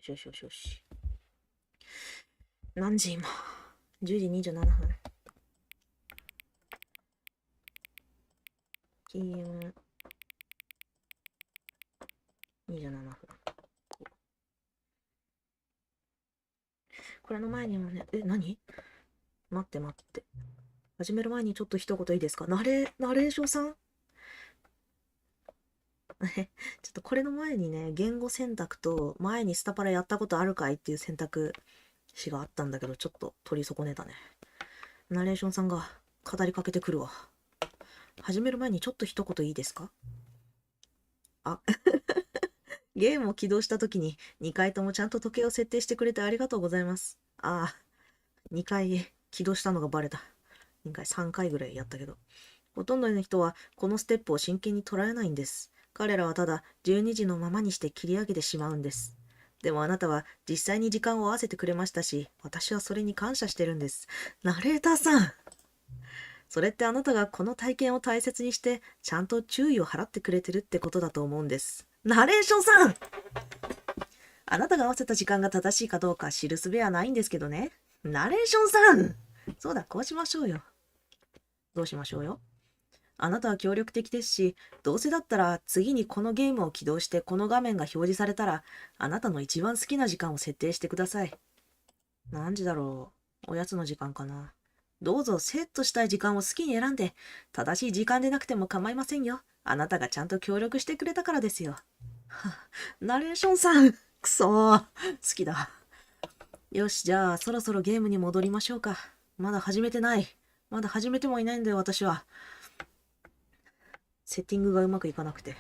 よしよしよしよし。何時今 ?10 時27分。PM27 分。これの前にもね、何待って待って。始める前にちょっと一言いいですか？ナレーションさんちょっとこれの前にね、言語選択と前にスタパラやったことあるかいっていう選択肢があったんだけど、ちょっと取り損ねたね。ナレーションさんが語りかけてくるわ。始める前にちょっと一言いいですか？あ、ゲームを起動した時に2回ともちゃんと時計を設定してくれてありがとうございます。ああ、2回起動したのがバレた。2回、3回ぐらいやったけど。ほとんどの人はこのステップを真剣に捉えないんです。彼らはただ12時のままにして切り上げてしまうんです。でもあなたは実際に時間を合わせてくれましたし、私はそれに感謝してるんです。ナレーターさん、それってあなたがこの体験を大切にして、ちゃんと注意を払ってくれてるってことだと思うんです。ナレーションさん、あなたが合わせた時間が正しいかどうか知るすべはないんですけどね。ナレーションさん、そうだ、こうしましょうよ。どうしましょうよ。あなたは協力的ですし、どうせだったら次にこのゲームを起動してこの画面が表示されたら、あなたの一番好きな時間を設定してください。何時だろう。おやつの時間かな。どうぞセットしたい時間を好きに選んで、正しい時間でなくても構いませんよ。あなたがちゃんと協力してくれたからですよ。ナレーションさん、くそー、好きだ。よし、じゃあそろそろゲームに戻りましょうか。まだ始めてない。まだ始めてもいないんだよ、私は。セッティングがうまくいかなくて。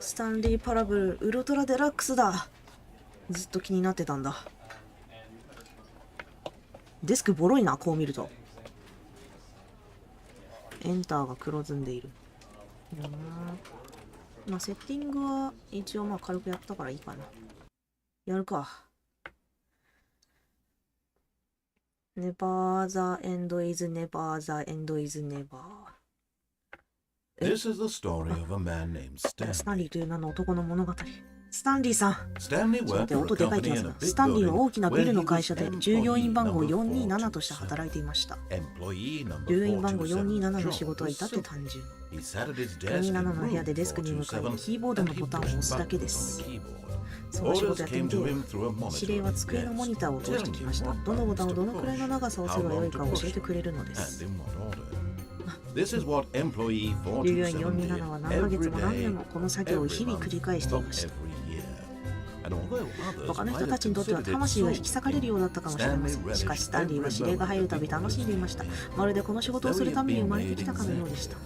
スタンリーパラブルウルトラデラックスだ。ずっと気になってたんだ。デスクボロいな、こう見ると。エンターが黒ずんでいる。まあ、セッティングは一応まあ軽くやったからいいかな。やるか。Never the end is never the end is never。This is the story of a man named スタンリ Stanley. ーという名の男の物語。スタンリーさん。 Stanley ちょっと待って、 worked for a 音でかい気 company がす in る a な。ス big タンリーは building 大きなビ where ル he の会 was 社で従業員 employee 番号 number 427として働いてい 427. ました。 Employee number 従員番号 427's 427の job 仕事は was 至って simple. 単純。 He sat at his desk 427 in の部屋で room デスクに向かい、 427キーボード and の he ボタンを pushed 押すだけで buttons on す。 the keyboard. その仕 Orders 事やって came みて to よ。 him through a 指令 monitor は at his 机のモニターを desk, 通して telling き him ました。 what どのボタ buttons ンを to どのくらいの push, 長さを押せ how ばよ long い to か教 push えてくれるの them, で and す。 in what order. This is what employee 従業員 427 did 427は何ヶ月 every も何 day, 年もこの作業を every 日々繰 month, り返してい of ました。 every year. And although others 他の might 人 have たちにとっては considered it 魂が so 引き裂かれるようだったかもしれません。しかしスタンリーは指令が入るたび楽しんでいました。まるでこの仕事をするために生まれてきたかのようでした。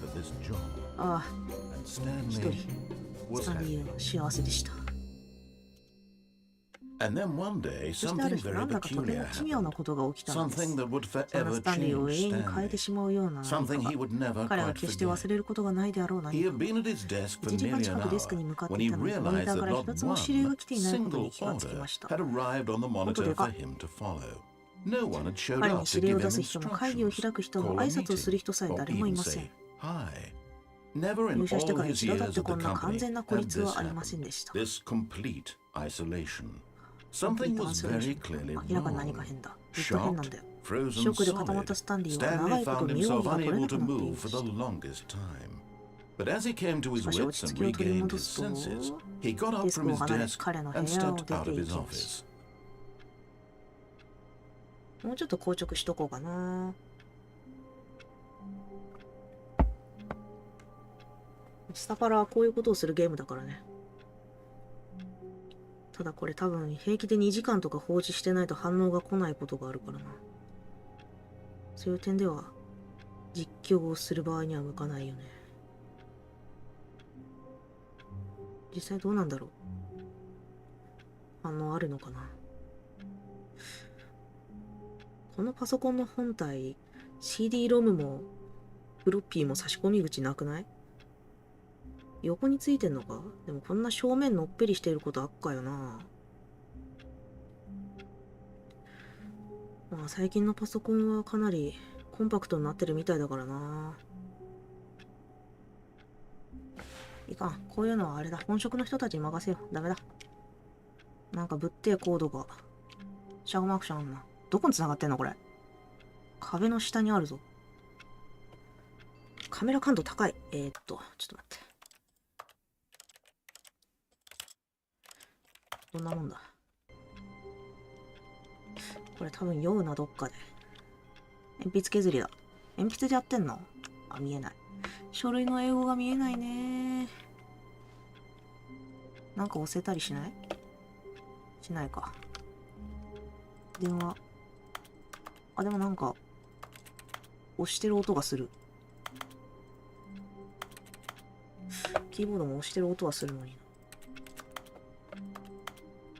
ああ、一人、スタンリーは幸せでした。And then one day, そしてある something 日、 very なんだかとて peculiar も奇妙なことが起きたの happened. です。 Something that would そんな forever スタンリーを永 change 遠に変えて Stanley. しまうような何か Something he が、 would never 彼は quite 決して忘 forget. れることがないであろう He 何 had か。 been at his desk for 1時間 nearly 近 an くデスク hour に向かって when い he たのに、モニ realized ター that から not 一つも指令 one が来ていないこと single に気がつき order ました。 had arrived on the 音 monitor でか for い。 him to follow. No one had showed 彼に up to 指令 give を him 出す人も会議を instructions, 開く人 call も a 挨拶をす meeting, る人さえ or 誰もい even ません。 say hi. Never in 入社して all から his 一度だっ years て at こ the んな完 company 全な孤 had 立 this はありません happened, でした。 this complete isolation. コンプリー Something トアン was ソレーシ very ョン。 clearly 明らかに何か wrong. 変だ。ずっと変なん Shocked, だよ。シ frozen ョックで固まった solid, スタンリーは長 Stanley いこと found 身動 himself きが取れ unable なく to なってい move ま for し the た。 longest time. But as he came to し his かし落 wits ち着 and きを取り regained 戻 his すと、 senses, he got デ up ス from クを his 離れ、 desk 彼の部 and 屋を stepped 出 out て of い his きまし office. た。もうちょっと硬直しとこうかな。スタパラはこういうことをするゲームだからね。ただこれ多分平気で2時間とか放置してないと反応が来ないことがあるからな。そういう点では実況をする場合には向かないよね。実際どうなんだろう。反応あるのかな。このパソコンの本体 CD ロムもフロッピーも差し込み口なくない？横についてんのか？でもこんな正面のっぺりしていることあっかよな。まあ最近のパソコンはかなりコンパクトになってるみたいだからな。いかん。こういうのはあれだ。本職の人たちに任せよう。ダメだ。なんかぶってえコードが。シャゴマークションあんな。どこに繋がってんのこれ。壁の下にあるぞ。カメラ感度高い。ちょっと待って。どんなもんだ。これ多分酔うな、どっかで。鉛筆削りだ。鉛筆でやってんの？あ、見えない。書類の英語が見えないね。なんか押せたりしない？しないか。電話。あ、でもなんか、押してる音がする。キーボードも押してる音はするのに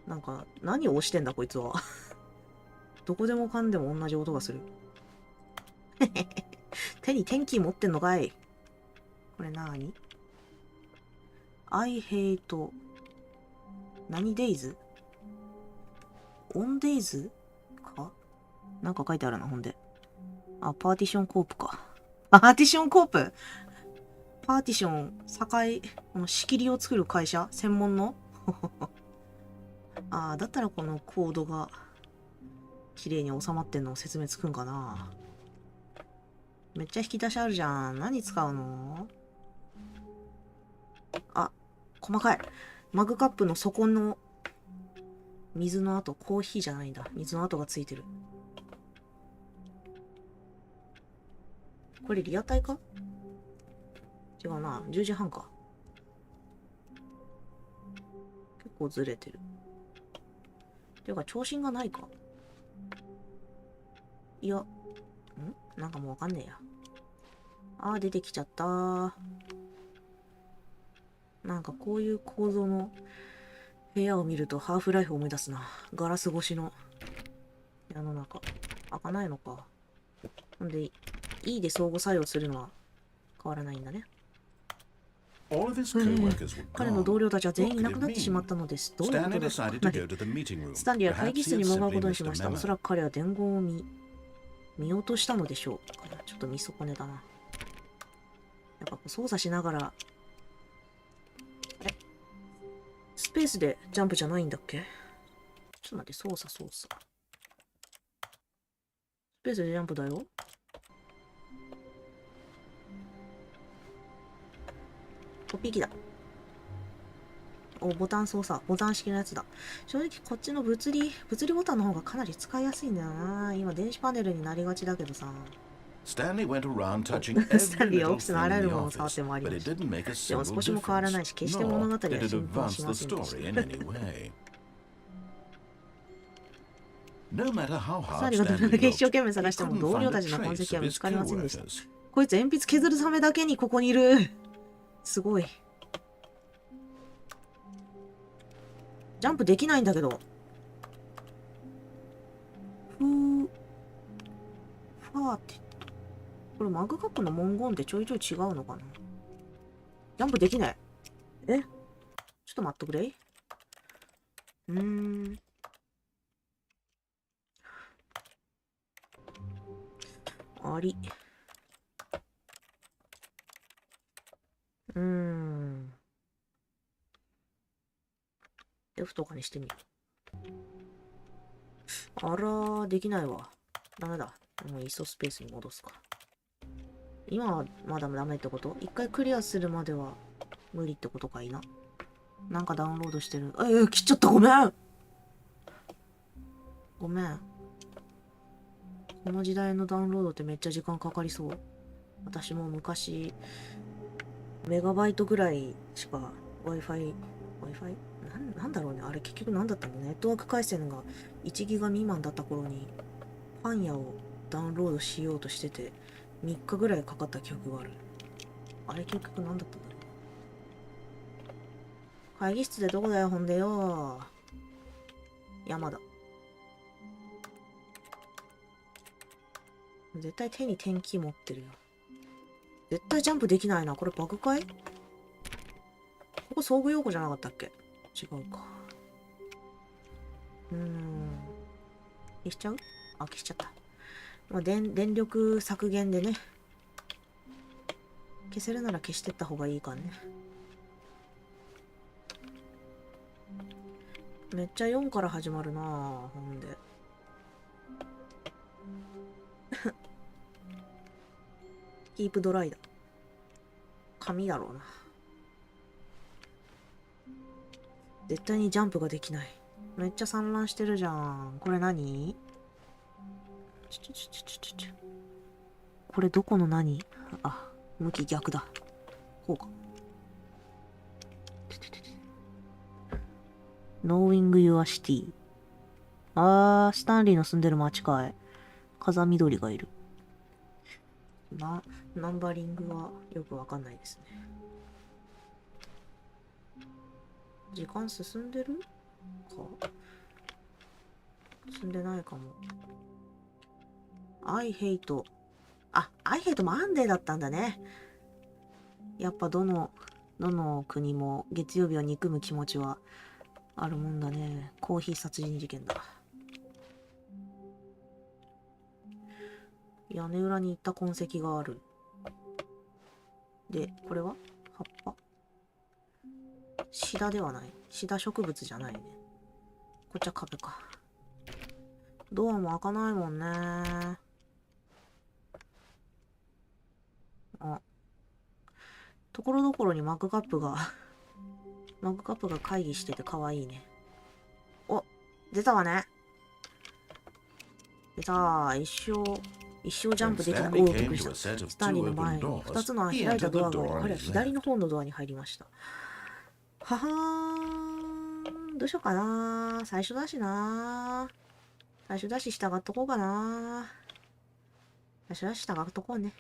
な。なんか、何を押してんだこいつは。どこでもかんでも同じ音がする。手にテンキー持ってんのかい。これなーに？ I hate 何 days？ on days かなんか書いてあるな、ほんで。あ、パーティションコープか。パーティションコープ？パーティション、仕切りを作る会社専門のああ、だったらこのコードが綺麗に収まってんの説明つくんかな。めっちゃ引き出しあるじゃん。何使うの？あ、細かい。マグカップの底の水の跡、コーヒーじゃないんだ。水の跡がついてる。これリアタイか？違うな。10時半か。結構ずれてる。ていうか、長針がないか。いや、なんかもうわかんねえや。あー、出てきちゃったー。なんかこういう構造の部屋を見るとハーフライフを思い出すな。ガラス越しの部屋の中。開かないのか。ほんで、E で相互作用するのは変わらないんだね。All of his co-workers were 彼の gone. 同僚たちは全員い What な could く it なってしまっ mean? たのです。どういうこと Stanley ですか？ decided to go to the meeting room. スタンリーは会議 Perhaps 室 he に had 向かうこ simply とにし missed ま a した。おそ memo. らく彼は伝言を見落としたのでしょう。ちょっと見損ねたな。やっぱ操作しながら、あれスペースでジャンプじゃないんだっけ？ちょっと待って、操作。スペースでジャンプだよ。コピー機だ。ボタン操作。ボタン式のやつだ。正直こっちの物理ボタンの方がかなり使いやすいんだよな。今電子パネルになりがちだけどさ。Stanley went around touching スタン every リーはオ little フィスのあ thing らゆ in る the ものを触っ office, て回り but ま it した。 didn't make a でも single 少しも変わらない difference, し、決して物語 nor は did it 進展 advance しま the せんでし story in た。 any way. No matter how スタン hard リーがどれ Stanley だけ一生 looked, 懸命探 he しても couldn't 同僚 find a たちの痕 trace 跡は of 見 his つかりませんでした。 co-workers. こいつ鉛筆削るためだけにここにいる。すごい。ジャンプできないんだけど。ファーティット。これマグカップの文言ってちょいちょい違うのかな？ジャンプできない。ちょっと待ってくれ。あり。F とかにしてみよう。あらー、できないわ。ダメだ。もういっそスペースに戻すか。今はまだダメってこと？一回クリアするまでは無理ってことかいな。なんかダウンロードしてる。切っちゃった。ごめん。ごめん。この時代のダウンロードってめっちゃ時間かかりそう。私も昔、メガバイトぐらいしか Wi-Fi なんだろうね。あれ結局何だったの？ネットワーク回線が1ギガ未満だった頃にパン屋をダウンロードしようとしてて3日ぐらいかかった記憶がある。あれ結局何だったんだろう。会議室でどこだよほんでよ。山だ。絶対手にテンキー持ってるよ。絶対ジャンプできないな。これバグかい？ここ装具用語じゃなかったっけ？違うか。消しちゃう？あ、消しちゃった。まあ、電力削減でね。消せるなら消してった方がいいからね。めっちゃ4から始まるなぁ、ほんで。キープドライだ。紙だろうな。絶対にジャンプができない。めっちゃ散乱してるじゃん。これ何？これどこの何？あ、向き逆だ。こうか。Knowing Your City。スタンリーの住んでる街かい。風緑がいる。ナンバリングはよくわかんないですね。時間進んでるか？進んでないかも。I hate。I hate Monday だったんだね。やっぱどの国も月曜日を憎む気持ちはあるもんだね。コーヒー殺人事件だ。屋根裏に行った痕跡がある。で、これは葉っぱ？シダではない。シダ植物じゃないね。こっちは壁か。ドアも開かないもんね。ところどころにマグカップが会議してて可愛いね。お、出たわね。出た。一生ジャンプできた。びっくりした。スタンリーの前に2つの開いたドアがあり、彼は左の方のドアに入りました。ははーん。どうしようかな。最初だし従っとこうかな。最初だし従っとこうね。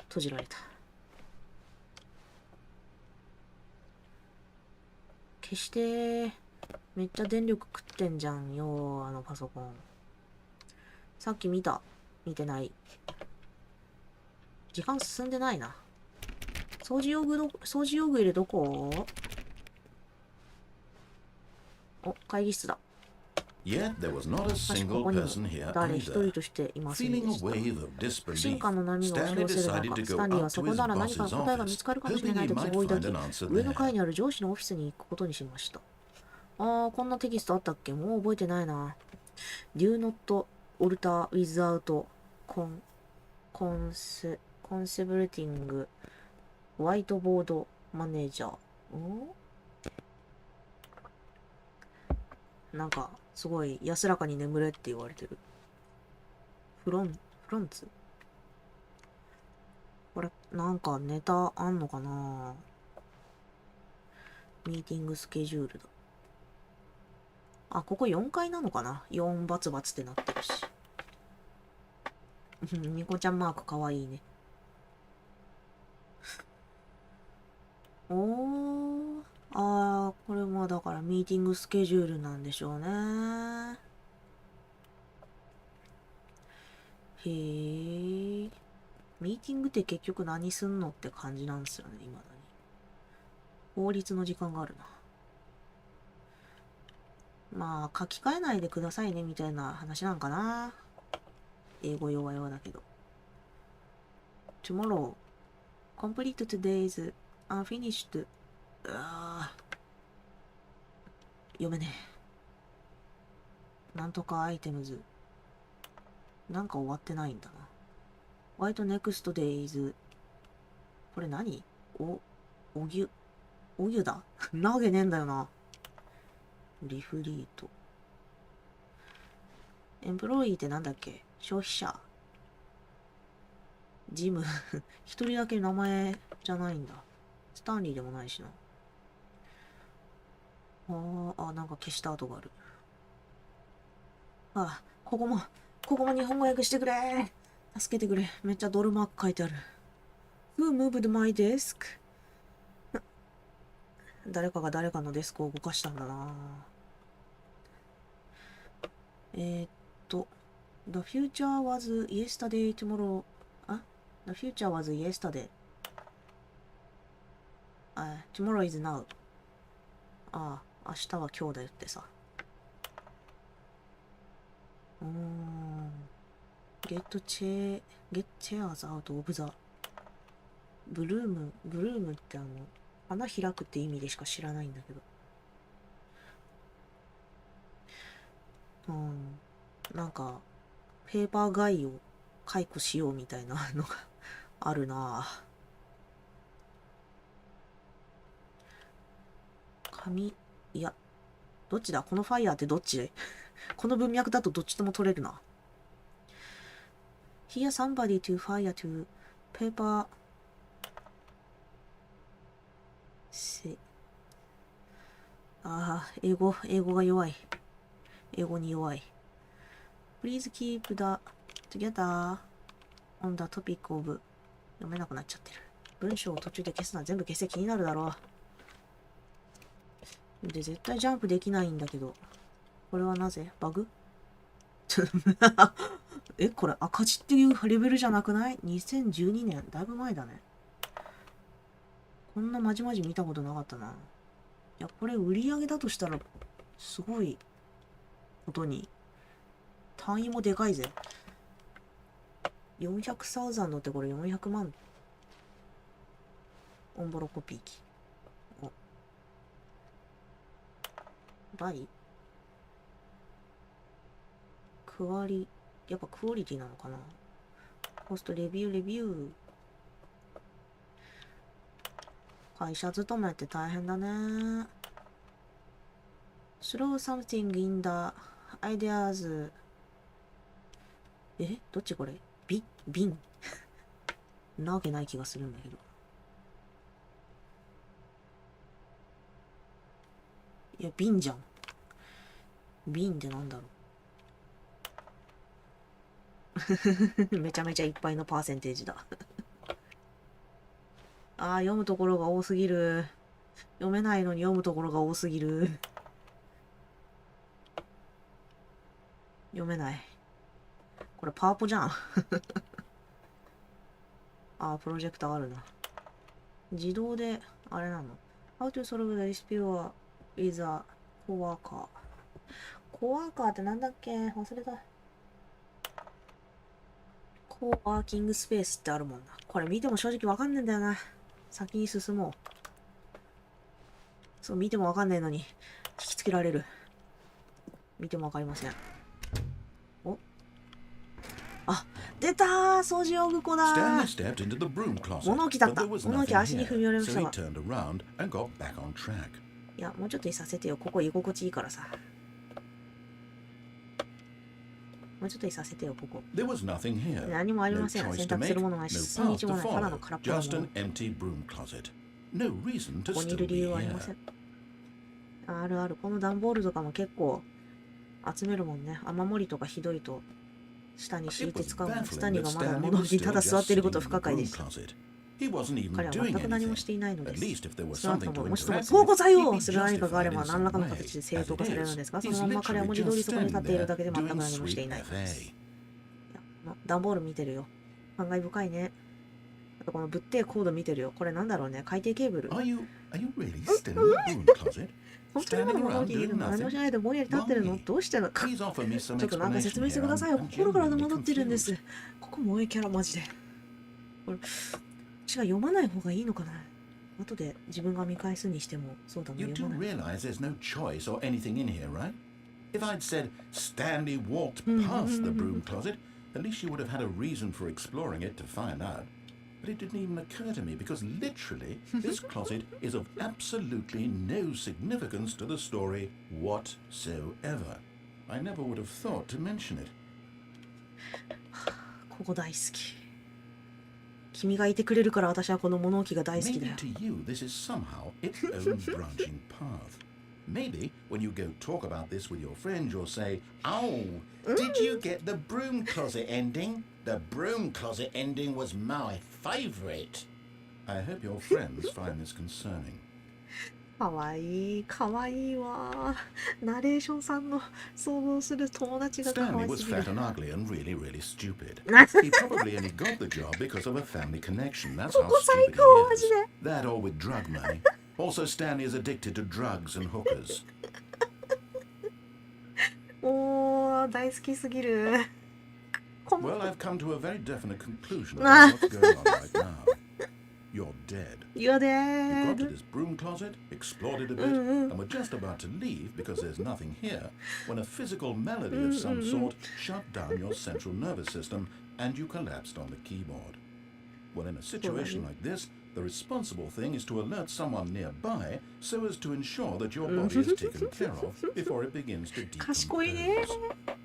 閉じられた。消して。めっちゃ電力食ってんじゃんよ、あのパソコン。さっき見てない。時間進んでないな。掃除用具入れどこ？お、会議室だ。Yet there was not a しかしこ single こにも person here 誰一人 either. としていません Feeling で a した。 wave of 不信 disbelief, 感の波が押し Stanley 寄せる decided 中、 to スタ go ンリーは up そ to こ his なら何 boss's かの答えが見 office, つかるかもし hoping れない he と希 might 望を抱 find き、 an answer 上の階 there. にある上司のオフィスに行くことにしました。こんなテキストあったっけ？もう覚えてないな。Do not alter without consulting whiteboard manager。なんか、すごい安らかに眠れって言われてる。フロンツ？これ、なんかネタあんのかな？ミーティングスケジュールだ。ここ4階なのかな？ 4 バツバツってなってるし。ニコちゃんマークかわいいね。これもだからミーティングスケジュールなんでしょうね。へえ。ミーティングって結局何すんのって感じなんですよね、今だに。法律の時間があるな。まあ、書き換えないでくださいね、みたいな話なんかな。英語弱々だけど。Tomorrow, complete today's unfinished. 読めねえ。なんとかアイテムズ。なんか終わってないんだな。White next days。これ何？お湯だ。なわけねえんだよな。リフリート。エンプロイーってなんだっけ？消費者。ジム。一人だけ名前じゃないんだ。スタンリーでもないしな。なんか消した跡がある。ここも日本語訳してくれ。助けてくれ。めっちゃドルマーク書いてある。Who moved my desk? 誰かが誰かのデスクを動かしたんだな。The future was yesterday, tomorrow. The future was yesterday. Tomorrow is now. 明日は今日だよってさ。Get chairs out of the bloom って花開くって意味でしか知らないんだけど。なんかペーパーガイを解雇しようみたいなのがあるな。紙、いや、どっちだこのファイヤーってどっちこの文脈だとどっちとも取れるな。Here somebody to fire to paper 英語が弱い。英語に弱い。Please keep the together on the topic of 読めなくなっちゃってる。文章を途中で消すのは全部消せ気になるだろう。で、絶対ジャンプできないんだけど。これはなぜバグこれ赤字っていうレベルじゃなくない？ 2012 年。だいぶ前だね。こんなまじまじ見たことなかったな。いや、これ売り上げだとしたら、すごいことに。単位もでかいぜ。400,000ってこれ400万。オンボロコピー機。倍やっぱクオリティなのかな。ポストレビュー。会社勤めって大変だね。Slow something in the ideas。どっちこれ瓶なわけない気がするんだけど。いや、瓶じゃん。瓶ってなんだろう。めちゃめちゃいっぱいのパーセンテージだ。読むところが多すぎる。読めないのに読むところが多すぎる。読めない。これパワポじゃん。プロジェクターあるな。自動で、あれなの。How to solve the dispute with a coworker。コワーカーってなんだっけ忘れた。コーワーキングスペースってあるもんな。これ見ても正直わかんねえんだよな。先に進もう。そう、見てもわかんないのに、引きつけられる。見てもわかりません。出たー掃除用具庫だー物置だった。物置足に踏み寄れましたが。いや、もうちょっといさせてよ。ここ居心地いいからさ。もうちょっといさせてよ、ここ。何もありません。洗濯するものないし、進み道もない。ただの空っぽなもの。ここにいる理由はありません。あるある。この段ボールとかも結構集めるもんね。雨漏りとかひどいと。下に敷いて使うの。スタニーがまだ物置にただ座っていること不可解でした。彼は全く何もしていないのです。少なくとも、もしとも相互作用する何かがあれば何らかの形で正当化されるのですが、そのまま彼は文字通りそこに立っているだけで全く何もしていないのです。段ボール見てるよ。感慨深いね。あとこのぶってえコード見てるよ。これなんだろうね。海底ケーブル。本当にまだ物置にいるの？何もしないでぼんやり立ってるの？どうしてなのか。ちょっとなんか説明してくださいよ。心から戸惑ってるんです。ここ萌えキャラマジで。これ、私が読まない方がいいのかな。後で自分が見返すにしてもそうだもん読まない。If I'd said Stanley walked past the broom closet, at least you would have had a reason for exploring it to find out. But it didn't even occur to me because literally this closet is of absolutely no significance to the story whatsoever. I never would have thought to mention it. ここ大好き。君がいてくれるから私はこの物置が大好きだよ。 Maybe to you this is somehow its own branching path.Maybe when you go talk about this with your friends, you'll say, "Oh, did you get the broom closet ending? The broom closet ending was my favorite." I hope your friends find this concerning. かわいい、かわいいわ。ナレーションさんの想像する友達がかわ Stanley い was すぎる。 fat and ugly and really, really stupid. He probably only got the job because of a family connection. That's how stupid he is. That or with drug money. Also, Stanley is addicted to drugs and hookers. おー、大好きすぎる。Well, I've come to a very definite conclusion about what's going on right now. you're dead. You're You got to dead. this broom closet, explored it a bit, and were just about to leave because there's nothing here when a physical malady of some sort shut down your central nervous system and you collapsed on the keyboard. Well, in a situation like this, the responsible thing is to alert someone nearby so as to ensure that your body is taken care of before it begins to 賢いね。 decompose.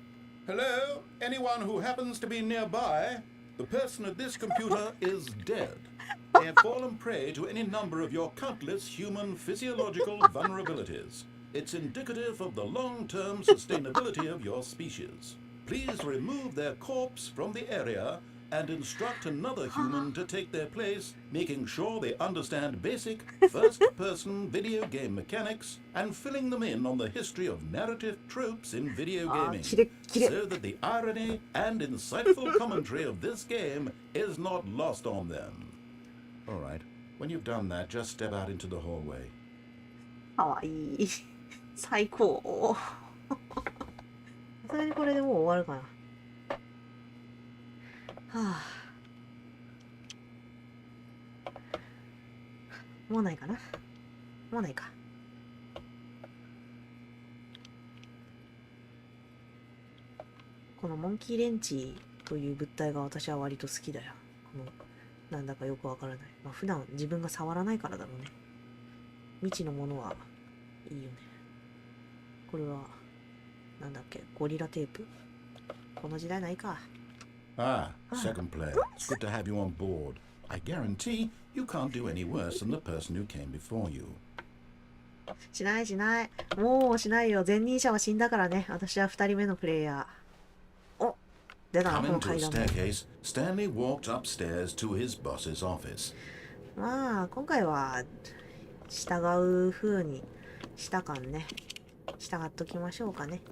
Hello? Anyone who happens to be nearby? The person at this computer is dead. They have fallen prey to any number of your countless human physiological vulnerabilities. It's indicative of the long-term sustainability of your species. Please remove their corpse from the area and instruct another human to take their place, making sure they understand basic first-person video game mechanics and filling them in on the history of narrative tropes in video gaming, so that the irony and insightful commentary of this game is not lost on them. All right, when you've done that, just step out into the hallway. かわいい。最高。さすがにこれでもう終わるかな。はあ。もうないかな。もうないか。このモンキーレンチという物体が私は割と好きだよ。このなんだかよくわからない。まあ普段自分が触らないからだろうね。未知のものはいいよね。これはなんだっけ、ゴリラテープ。この時代ないか。Ah, second player. It's good to have you on board. I guarantee you can't do any worse than the person who came before you. しないしない。もうしないよ。前任者は死んだからね。私は2人目のプレイヤー。お、出たな、こ Coming の to a 階段も。 staircase, Stanley walked upstairs to his boss's office. まあ、今回は従う風にしたかんね。従っときましょうかね。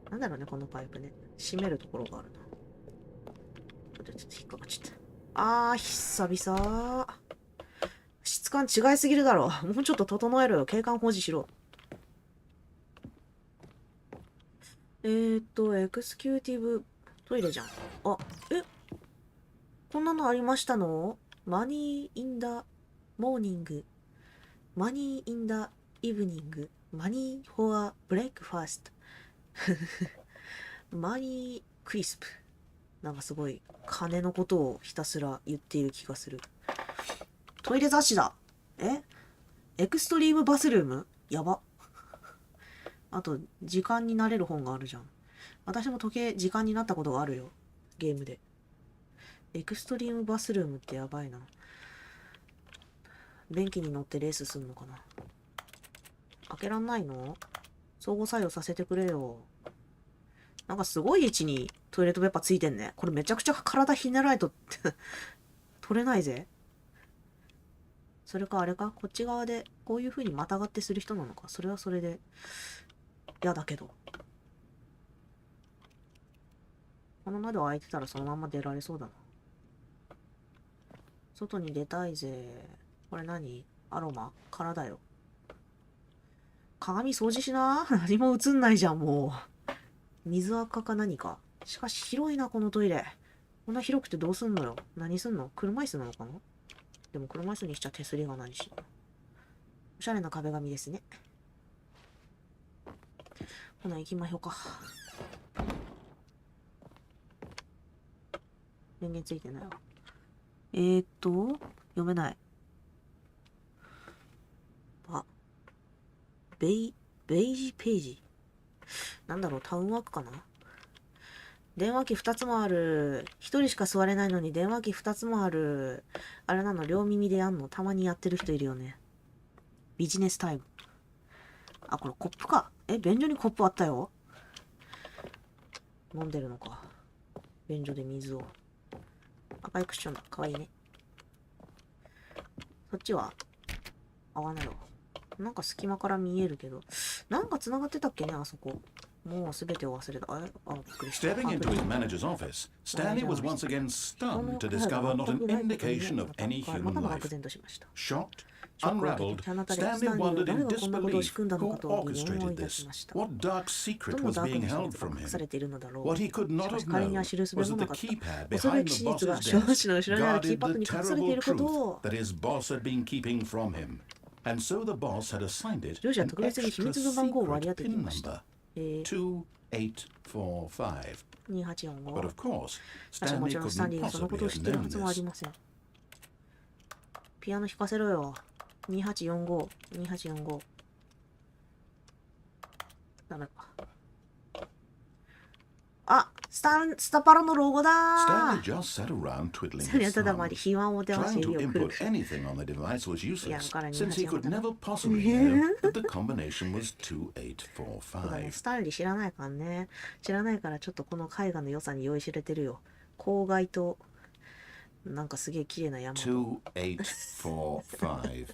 なんだろうね、このパイプね。閉めるところがあるな。ちょっと引っかかっちゃった。久々。質感違いすぎるだろう。もうちょっと整えろよ。景観保持しろ。エクスキューティブトイレじゃん。あ、え、こんなのありましたの？マニーインダモーニング。マニーインダイブニング。マニーフォアブレイクファースト。マニークリスプ。なんかすごい金のことをひたすら言っている気がする。トイレ雑誌だ。エクストリームバスルーム？やば。あと、時間になれる本があるじゃん。私も時計時間になったことがあるよ。ゲームで。エクストリームバスルームってやばいな。便器に乗ってレースすんのかな。開けらんないの？相互作用させてくれよ。なんかすごい位置にトイレットペーパーついてんね。これめちゃくちゃ体ひねらないと取れないぜ。それかあれか、こっち側でこういう風にまたがってする人なのか。それはそれで嫌だけど。この窓開いてたらそのまま出られそうだな。外に出たいぜ。これ何？アロマ？空だよ。鏡掃除しな。何も映んないじゃん、もう。水垢か何か。しかし広いな、このトイレ。こんな広くてどうすんのよ。何すんの？車椅子なのかな？でも車椅子にしちゃ手すりがないし。おしゃれな壁紙ですね。ほな、行きましょうか。電源ついてないわ。読めない。ベイジページ。なんだろう、タウンワークかな？電話機2つもある。1人しか座れないのに電話機2つもある。あれなの、両耳でやんの。たまにやってる人いるよね。ビジネスタイム。あ、これコップか。便所にコップあったよ。飲んでるのか。便所で水を。赤いクッションだ。かわいいね。そっちは合わないわ。なんか隙間から見えるけど。なんか繋がってたっけね、あそこ。もうすべてを忘れた。びっくりした。 Stepping into his manager's office, Stanley was once again stunned to discover not an indication of any ま human たも life. 愕然としました。 Shocked, ショックを unraveled, 受けて、あなたでス Stanley タンリーは wondered 誰 in がこんなことを仕 disbelief 組んだの who かと疑問を orchestrated いたし this. ました。 What dark ど secret の was ダーク being な秘 held 密が from 隠さ him? れているのだろう。 What he could し not かし have 彼には known 知る術も was な that か the った。 keypad 恐るべ behind き the 事実が boss's 消防 desk 士の後ろにあるキー guarded パッド the に隠されてい terrible ること truth を。 that his boss had been keeping from him. And so the boss had assigned it 上司は an 特別に秘 extra 密の番号を割り当 secret ててい PIN ました。 number, 2845. But 2845。 of course, しかしも Stanley ちろんスタンリ couldn't ーはそのこ possibly とを have 知っているは known ずもあり this. ません。ピアノ弾かせろよ。2845。2845。ダメか。スタパラのロゴだ Stanley ー。 just sat around twiddling スタンリー his はただま thumb. に暇を持てまし Trying て to 指をくる input anything on the device was useless, Yeah, since he could never possibly know that the combination was そうだね、 2845. スタンリー知らないからね。知らないからちょっとこの絵画の良さに酔いしれてるよ。郊外と、なんかすげえ綺麗な山と。 2845.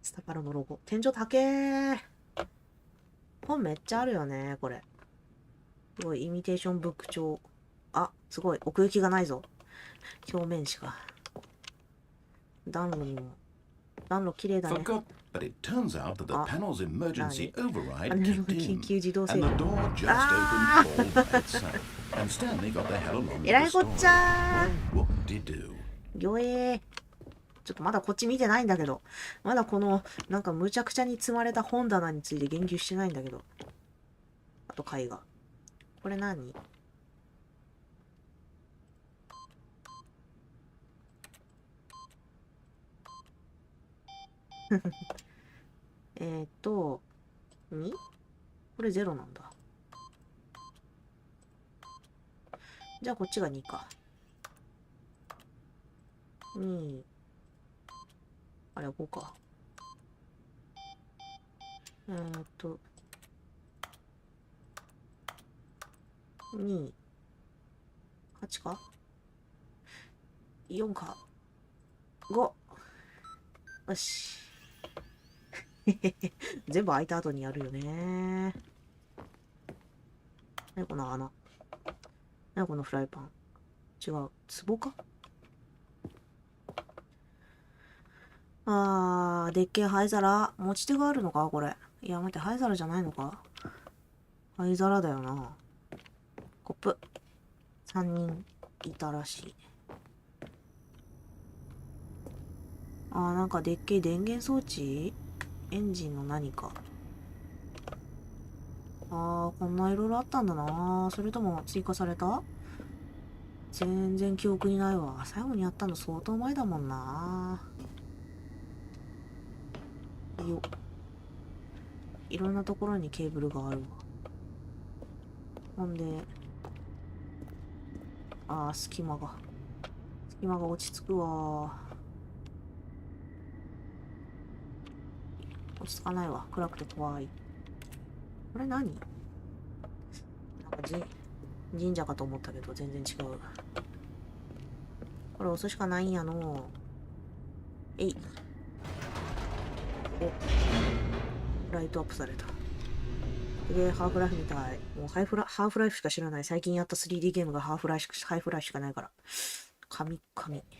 スタパラのロゴ。天井高えー。本めっちゃあるよね、これ。すごい、イミテーションブック帳。すごい、奥行きがないぞ。表面しか。暖炉にも。暖炉綺麗だね。 Forgot, but it turns out that the panel's emergency override パネルの kicked 緊 in, 急自動制 and 御。 the door just opened all by itself, and Stanley got the hell along えら with い the こっ storm. ちゃ What did he do? ー。ぎょえー。ちょっとまだこっち見てないんだけど。まだこの、なんかむちゃくちゃに積まれた本棚について言及してないんだけど。あと絵画。これ何？2？ これ0なんだ。じゃあこっちが2か。2。あれは5か。2。8か ?4 か。5。よし。全部開いた後にやるよね。何この穴。何このフライパン。違う。壺かでっけえ灰皿。持ち手があるのかこれ。いや、待って、灰皿じゃないのか灰皿だよな。コップ。3人いたらしい。なんかでっけえ電源装置エンジンの何か。こんないろいろあったんだな。それとも追加された？全然記憶にないわ。最後にやったの相当前だもんな。いろんなところにケーブルがあるわ。ほんで、隙間が落ち着くわ。落ち着かないわ。暗くて怖い。これ何？なんか神社かと思ったけど全然違う。これ押すしかないんやの。ライトアップされた。で、ハーフライフみたい。もうハーフライフしか知らない。最近やった 3D ゲームがハーフライフしかないから。神。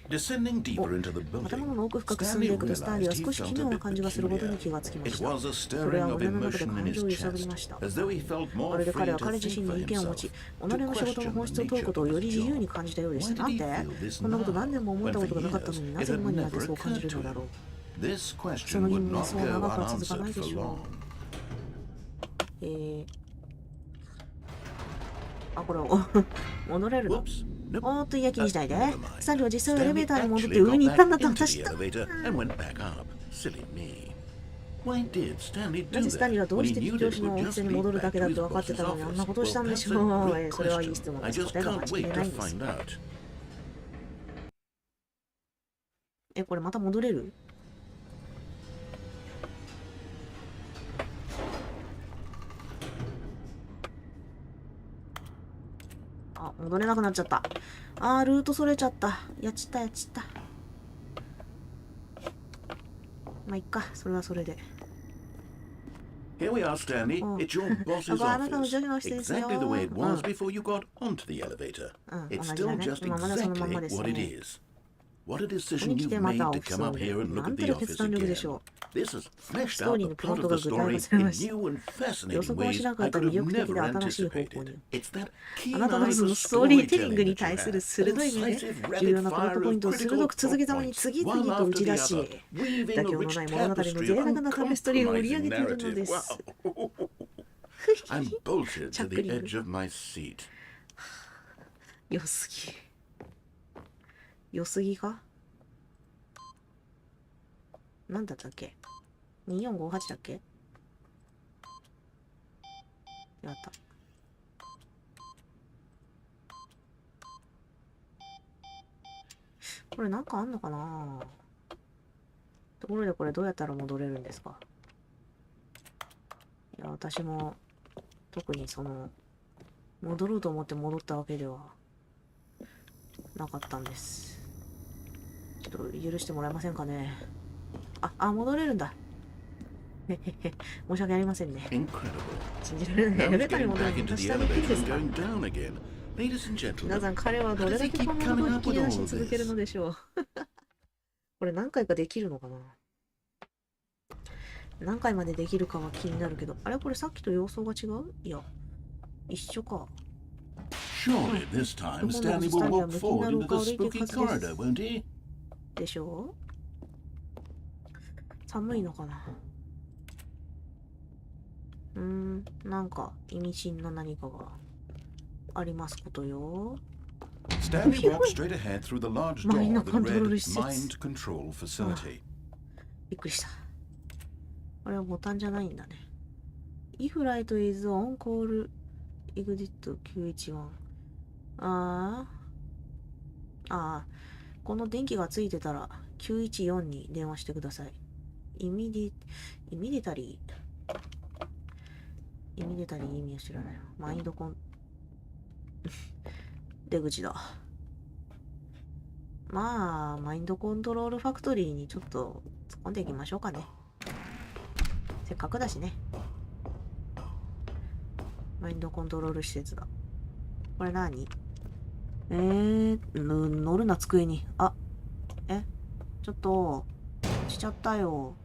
Descending deeper into the 建 building, 物の奥深く進んでい Stanley くとスターリーは realized 少 he し felt 奇 a 妙な bit 感じがすることに peculiar. 気がつきま It した。 was a それ stirring は of 胸の中で emotion in 感 his 情を揺さぶり chest, ました。 as though he felt ま more るで彼 free は to 彼自 think 身 for に意見を持 himself, ち、己 to の仕事の question 本 the 質を問う nature ことを of より his 自由 job. に感じたようでし Why た。な did ん he で feel this こんなこと now, 何年も思った when こ for とがなかったの years にな it ぜ had 今になって never そう感じ occurred るの to だろ him? う。 This そ question の疑 would 問は not そう go 長くは続か unanswered ないで for しょ long. う。これを戻れるの。 Whoops. おーっと嫌気にしないで。 Never mind. スタンリーは実際はエレベー Stanley ターに戻って actually 上に got 行ったんだ back と into 私 the だ。 elevator and went back up. Silly me. Why did Stanley な do ぜスタンリーは that どう when し he て knew 上 that 司 it の would お店 just に lead 戻る back だけ to だ his と分かって boss's たのにあんな office? ことをしたんで Well, し that's ょ a う。 great それはいい question. 質問で I す。 just 答えが can't 待ちき wait れ to ないんです。 find out. これまた戻れる？戻れなくなっちゃった。ルートそれちゃった。やっちった。まあ、いっか。それはそれで。Here we are, Stanley. It's your boss's office. Exactly the way it was before you got onto the elevator. It's still just exactly what it is. What a decision you've made to come up here and look at the office again. This has fleshed out the plot of the story in new and fascinating ways I could have never anticipated. It's that keen eye for storytelling that you have, an incisive rapid fire of critical plot points, one after the other, weaving a rich tapestry of uncompromising narrative. Wow. I'm bolted to the edge of my seat. 良すぎ。良すぎかなんだったっけ ?2458 だっけやった。これなんかあんのかなところでこれどうやったら戻れるんですかいや、私も特に戻ろうと思って戻ったわけではなかったんです。ちょっと許してもらえませんかね。戻れるんだ。へへへ、申し訳ありませんね。信じられない。エレベーターに戻るの下にいいですか皆さん、彼はどれだけこのことを引き出し続けるのでしょう。これ何回かできるのかな何回までできるかは気になるけど。あれこれさっきと様相が違ういや、一緒か。Surely this time Stanley will walk forward into the spooky corridor, won't he? でしょう寒いのかななんか意味深な何かがありますことよ。Stanley walked straight ahead through the large door that read Mind Control Facility. びっくりした。これはボタンじゃないんだね。If light is on, call exit 911。この電気がついてたら914に電話してください。イミデタリー意味を知らない。マインドコン出口だ。まあマインドコントロールファクトリーにちょっと突っ込んでいきましょうかね。せっかくだしね。マインドコントロール施設だ。これ何乗るな机に。ちょっとしちゃったよ。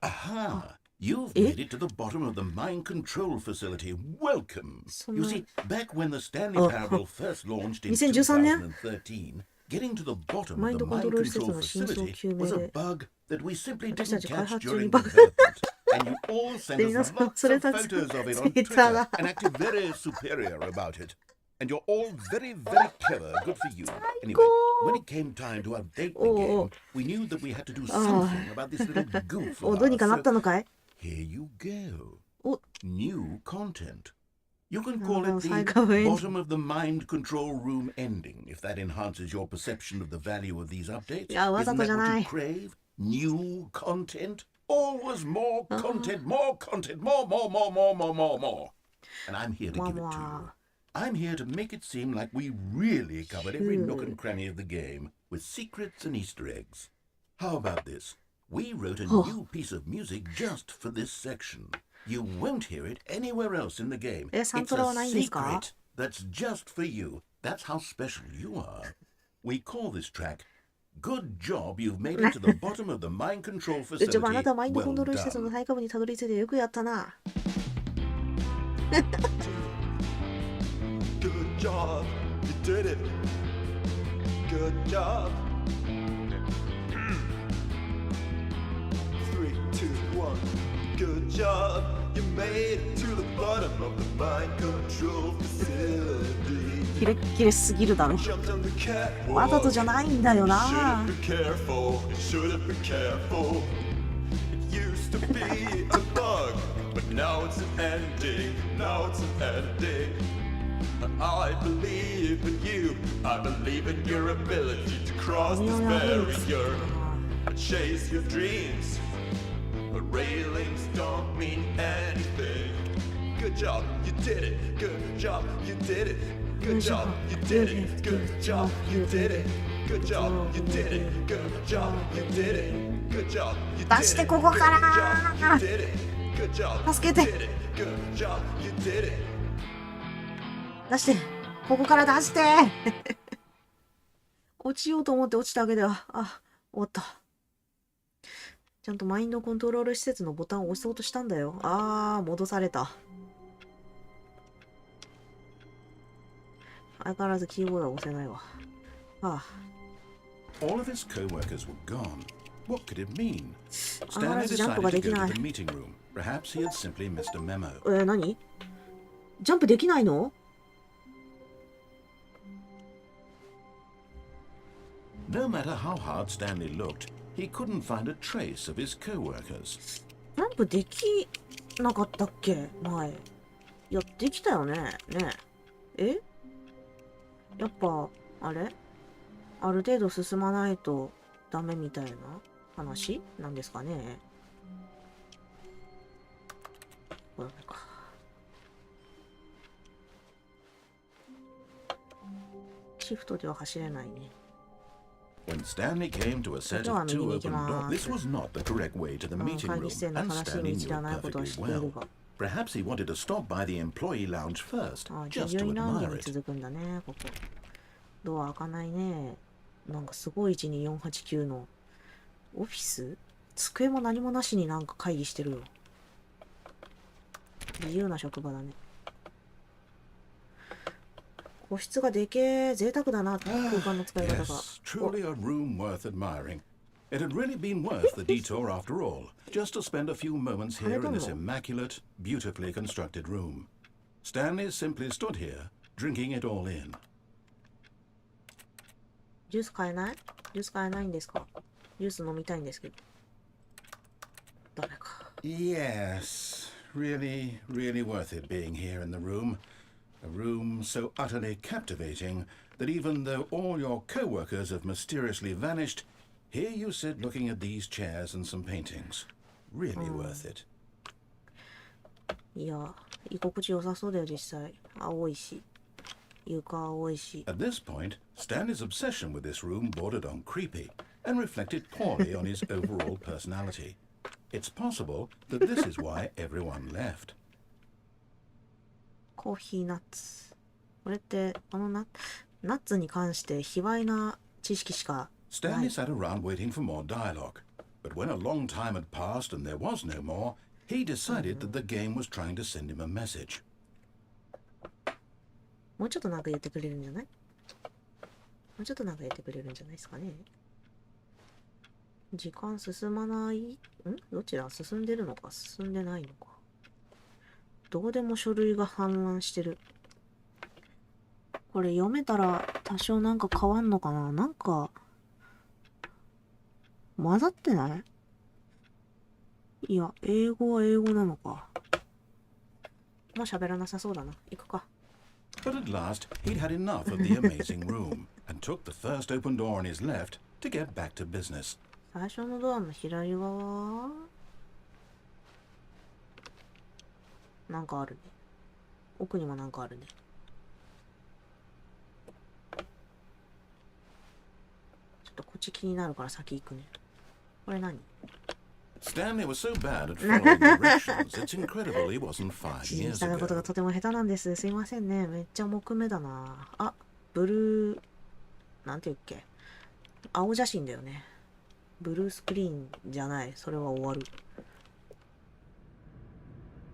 Aha! You've made it to the bottom of the mind control facility. Welcome! You see, back when the Stanley Parable first launched in 2013, getting to the bottom of the mind control facility was a bug that we simply didn't catch during development. And you all sent us lots of photos of it on Twitter and acted very superior about it. And you're all very, very clever. Good for you. Anyway, when it came time to update the game, we knew that we had to do something about this little goof of ours. Here you go. New content. You can call it the bottom of the mind control room ending, if that enhances your perception of the value of these updates. Isn't that what you crave? New content? Always more content, more content, more. And I'm here to give it to you. I'm here to make it seem like we really covered every nook and cranny of the game, with secrets and Easter eggs. How about this? We wrote a new piece of music just for this section. You won't hear it anywhere else in the game. It's a secret that's just for you. That's how special you are. We call this track Good Job You've Made It to the Bottom of the Mind Control Facility. Well done. Good job, you did it. Good job. 3, 2, 1. Good job, you made it to the bottom of the mind control facility. キレッキレすぎるだろ。わざとじゃないんだよな。Shouldn't be careful, shouldn't be careful. It used to be a bug, but now it's an ending, now it's an ending. I believe in you, I believe in your ability to cross this barrier and chase your dreams. But railings don't mean anything. Good job, you did it. Good job, you did it. Good job, you did it. Good job, you did it. 出してここから助けて出してここから出して落ちようと思って落ちたわけでは終わった。ちゃんとマインドコントロール施設のボタンを押そうとしたんだよ。戻された。相変わらずキーボードは押せないわ。All of his co-workers were gone. What could it mean? 相変わら Stanley ずジャンプ decided が to でき go な to い。 the meeting room. Perhaps he had simply missed a memo. 何？ジャンプできないの？ No matter how hard Stanley looked, he couldn't find a trace of his co-workers. ジャンプできなかったっけ前。いや、できたよね。やっぱ、ある程度進まないとダメみたいな話なんですかね。これか。シフトでは走れないね。When Stanley came to a set of two open doors, this was not the correct way to the meeting room, and Stanley knew it perfectly well. Perhaps he wanted to stop by the employee lounge first, just to admire it. 続くんだね、ここ。ドア開かないね。なんかすごい12489のオフィス？机も何もなしになんか会議してるよ。自由な職場だね。個室がでけえ、贅沢だな、空間の使い方が。Yes, truly a room worth admiring. It had really been worth the detour after all, just to spend a few moments here in this immaculate, beautifully constructed room. Stanley simply stood here, drinking it all in. ジュース買えない？ジュース買えないんですか？ジュース飲みたいんですけど。ダメか。Yes, really, really worth it being here in the room. A room so utterly captivating that even though all your co-workers have mysteriously vanished, here you sit looking at these chairs and some paintings. Really worth it. いや、居心地良さそうだよ、実際。青いし。床青いし。At this point, Stanley's obsession with this room bordered on creepy and reflected poorly on his overall personality. It's possible that this is why everyone left. コーヒーナッツ。これって、ナッツに関して卑猥な知識しかない。Stanley sat around waiting for more dialogue, but when a long time had passed and there was no more, he decided that the game was trying to send him a message. もうちょっとなんか言ってくれるんじゃない？もうちょっとなんか言ってくれるんじゃないですかね。時間進まない？どちら？進んでるのか進んでないのか。どうでも書類が氾濫してる。これ読めたら多少なんか変わんのかな？なんか混ざってない？いや、英語は英語なのか。もう喋らなさそうだな。行くか。But at last, he'd had enough of the amazing room and took the first open door on his left to get back to business. 最初のドアの左側なんかあるね。奥にもなんかあるね。ちょっとこっち気になるから先行くね。これ何？ Stanley was so bad at following directions, it's incredible he wasn't 5指示に years 従うことが ago. とても下手なんです。すいませんね。めっちゃ木目だな。ブルー、なんていうっけ。青写真だよね。ブルースクリーンじゃない。それは終わる。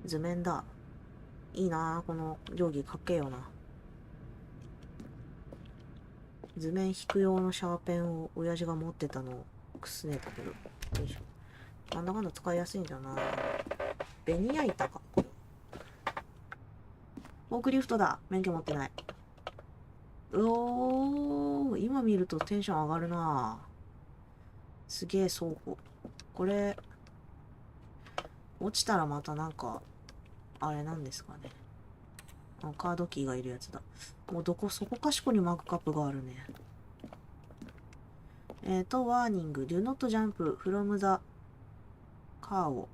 図面だ。いいなこの定規かっけえよな。図面引く用のシャーペンを親父が持ってたのをくすねたけど。よいしょ。なんだかんだ使いやすいんだな。ベニヤ板か。フォークリフトだ。免許持ってない。今見るとテンション上がるな。すげえ倉庫。これ、落ちたらまたなんか、あれなんですかね。カードキーがいるやつだ。もうそこかしこにマグカップがあるね。ワーニング。Do not jump from the car を、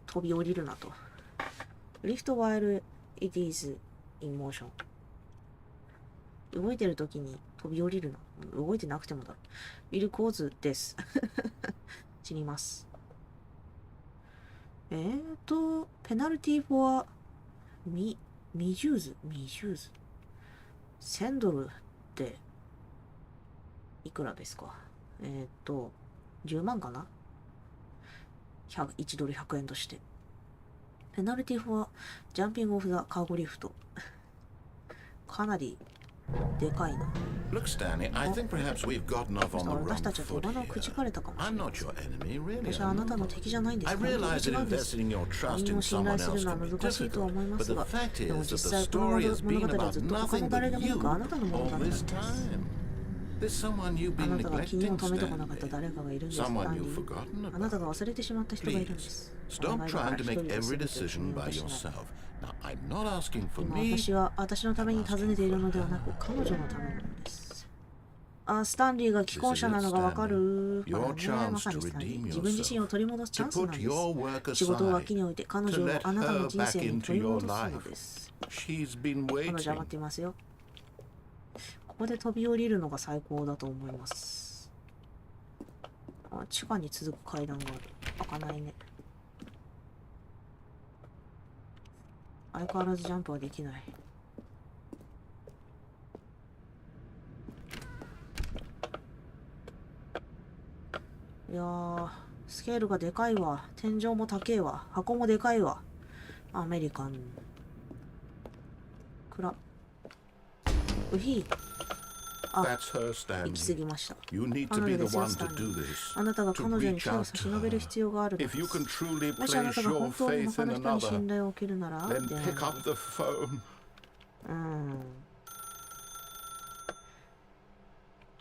飛び降りるなと。Lift while it is in motion。動いてる時に飛び降りるの。動いてなくてもだろ。ウィルコーズです。死にます。ペナルティーフォア、ミジューズ。1000ドルって、いくらですか？10万かな？ 1ドル100円として。ペナルティフォア、ジャンピングオフザカーゴリフト。かなりでかいな。Look, Stanley, I think perhaps we've gotten off on the 私 wrong たちは手 foot 鼻をくじ here. かれたかもしれ I'm ない。 not your enemy, really. 私はあなたの敵じゃないんです。 I 本当に realize 違 that うんです。 investing in your 他 trust 人 in を信 someone 頼す else るのは can be 難しいとは difficult, 思いま but す the が、 fact でも is 実 that the 際この story has 物 been 語は about ずっと他の nothing 誰 but でもな you くあなたの物語 all なんで this す。 time. There's someone you've あな been たが気に neglecting, を留めてこなかった Stanley. 誰かがいるんです。 Someone ダン you've ディ forgotten あなたが about. 忘れてしまった人がいるんで Please, す。お stop 願いだから trying to 一人 make で every 全てを decision 決めよう by としない。 yourself. Now, I'm not asking for 今 me. 私は私のために尋ねているのではなく、彼女のためなのです。あ、スタンリーが既婚者なのがわかるからね。まさにスタンリー。自分自身を取り戻すチャンスなんです。仕事を脇に置いて彼女をあなたの人生に取り戻すのです。彼女は待っていますよ。ここで飛び降りるのが最高だと思います。あ、地下に続く階段がある。開かないね。相変わらずジャンプはできない。いやー、スケールがでかいわ。天井も高いわ。箱もでかいわ。アメリカン。暗。うひ。あ、行き過ぎました。彼女ですよ、スタンリー。あなたが彼女に手を差し伸べる必要があるのです。もしあなたが本当に他の人に信頼を受けるなら、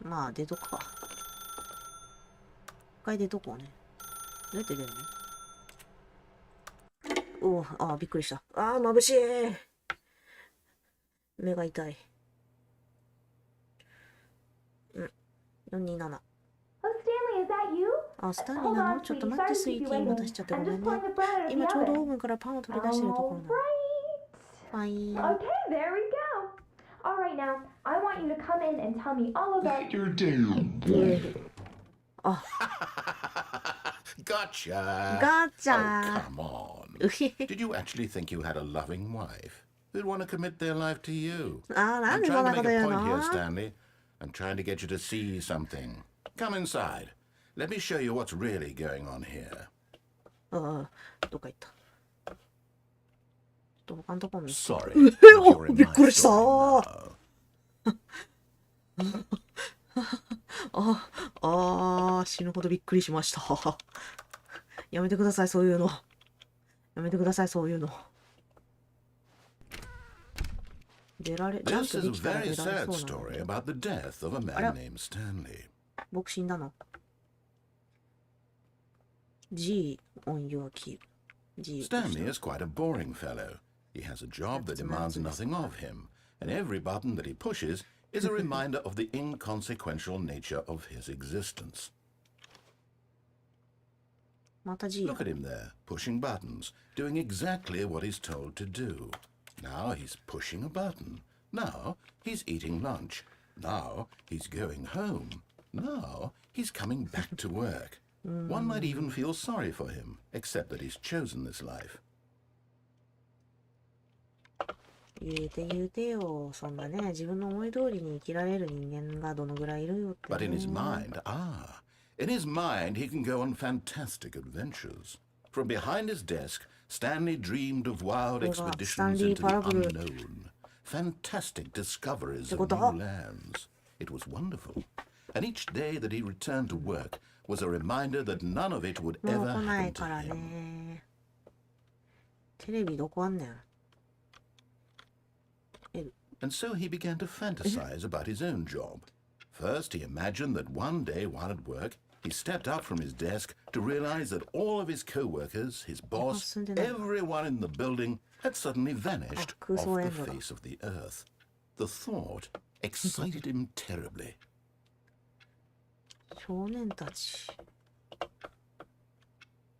まあ、出とくか。一回出とこうね。どうやって出るの？おお、ああ、びっくりした。ああ、眩しい。目が痛い。427。あ、スタンリーなの？ちょっと待って、スイーティー。待たしちゃってごめんね。今ちょうどオーブンからパンを取り出してるところなの。はい。Alright, now, I want you to come in and tell me all about your day. Gotcha. Gotcha. Oh, come on. Did you actually think you had a loving wife who'd want to commit their life to you? I'm trying to make a point here, Stanley. I'm trying to get you to see something. Come inside. Let me show you what's really going on here. ああ、どっか行った。他のところに。Sorry. びっくりしたー。死ぬほどびっくりしました。やめてください、そういうの。やめてください、そういうの。出られ、ジャンプできたら出られそうなの。あら、僕死んだの。G on your key. Stanley is quite a boring fellow. He has a job that demands nothing of him, and every button that he pushes is a reminder of the inconsequential nature of his existence. Look at him there, pushing buttons, doing exactly what he's told to do. Now he's pushing a button. Now he's eating lunch. Now he's going home. Now he's coming back to work. One might even feel sorry for him, except that he's chosen this life. 言うてよ。そんなね、自分の思い通りに生きられる人間がどのぐらいいるよってね。But in his mind, he can go on fantastic adventures. From behind his desk, Stanley dreamed of wild expeditions into the unknown, fantastic discoveries of new lands. It was wonderful. And each day that he returned to work was a reminder that none of it would ever happen to him. テレビどこあんねん。And so he began to fantasize about his own job. First, he imagined that one day while at work, he stepped up from his desk to realize that all of his co-workers, his boss, everyone in the building had suddenly vanished off the face of the earth. The thought excited him terribly. 少年たち。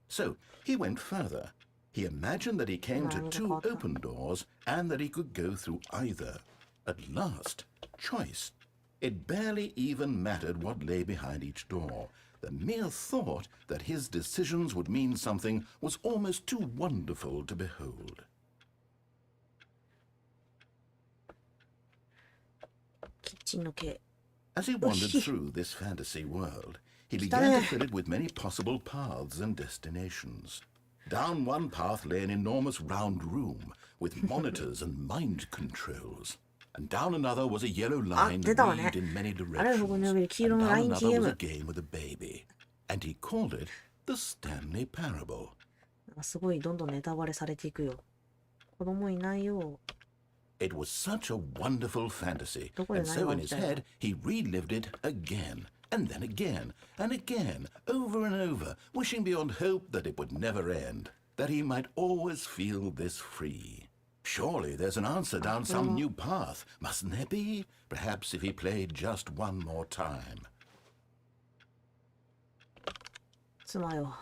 So he went further. He imagined that he came to two open doors and that he could go through either. At last, choice. It barely even mattered what lay behind each door. The mere thought that his decisions would mean something was almost too wonderful to behold. キッチンの系。 As he wandered through this fantasy world, he began to fill it with many possible paths and destinations. Down one path lay an enormous round room with monitors and mind controls. And down another was a yellow line weaved in many directions. And down another was a game with a baby. And he called it the Stanley Parable. すごいどんどんネタバレされていくよ。子供いないよ。 It was such a wonderful fantasy, and so in his head he relived it again, and then again, and again, over and over, wishing beyond hope that it would never end, that he might always feel this free. Surely there's an answer down some new path, mustn't there be? Perhaps if he played just one more time. 妻よ。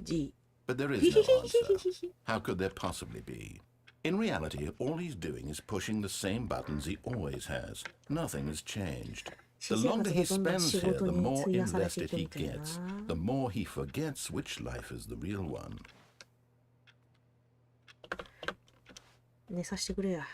G. But there is no answer. How could there possibly be? In reality, all he's doing is pushing the same buttons he always has. Nothing has changed. The longer he spends here, the more invested he gets, the more he forgets which life is the real one. 寝させてくれや。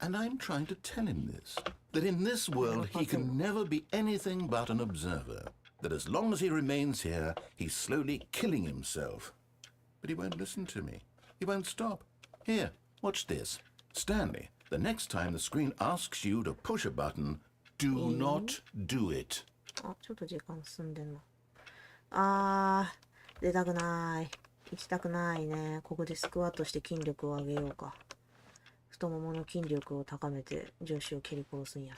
And I'm trying to tell him this, that in this world he can never be anything but an observer, that as long as he remains here, he's slowly killing himself. But he won't listen to me. He won't stop. Here, watch this. Stanley, the next time the screen asks you to push a button, do not do it. あ、ちょっと時間進んでんな。出たくない。行きたくないね。ここでスクワットして筋力を上げようか。太ももの筋力を高めて上司を蹴り殺すんや。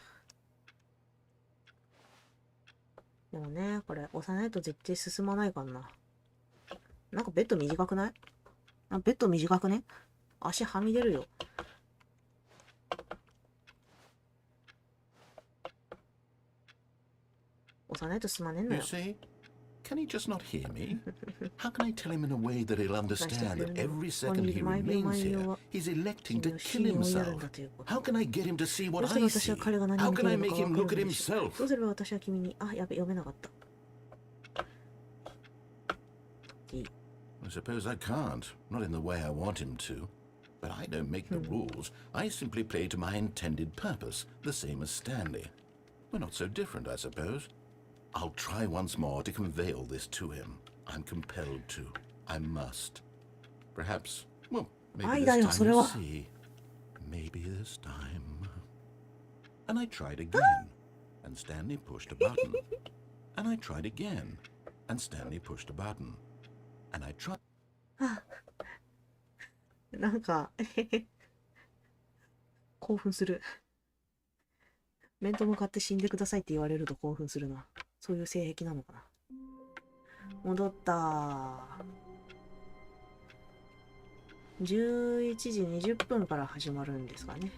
でもね、これ押さないと絶対進まないからな。なんかベッド短くない？あ、ベッド短くね？足はみ出るよ。押さないと進まねえんだ You よ。 see? Can he just not hear me? How can I tell him in a way that he'll understand that every second he remains here, he's electing to kill himself? How can I get him to see what I see? How can I make him look at himself? どうすれば私は君に、あ、やべ、読めなかった。いい。 I suppose I can't, not in the way I want him to. But I don't make the rules. I simply play to my intended purpose, the same as Stanley. We're not so different, I suppose. I'll try once more to convey all this to him. I'm compelled to. I must. Perhaps, well, maybe this time we'll see. Maybe this time. And I tried again, and Stanley pushed a button. And I tried again, and Stanley pushed a button. And I tried. なんか、興奮する。面と向かって死んでくださいって言われると興奮するな。そういう性癖なのかな。戻った。11時20分から始まるんですかね。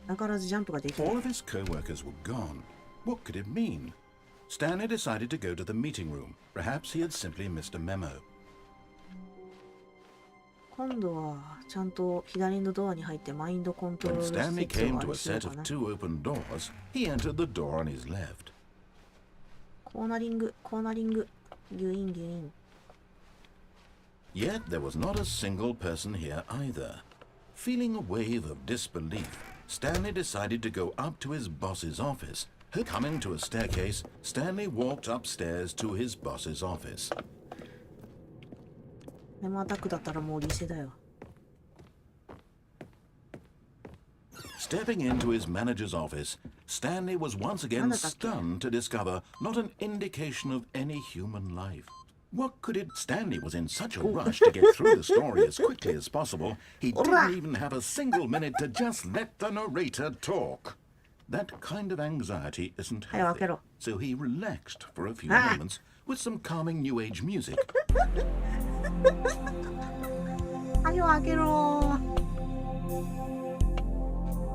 だからずジャンプができる。All of his co-workers were gone. What could it mean? Stanley decided to go to the meeting room. Perhaps he had simply missed a memo. 今度はちゃんと左のドアに入ってマインドコントロー When ル Stanley 設置を came あ to れ a しよう set か of な。 two open doors, he entered the door on his left. コーナリング、コーナリング、ギュインギュイン。 Yet there was not a single person here either. Feeling a wave of disbelief, Stanley decided to go up to his boss's office. Coming to a staircase, Stanley walked upstairs to his boss's office. メモアタックだったらもうリセだよ。Stepping into his manager's office, Stanley was once again stunned to discover not an indication of any human life. What could it? Stanley was in such a rush to get through the story as quickly as possible, he didn't even have a single minute to just let the narrator talk. That kind of anxiety isn't healthy, so he relaxed for a few moments with some calming new age music. はよ開けろ。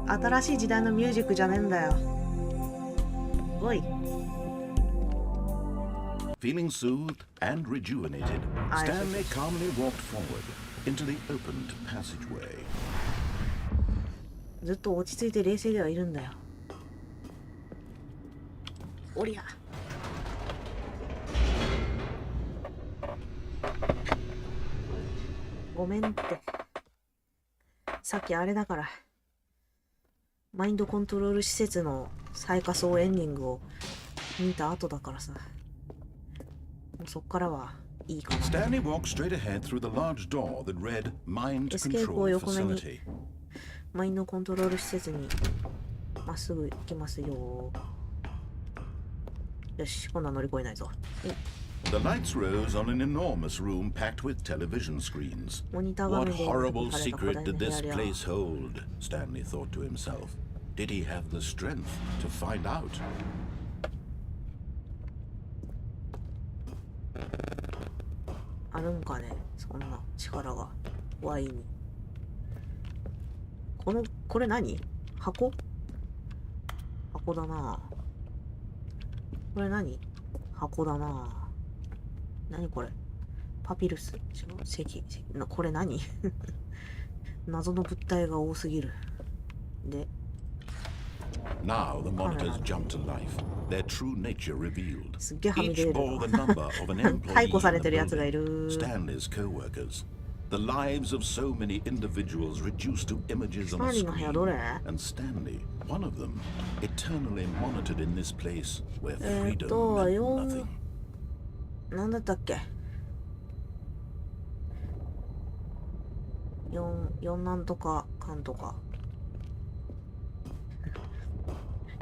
新しい時代のミュージックじゃねえんだよ。おい。Feeling soothed and rejuvenated, Stanley calmly walked forward into the opened passageway. ずっと落ち着いて冷静ではいるんだよ。おりゃ。ごめんって。さっきあれだから。マインドコントロール施設の最下層エンディングを見た後だからさ。もうそっからはいいかな。Stanley walked straight ahead through the large door that read Mind エスケープを Control 横目に Facility. マインドコントロール施設にまっすぐ行きますよ。よし、今度は乗り越えないぞ。The lights rose on an enormous room packed with television screens. モニター画 What 面で horrible された secret 古代 did の部 this 屋では place hold? Stanley thought to himself. Did he have the strength to find out? あるんかね、そんな力が。ワインに。これ何？箱だな。これ何？箱だな。何これ？パピルス？違う？石。これ何？謎の物体が多すぎる。で、Now the monitors jumped to life, their true nature revealed. すっげえはみ出 Each る。 bore the number of an employee 解雇され in て the るやつがい building, る。 Stanley's co-workers. The lives of so many individuals reduced to images on a スタンリーの部屋ど screen. れ？ And Stanley, one of them, eternally monitored in this place where freedom 4 meant nothing. なんだったっけ？ 4なんとかかんとか。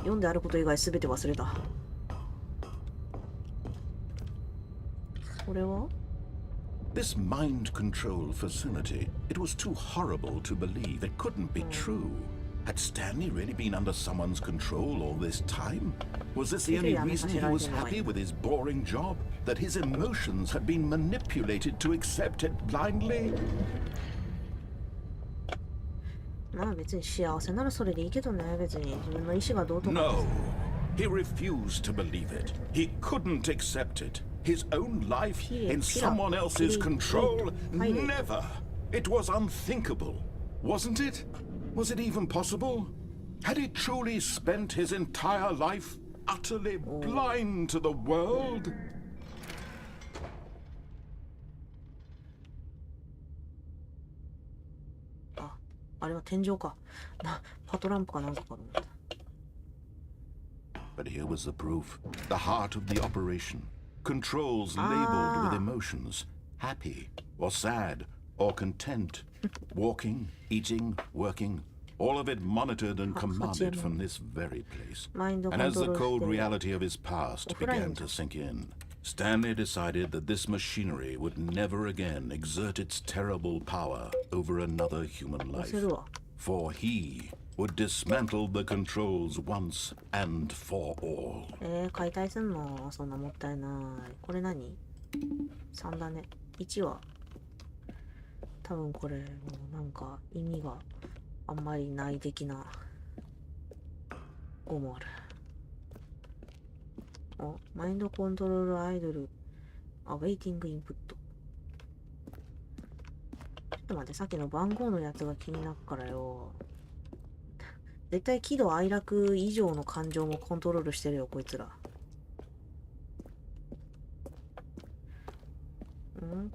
4であること以外すべて忘れた。これは？ This mind control facility, it was too horrible to believe. It couldn't be true. Had Stanley really been under someone's control all this time? Was this the only reason he was happy with his boring job? That his emotions had been manipulated to accept it blindly? まあ別に幸せならそれでいいけどね。別に自分の意思がどうとか。 No. He refused to believe it. He couldn't accept it. His own life in someone else's control? Never. It was unthinkable. Wasn't it? Was it even possible? Had he truly spent his entire life utterly blind to the world? あれは天井か。パトランプかなんかかと思った。 But here was the proof. The heart of the operation. Controls labeled with emotions. Happy or sad or content. Walking, eating, working. All of it monitored and commanded from this very place. And as the cold reality of his past began to sink in, Stanley decided that this machinery would never again exert its terrible power over another human life. For he would dismantle the controls once and for all. 解体すんの？そんなもったいない。これ何？ 3 だね。1は多分これもうなんか意味があんまりない的な5もある。お、マインドコントロールアイドルアウェイティングインプット。ちょっと待って、さっきの番号のやつが気になるからよ。絶対喜怒哀楽以上の感情もコントロールしてるよ、こいつら。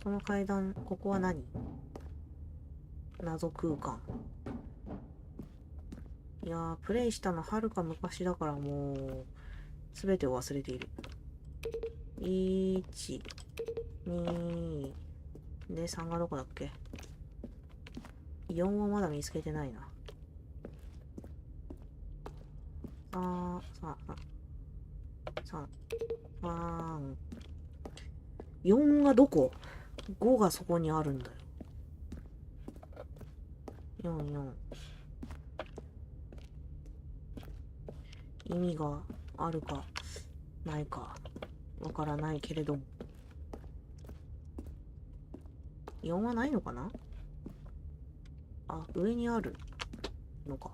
この階段、ここは何？謎空間。いやー、プレイしたのはるか昔だからもう、すべてを忘れている。1、2、で、3がどこだっけ？ 4 はまだ見つけてないな。4がどこ？ 5 がそこにあるんだよ。4。意味があるかないかわからないけれども。4はないのかな？あ、上にあるのか。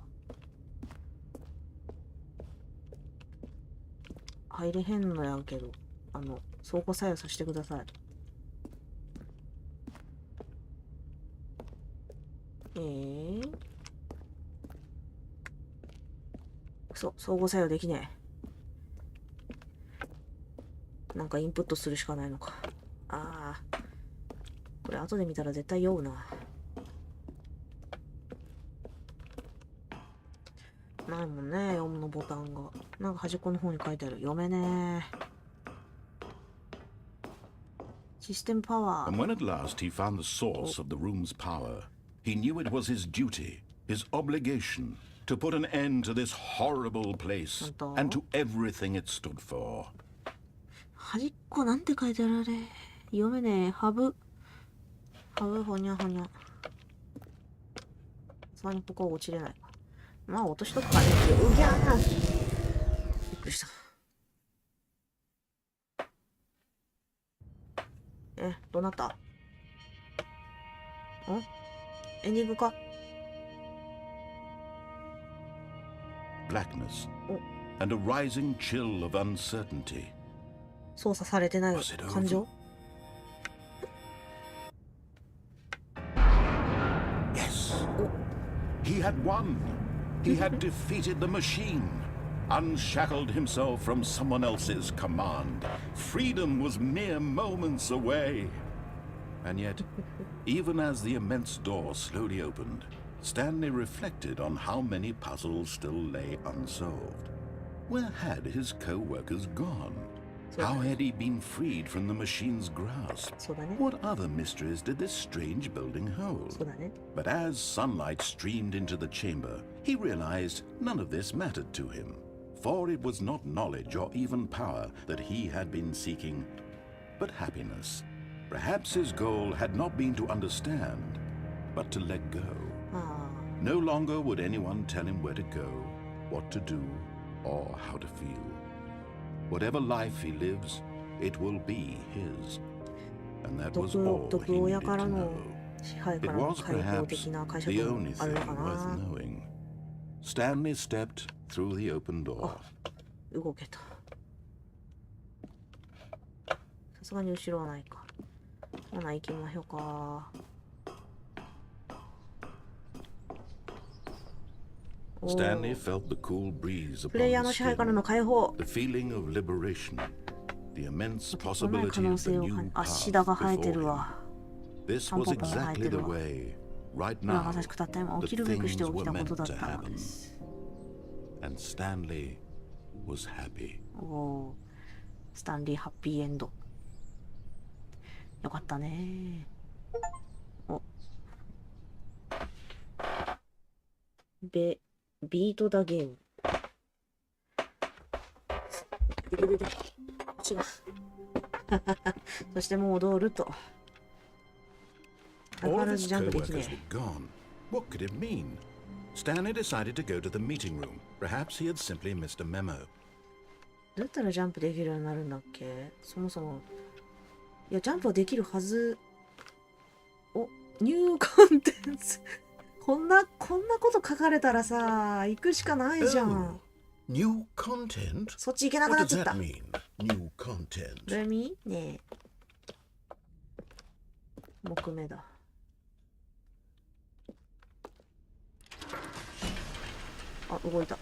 入れへんのやけど、倉庫作用させてください。相互作用できねえ。なんかインプットするしかないのか。ああ。これ後で見たら絶対酔うな。ないもんね、読むのボタンが。なんか端っこの方に書いてある。読めねえ。システムパワ And ー。 when at last he found the source of the room's power, he knew it was his duty, his obligation, to put an end to this horrible place and to everything it stood for. 端っこなんて書いてあるあれ。読めねえ。ハブほにゃほにゃ。さすがにここは落ちれないか。まあ落としとくかね。うぎゃー。びっくりした。どうなった？エンディングか？ Blackness and a rising chill of uncertainty. 操作されてない感情？ Yes. He had won. He had defeated the machine, unshackled himself from someone else's command. Freedom was mere moments away. And yet, even as the immense door slowly opened, Stanley reflected on how many puzzles still lay unsolved. Where had his co-workers gone? How had he been freed from the machine's grasp? What other mysteries did this strange building hold? But as sunlight streamed into the chamber, he realized none of this mattered to him. For it was not knowledge or even power that he had been seeking, but happiness. Perhaps his goal had not been to understand, but to let go. No longer would anyone tell him where to go, what to do, or how to feel. Whatever life he lives, it will be his. And that was all he needed to know. It was perhaps the only thing worth knowing. Stanley stepped through the open door. 動けた。さすがに後ろはないか。ほな行きましょうか。Stanley felt the cool breeze upon プレイヤーの his 支配からの skin, 解放。 the feeling of liberation, the immense この可 possibility 能 of the 性を new 感じ、 path あ、シダが生えて before る him. わ。 This タン was ポポも生え exactly て the るわ。 way, right 今 now, まさしくたった今起 the きるべくして things 起き were たことだ meant っ to たので happen. す。And Stanley was happy. おお、スタンリーハッピーエンド。よかったね。お。ビートだゲーム。違う。そしてもう踊ると。相変わ All ら of ず his ジャンプでき co-workers ね were gone. What could it mean? Stanley decided to go to the meeting room. Perhaps he had simply missed a memo. どうやったらジャンプできるようになるんだっけ？そもそも。いや、ジャンプはできるはず。お、ニューコンテンツ。こんなこと書かれたらさ、行くしかないじゃん。New content? そっち行けなく What なっ does ちゃった。 that mean? New content. どれ見ねえ。木目だ。あ、動いた。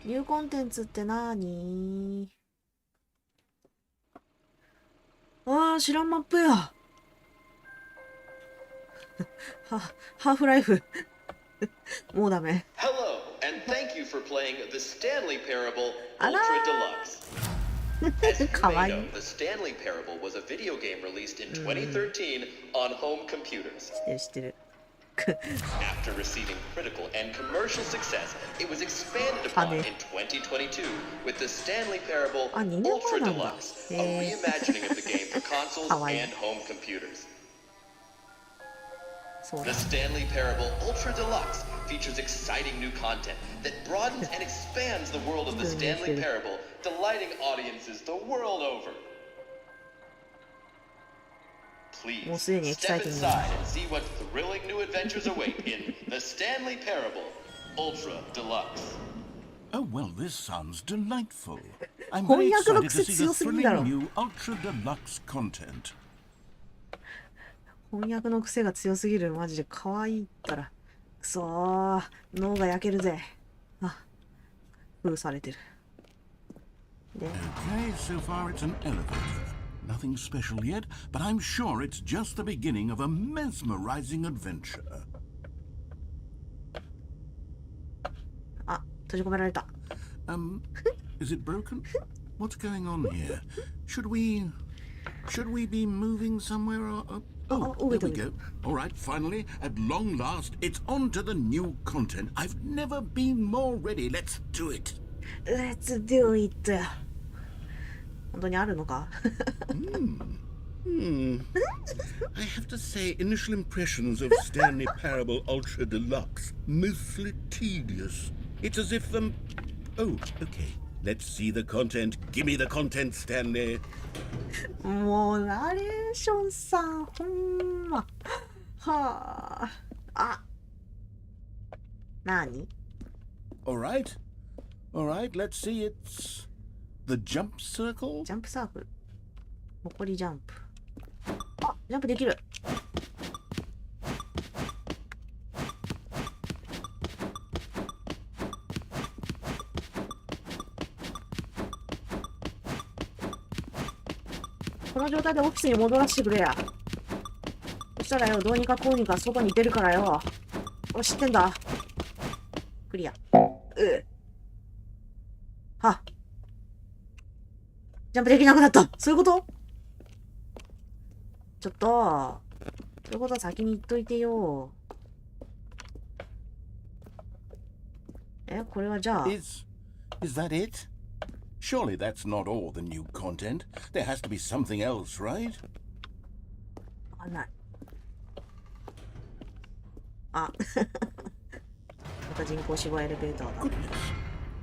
ニューコンテンツってなーにー？知らんマップや。ハーフライフ。もうダメ。Hello, and thank you for playing the Stanley Parable あら Ultra Deluxe. As you かわ may いい。 know, the Stanley Parable was a video game released in 2013 on home computers. 知ってる。After receiving critical and commercial success, it was expanded upon in 2022 with the Stanley Parable あ、2年 Ultra 前なんだ。 Deluxe, a reimagining of the game for consoles かわいい。 and home computers. そう The だ。 Stanley Parable Ultra Deluxe features exciting new content that broadens and expands the world of the Stanley Parable, delighting audiences the world over. もう Please すでにエキサイ step ティング。 inside and see what thrilling new adventures await in The Stanley Parable Ultra Deluxe. Oh, well, this sounds delightful. I'm 翻 very 訳の excited to 癖 see the 強すぎだ thrilling ろ。 new ultra deluxe content. 翻訳の癖が強すぎる。マジで可愛いから。くそー。脳が焼けるぜ。あ、封されてる。で、Okay, so far it's an elevator. Nothing special yet, but I'm sure it's just the beginning of a mesmerizing adventure. あ、閉じ込められた。Is it broken? What's going on here? Should we be moving somewhere or... Oh, wait there a we minute. go. All right, finally, at long last, it's on to the new content. I've never been more ready. Let's do it. Let's do it. 本当にあるのか？ I have to say, initial impressions of Stanley Parable Ultra Deluxe, mostly tedious. It's as if Oh, okay. Let's see the content. Give me the content, Stanley. もうナレーションさんほんまはあ。なに？ All right. All right, let's see. It's the jump circle. ジャンプサークル。残りジャンプ。あ、ジャンプできる。この状態でオフィスに戻らせてくれや。そしたらよ、どうにかこうにか外に出るからよ。俺知ってんだ。クリア。は。ジャンプできなくなった。そういうこと？ちょっと。そういうことは先に言っといてよ。これはじゃあ。Is that it? Surely that's not all the new content. There has to be something else, right? わかんない。あ。また人工芝エレベーターだ。Goodness.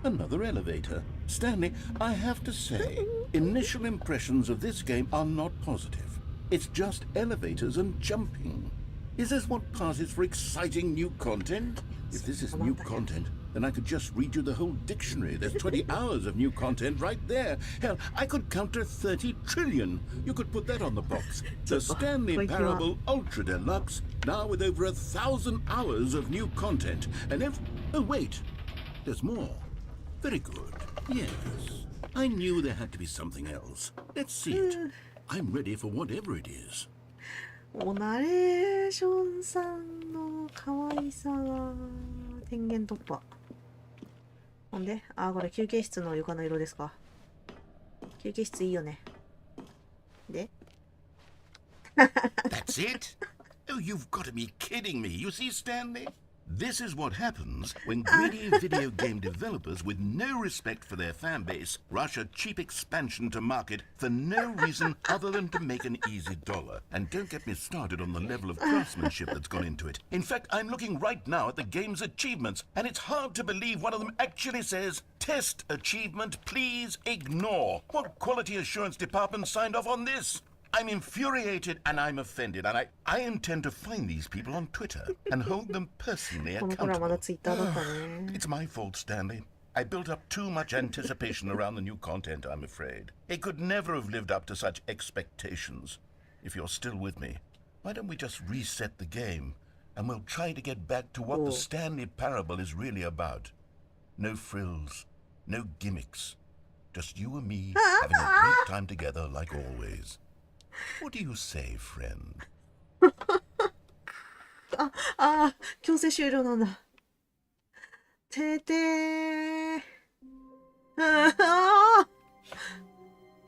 Another elevator. Stanley, I have to say, initial impressions of this game are not positive. It's just elevators and jumping. Is this what passes for exciting new content? If this is new content, then I could just read you the whole dictionary. There's 20 hours of new content right there. Hell, I could counter 30 trillion. You could put that on the box. The Stanley Parable Ultra Deluxe, now with over 1,000 hours of new content. And oh, wait. There's more. Very good. Yes. I knew there had to be something else. Let's see it. I'm ready for whatever it is. もうナレーションさんの可愛さが天元突破。ほんで、これ休憩室の床の色ですか。休憩室いいよね。で That's it? Oh, you've got to be kidding me. You see, Stanley? This is what happens when greedy video game developers with no respect for their fan base rush a cheap expansion to market for no reason other than to make an easy dollar. And don't get me started on the level of craftsmanship that's gone into it. In fact, I'm looking right now at the game's achievements, and it's hard to believe one of them actually says, "Test achievement, please ignore." What quality assurance department signed off on this? I'm infuriated and I'm offended, and I intend to find these people on Twitter and hold them personally この頃はま accountable. だツイッターだったね。It's my fault, Stanley. I built up too much anticipation around the new content, I'm afraid. It could never have lived up to such expectations. If you're still with me, why don't we just reset the game and we'll try to get back to what the Stanley Parable is really about. No frills, no gimmicks. Just you and me having a great time together like always. What do you say, friend? 強制終了なんだ。ててー。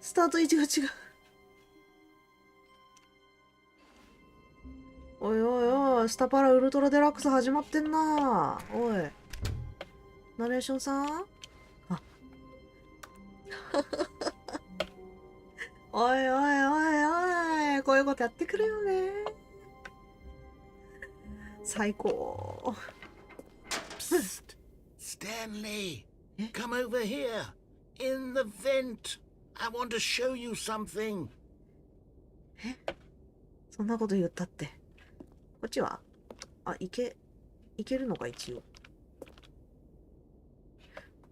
スタート位置が違う。おいおいおい、スタパラウルトラデラックス始まってんな。おい。ナレーションさんおいおいおいおい、こういうことやってくるよね。最高。Psst. Stanley, come over here. In the vent. I want to show you something. そんなこと言ったって。こっちはいけるのか一応。こっ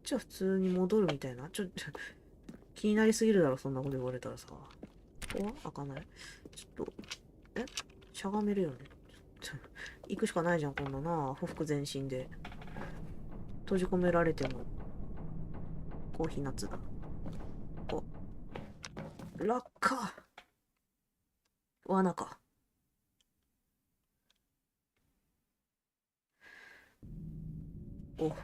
ちは普通に戻るみたいな。気になりすぎるだろ、そんなこと言われたらさ。ここは開かない。ちょっと、しゃがめるよね。行くしかないじゃん、こんなな。ほふく前進で。閉じ込められても。コーヒーナッツだ。お、落下。罠か。お。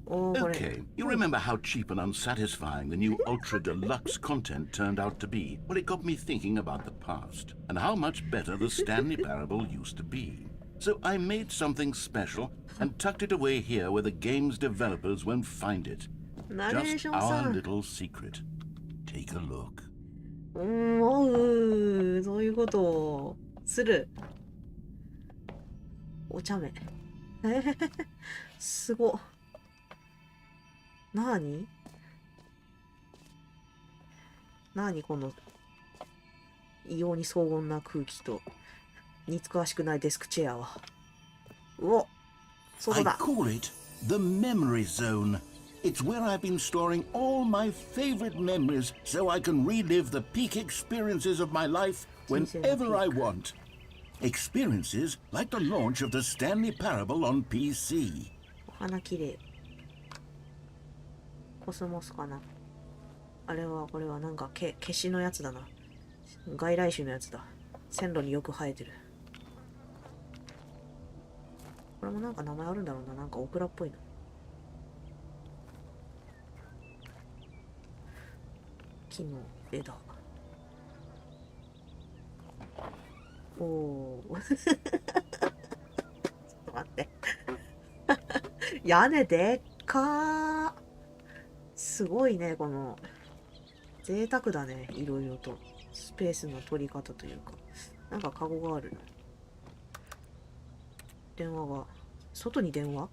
おー、これ。 Okay, you remember how cheap and unsatisfying the new ultra deluxe content turned out to be? Well, it got me thinking about the past and how much better the Stanley Parable used to be. So I made something special and tucked it away here where the game's developers won't find it. ナレー Just ション our さん。 little secret. Take a look. おう、そういうことをする。お茶目。すご。なにこの異様に荘厳な空気と似つかわしくないデスクチェアは。うお、外 I だ。 call it the memory zone. It's where I've been storing all my favorite memories so I can relive the peak experiences of my life whenever I want. Experiences like the launch of the Stanley Parable on PC. お花きれい。コスモスかな。あれは、これはなんか消しのやつだな。外来種のやつだ。線路によく生えてる。これもなんか名前あるんだろうな。なんかオクラっぽいな。木の枝。おお。ちょっと待って。屋根でっかー。すごいね、この。贅沢だね、いろいろと。スペースの取り方というか。なんかカゴがある。電話が。外に電話？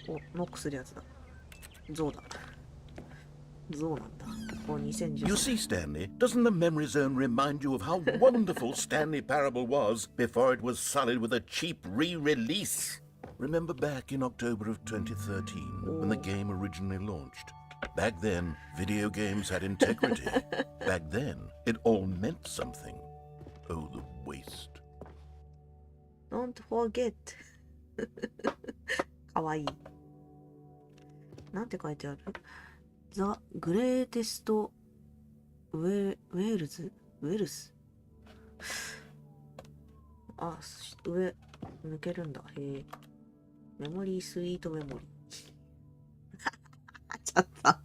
お、ノックするやつだ。ゾウだ。ゾウなんだ。ここ2010 You see, Stanley, doesn't the memory zone remind you of how wonderful Stanley Parable was before it was sullied with a cheap re-release? Remember back in October of 2013 when the game originally launched? Back then, video games had integrity. Back then, it all meant something. Oh, the waste. Don't forget. かわいい。なんて書いてある？ The Greatest Wales? ウェルス。あ、上、抜けるんだ。へえ。メモリースイートメモリー。ちょっと。ス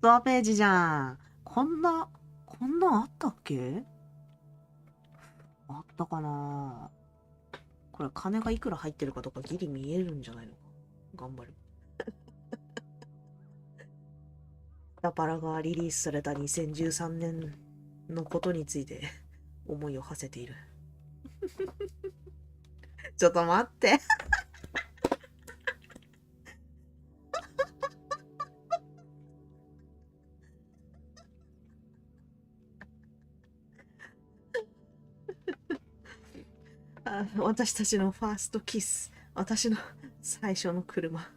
トアページじゃん。こんなんあったっけ？あったかな？これ金がいくら入ってるかとかギリ見えるんじゃないのか。頑張る。スタパラがリリースされた2013年のことについて思いを馳せている。ちょっと待って。私たちのファーストキス。私の最初の車。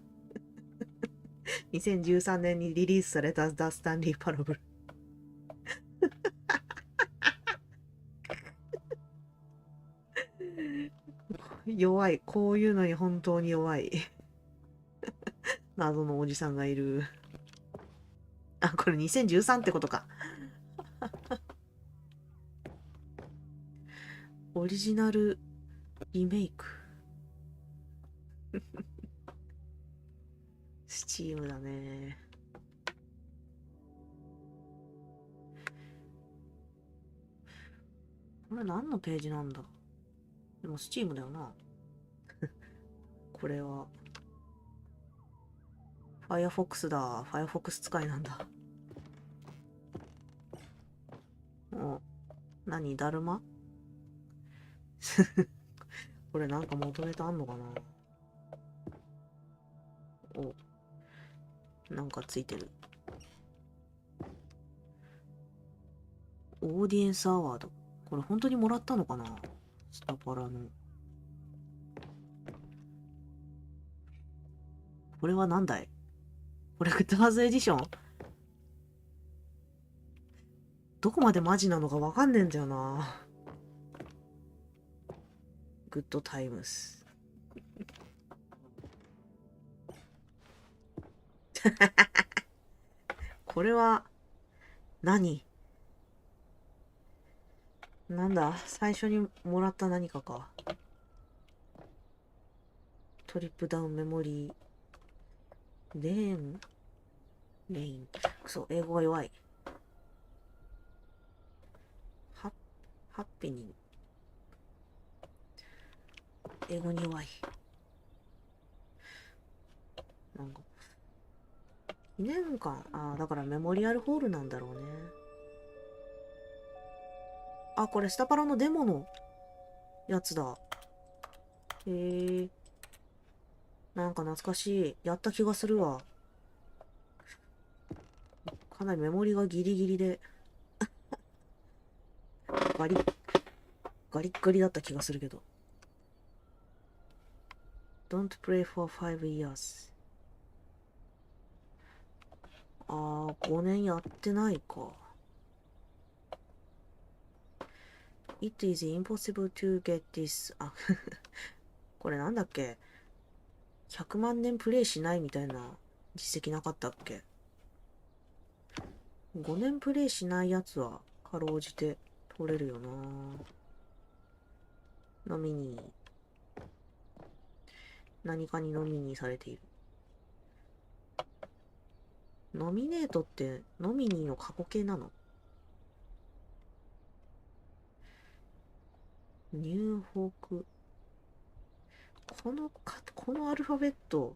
2013年にリリースされたザ・スタンリー・パラブル。弱い。こういうのに本当に弱い。謎のおじさんがいる。あ、これ2013ってことか。オリジナルリメイク。スチームだね。これ何のページなんだ？でもスチームだよな。これは。Firefox だ。Firefox 使いなんだ。お、何？だるま？これなんか元ネタあんのかな？お、なんかついてる。オーディエンスアワード。これ本当にもらったのかな？スタパラの。これは何だい？コレクターズエディション？どこまでマジなのかわかんねえんだよな。グッドタイムス。これは何なんだ最初にもらった何かか。トリップダウンメモリー。レイン。くそ、英語が弱い。ハッピニン。英語に弱い。なんか、記念館。だからメモリアルホールなんだろうね。これスタパラのデモのやつだ。へえ。なんか懐かしい。やった気がするわ。かなりメモリがギリギリでガリッガリだった気がするけど。Don't play for 5 years。5年やってないか。It is impossible to get this. これなんだっけ ?100 万年プレイしないみたいな実績なかったっけ ?5 年プレイしないやつはかろうじて取れるよな。ノミニー。何かにノミニーされている。ノミネートってノミニーの過去形なの？入北。このアルファベット、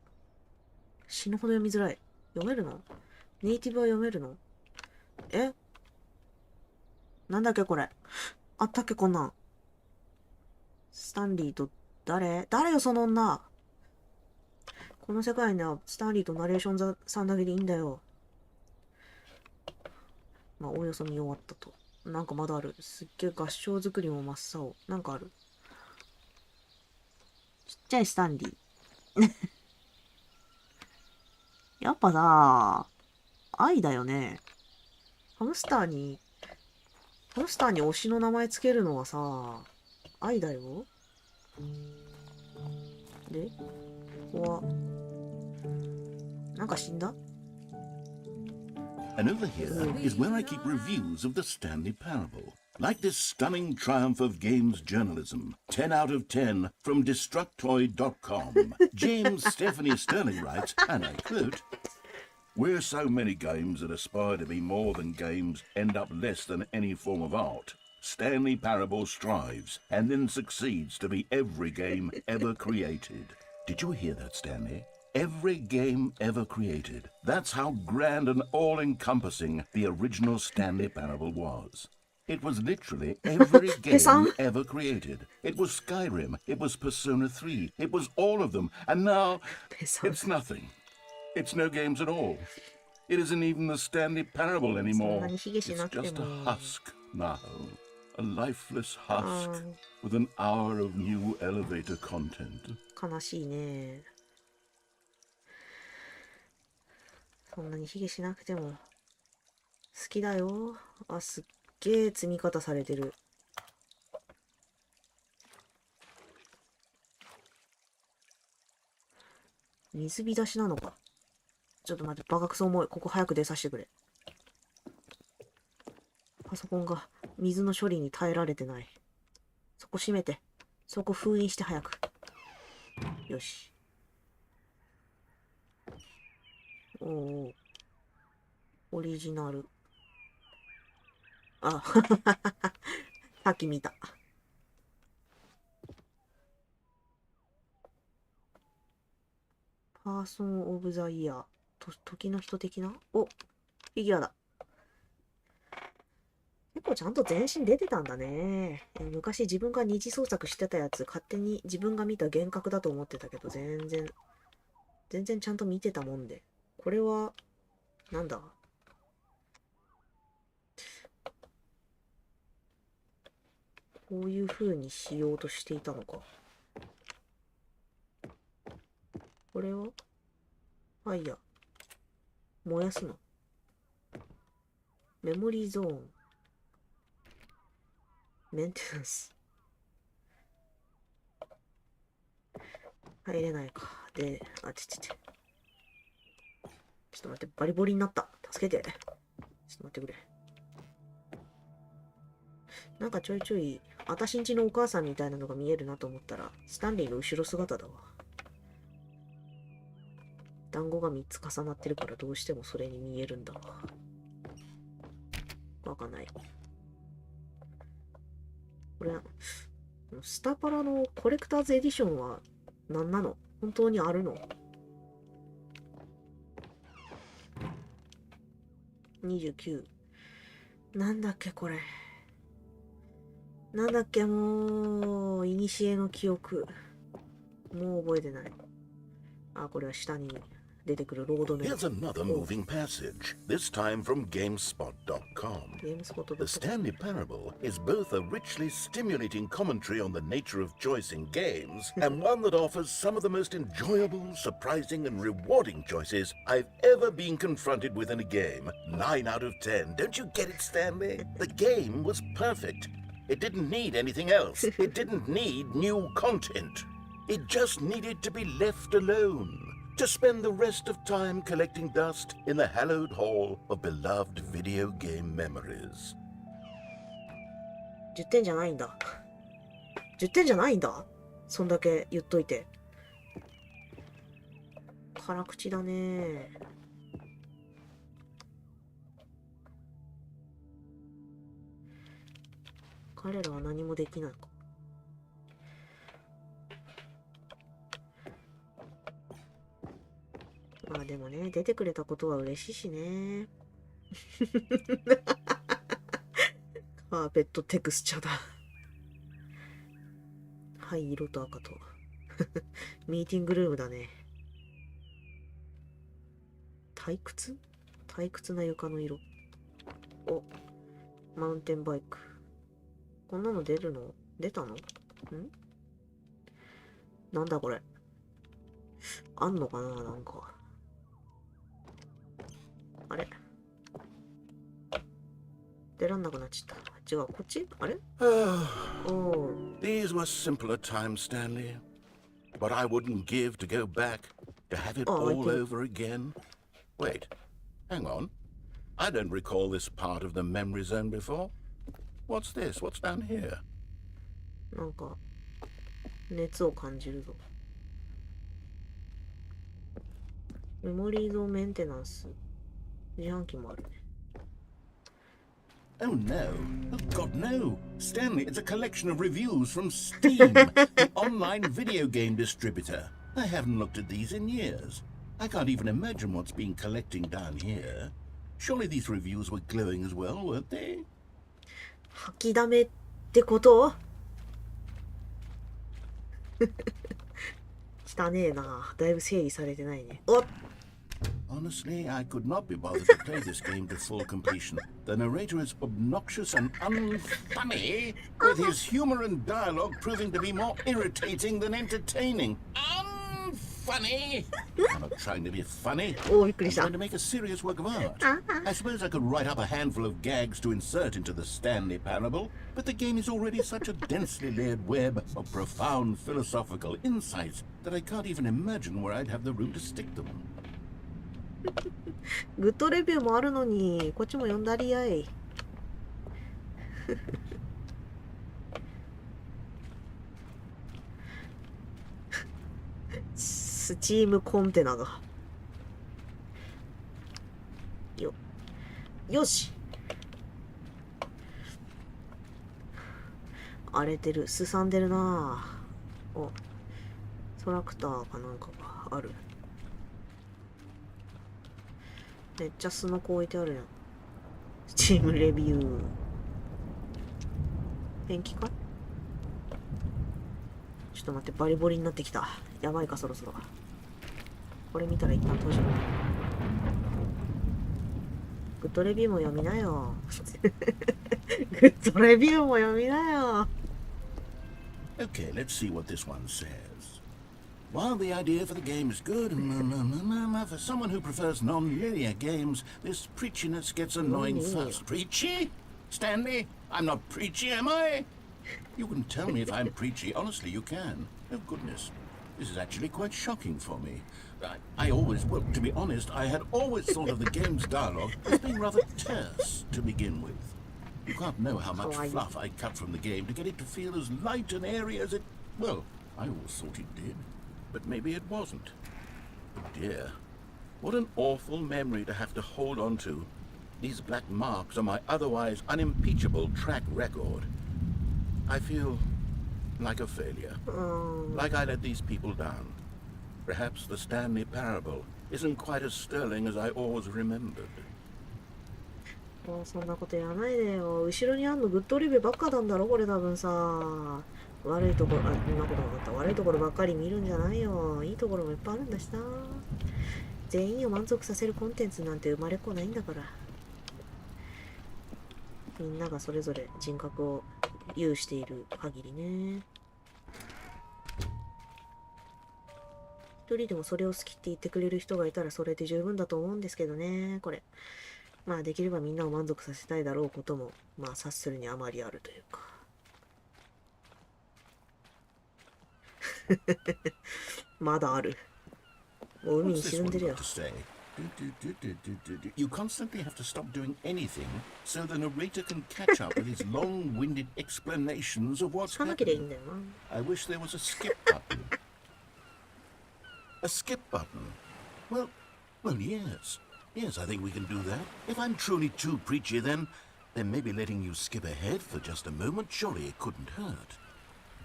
死ぬほど読みづらい。読めるの？ネイティブは読めるの？なんだっけこれ。あったっけこんなん。スタンリーと誰よその女。この世界にはスタンリーとナレーションさんだけでいいんだよ。まあ、おおよそ見終わったと。なんかまだある。すっげえ合唱作りも真っ青。なんかある。ちっちゃいスタンリー。やっぱさ、愛だよね。ハムスターに推しの名前つけるのはさ、愛だよ。で、ここは、なんか死んだ？ And over here is where I keep reviews of the Stanley Parable. Like this stunning triumph of games journalism, 10 out of 10 from Destructoid.com. James Stephanie Sterling writes, and I quote, "Where so many games that aspire to be more than games end up less than any form of art, Stanley Parable strives and then succeeds to be every game ever created." Did you hear that, Stanley? Every game ever created. That's how grand and all-encompassing the original Stanley Parable was. It was literally every game ever created. It was Skyrim, it was Persona 3, it was all of them, and now it's nothing. It's no games at all. It isn't even the Stanley Parable anymore. It's just a husk now. A lifeless husk with an hour of new elevator content. 悲しいね。そんなに卑下しなくても好きだよ。すっげえ積み方されてる。水浸しなのか。ちょっと待って、バカクソ重い。ここ早く出させてくれ。パソコンが水の処理に耐えられてない。そこ閉めて。そこ封印して早く。よし。オリジナル。さっき見た。パーソン・オブ・ザ・イヤー。時の人的なフィギュアだ。結構ちゃんと全身出てたんだね。昔自分が二次創作してたやつ、勝手に自分が見た幻覚だと思ってたけど、全然ちゃんと見てたもんで。これは、なんだ？こういう風にしようとしていたのか。これはいや。燃やすの。メモリーゾーン。メンテナンス。入れないか。で、ちょっと待って、バリボリになった。助けて。ちょっと待ってくれ。なんかちょいちょい、あたしんちのお母さんみたいなのが見えるなと思ったら、スタンリーの後ろ姿だわ。団子が3つ重なってるからどうしてもそれに見えるんだわ。わかんない。これ、スタパラのコレクターズエディションは何なの？本当にあるの？29。なんだっけこれ。なんだっけもう、いにしえの記憶。もう覚えてない。あ、これは下に出てくるロードの。 Here's another moving passage, this time from GameSpot.com. The Stanley Parable is both a richly stimulating commentary on the nature of choice in games and one that offers some of the most enjoyable, surprising, and rewarding choices I've ever been confronted with in a game. 9 out of 10. Don't you get it, Stanley? The game was perfect. It didn't need anything else. It didn't need new content. It just needed to be left alone.To spend the rest of time collecting dust in the hallowed hall of beloved video game memories. 10点じゃないんだ。10点じゃないんだ。そんだけ言っといて。辛口だね。彼らは何もできないか。まあでもね、出てくれたことは嬉しいしね。カーペットテクスチャだ。はい、色と赤と。ミーティングルームだね。退屈な床の色。お、マウンテンバイク。こんなの出たの？なんだこれ。あんのかななんか。あれ出らんなくなっちゃった。違う、こっちあれThese were simpler times, Stanley. But I wouldn't give to go back, to have it all over again. Wait, hang on. I don't recall this part of the memory zone before. What's this? What's down here? なんか、熱を感じるぞ。メモリーゾーメンテナンス。自販機もあるね。Oh no. Oh God, no. Stanley, it's a collection of reviews from Steam, the online video game distributor. I haven't looked at these in years. I can't even imagine what's been collecting down here. Surely these reviews were glowing as well, weren't they? 吐きだめってこと汚ねえな。だいぶ整理されてないね。おっHonestly, I could not be bothered to play this game to full completion. The narrator is obnoxious and unfunny, with his humor and dialogue proving to be more irritating than entertaining. Unfunny! I'm not trying to be funny. I'm trying to make a serious work of art. I suppose I could write up a handful of gags to insert into the Stanley Parable, but the game is already such a densely layered web of profound philosophical insights that I can't even imagine where I'd have the room to stick them. グッドレビューもあるのに、こっちも読んだりやい。スチームコンテナが。よし。荒れてる。すさんでるなぁ。お、トラクターかなんかがある。めっちゃスノコ置いてあるやん。スチームレビュー。ペンキか？ちょっと待って、バリボリになってきた。やばいか、そろそろ。これ見たら一旦閉じる。グッドレビューも読みなよ。グッドレビューも読みなよ。Okay, let's see what this one says.While the idea for the game is good, for someone who prefers non-linear games, this preachiness gets annoying fast. Preachy? Stanley? I'm not preachy, am I? You can tell me if I'm preachy. Honestly, you can. Oh, goodness. This is actually quite shocking for me. I always, well, to be honest, I had always thought of the game's dialogue as being rather terse to begin with. You can't know how much fluff I cut from the game to get it to feel as light and airy as it... Well, I always thought it did, but maybe it wasn't. But dear, what an awful memory to have to hold on to. These black marks are my otherwise unimpeachable track record. I feel like a failure. Like I let these people down. Perhaps the Stanley Parable isn't quite as sterling as I always remembered. もうそんなことやらないでよ。後ろにあんのグッドレビューばっかなんだろこれ多分さ。悪いところ、あ、こんなことなかった。悪いところばっかり見るんじゃないよ。いいところもいっぱいあるんだしさ。全員を満足させるコンテンツなんて生まれっこないんだから。みんながそれぞれ人格を有している限りね。一人でもそれを好きって言ってくれる人がいたらそれで十分だと思うんですけどね、これ。まあできればみんなを満足させたいだろうことも、まあ察するにあまりあるというか。まだある。もう海に沈んでるよ。You constantly have to stop doing anything so the narrator can catch up with his long-winded explanations of what's happening. I wish there was a skip button. A skip button? Well, yes. Yes, I think we can do that. If I'm truly too preachy, then maybe letting you skip ahead for just a moment, surely it couldn't hurt.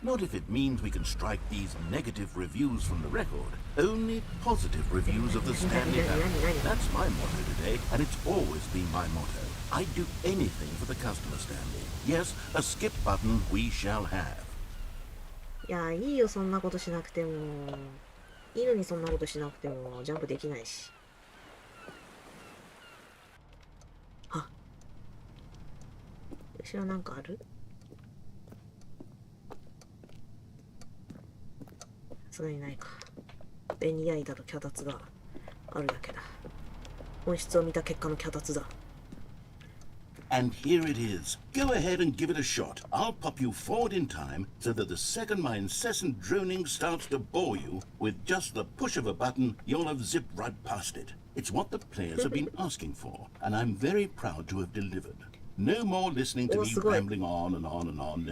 Not if it means we can strike these negative reviews from the record. Only positive reviews of the Stanley Parable. That's my motto today, and it's always been my motto. I'd do anything for the customer, Stanley. Yes, a skip button we shall have. いや、いいよ、そんなことしなくても。いいのにそんなことしなくても、ジャンプできないし。あ、後ろなんかある？さすがにないか。ベニヤ板と脚立があるだけだ。本質を見た結果の脚立だ。And here it is. Go ahead and give it a shot. I'll pop you forward in time so that the second my incessant droning starts to bore you, with just the push of a button, you'll have zipped right past it. It's what the players have been asking for, and I'm very proud to have delivered. No more listening to me rambling on and on and on.